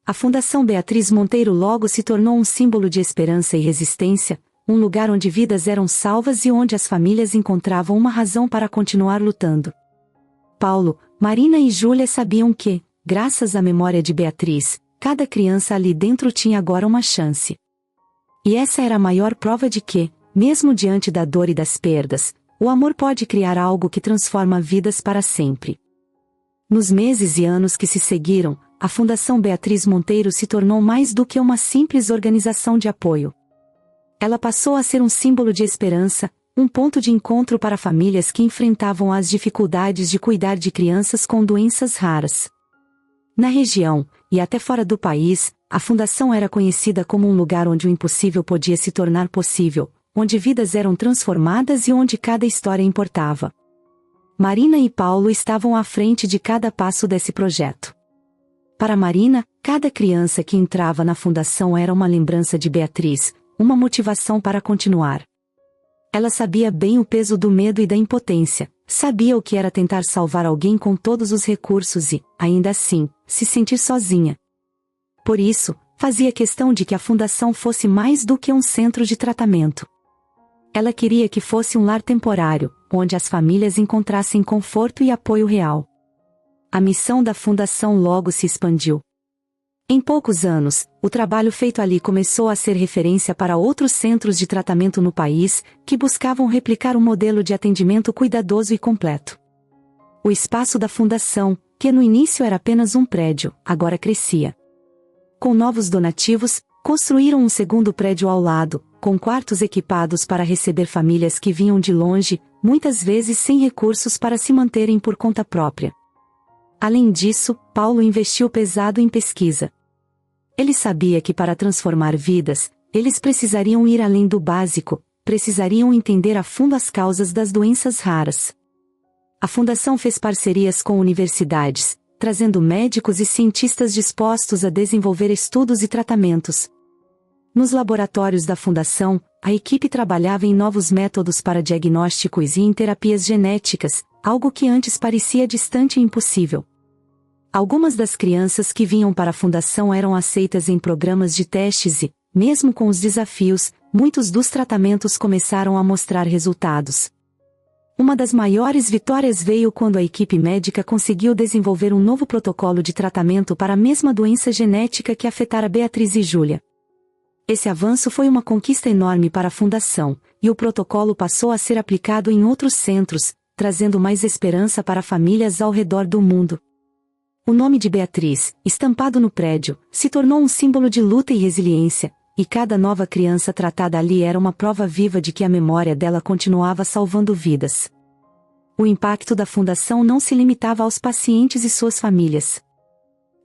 A: A Fundação Beatriz Monteiro logo se tornou um símbolo de esperança e resistência, um lugar onde vidas eram salvas e onde as famílias encontravam uma razão para continuar lutando. Paulo, Marina e Júlia sabiam que, graças à memória de Beatriz, cada criança ali dentro tinha agora uma chance. E essa era a maior prova de que, mesmo diante da dor e das perdas, o amor pode criar algo que transforma vidas para sempre. Nos meses e anos que se seguiram, a Fundação Beatriz Monteiro se tornou mais do que uma simples organização de apoio. Ela passou a ser um símbolo de esperança, um ponto de encontro para famílias que enfrentavam as dificuldades de cuidar de crianças com doenças raras. Na região, e até fora do país, a fundação era conhecida como um lugar onde o impossível podia se tornar possível, onde vidas eram transformadas e onde cada história importava. Marina e Paulo estavam à frente de cada passo desse projeto. Para Marina, cada criança que entrava na fundação era uma lembrança de Beatriz, uma motivação para continuar. Ela sabia bem o peso do medo e da impotência, sabia o que era tentar salvar alguém com todos os recursos e, ainda assim, se sentir sozinha. Por isso, fazia questão de que a fundação fosse mais do que um centro de tratamento. Ela queria que fosse um lar temporário, onde as famílias encontrassem conforto e apoio real. A missão da fundação logo se expandiu. Em poucos anos, o trabalho feito ali começou a ser referência para outros centros de tratamento no país, que buscavam replicar um modelo de atendimento cuidadoso e completo. O espaço da fundação, que no início era apenas um prédio, agora crescia. Com novos donativos, construíram um segundo prédio ao lado, com quartos equipados para receber famílias que vinham de longe, muitas vezes sem recursos para se manterem por conta própria. Além disso, Paulo investiu pesado em pesquisa. Ele sabia que para transformar vidas, eles precisariam ir além do básico, precisariam entender a fundo as causas das doenças raras. A fundação fez parcerias com universidades, trazendo médicos e cientistas dispostos a desenvolver estudos e tratamentos. Nos laboratórios da Fundação, a equipe trabalhava em novos métodos para diagnósticos e em terapias genéticas, algo que antes parecia distante e impossível. Algumas das crianças que vinham para a Fundação eram aceitas em programas de testes e, mesmo com os desafios, muitos dos tratamentos começaram a mostrar resultados. Uma das maiores vitórias veio quando a equipe médica conseguiu desenvolver um novo protocolo de tratamento para a mesma doença genética que afetara Beatriz e Júlia. Esse avanço foi uma conquista enorme para a Fundação, e o protocolo passou a ser aplicado em outros centros, trazendo mais esperança para famílias ao redor do mundo. O nome de Beatriz, estampado no prédio, se tornou um símbolo de luta e resiliência, e cada nova criança tratada ali era uma prova viva de que a memória dela continuava salvando vidas. O impacto da Fundação não se limitava aos pacientes e suas famílias.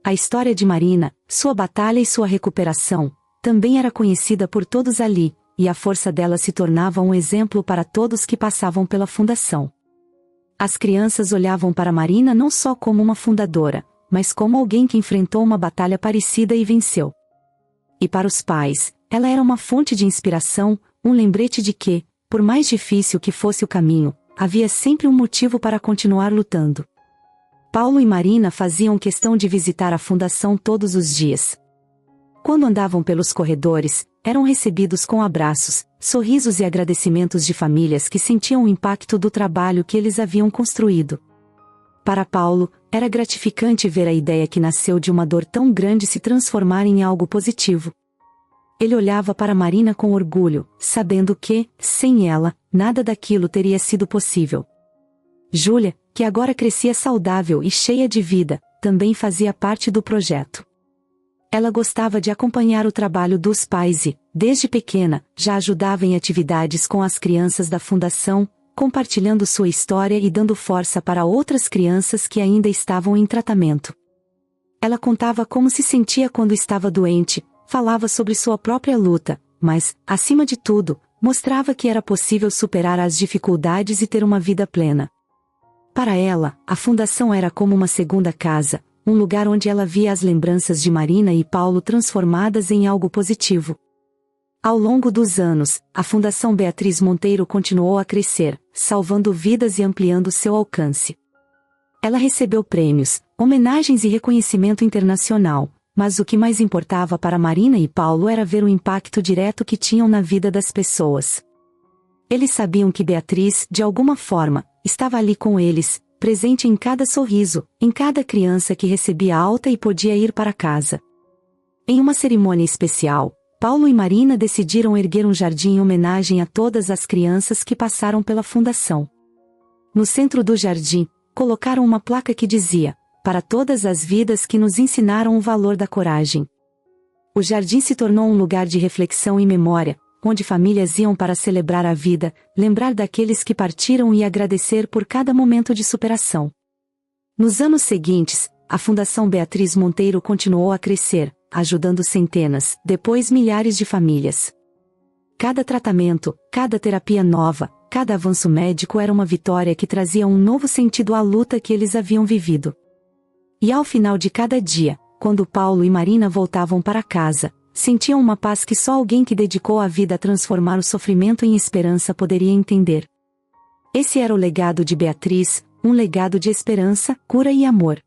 A: A história de Marina, sua batalha e sua recuperação, também era conhecida por todos ali, e a força dela se tornava um exemplo para todos que passavam pela Fundação. As crianças olhavam para Marina não só como uma fundadora, mas como alguém que enfrentou uma batalha parecida e venceu. E para os pais, ela era uma fonte de inspiração, um lembrete de que, por mais difícil que fosse o caminho, havia sempre um motivo para continuar lutando. Paulo e Marina faziam questão de visitar a Fundação todos os dias. Quando andavam pelos corredores, eram recebidos com abraços, sorrisos e agradecimentos de famílias que sentiam o impacto do trabalho que eles haviam construído. Para Paulo, era gratificante ver a ideia que nasceu de uma dor tão grande se transformar em algo positivo. Ele olhava para Marina com orgulho, sabendo que, sem ela, nada daquilo teria sido possível. Júlia, que agora crescia saudável e cheia de vida, também fazia parte do projeto. Ela gostava de acompanhar o trabalho dos pais e, desde pequena, já ajudava em atividades com as crianças da Fundação, compartilhando sua história e dando força para outras crianças que ainda estavam em tratamento. Ela contava como se sentia quando estava doente, falava sobre sua própria luta, mas, acima de tudo, mostrava que era possível superar as dificuldades e ter uma vida plena. Para ela, a Fundação era como uma segunda casa, um lugar onde ela via as lembranças de Marina e Paulo transformadas em algo positivo. Ao longo dos anos, a Fundação Beatriz Monteiro continuou a crescer, salvando vidas e ampliando seu alcance. Ela recebeu prêmios, homenagens e reconhecimento internacional, mas o que mais importava para Marina e Paulo era ver o impacto direto que tinham na vida das pessoas. Eles sabiam que Beatriz, de alguma forma, estava ali com eles, presente em cada sorriso, em cada criança que recebia alta e podia ir para casa. Em uma cerimônia especial, Paulo e Marina decidiram erguer um jardim em homenagem a todas as crianças que passaram pela Fundação. No centro do jardim, colocaram uma placa que dizia: "Para todas as vidas que nos ensinaram o valor da coragem." O jardim se tornou um lugar de reflexão e memória, onde famílias iam para celebrar a vida, lembrar daqueles que partiram e agradecer por cada momento de superação. Nos anos seguintes, a Fundação Beatriz Monteiro continuou a crescer, ajudando centenas, depois milhares de famílias. Cada tratamento, cada terapia nova, cada avanço médico era uma vitória que trazia um novo sentido à luta que eles haviam vivido. E ao final de cada dia, quando Paulo e Marina voltavam para casa, sentiam uma paz que só alguém que dedicou a vida a transformar o sofrimento em esperança poderia entender. Esse era o legado de Beatriz, um legado de esperança, cura e amor.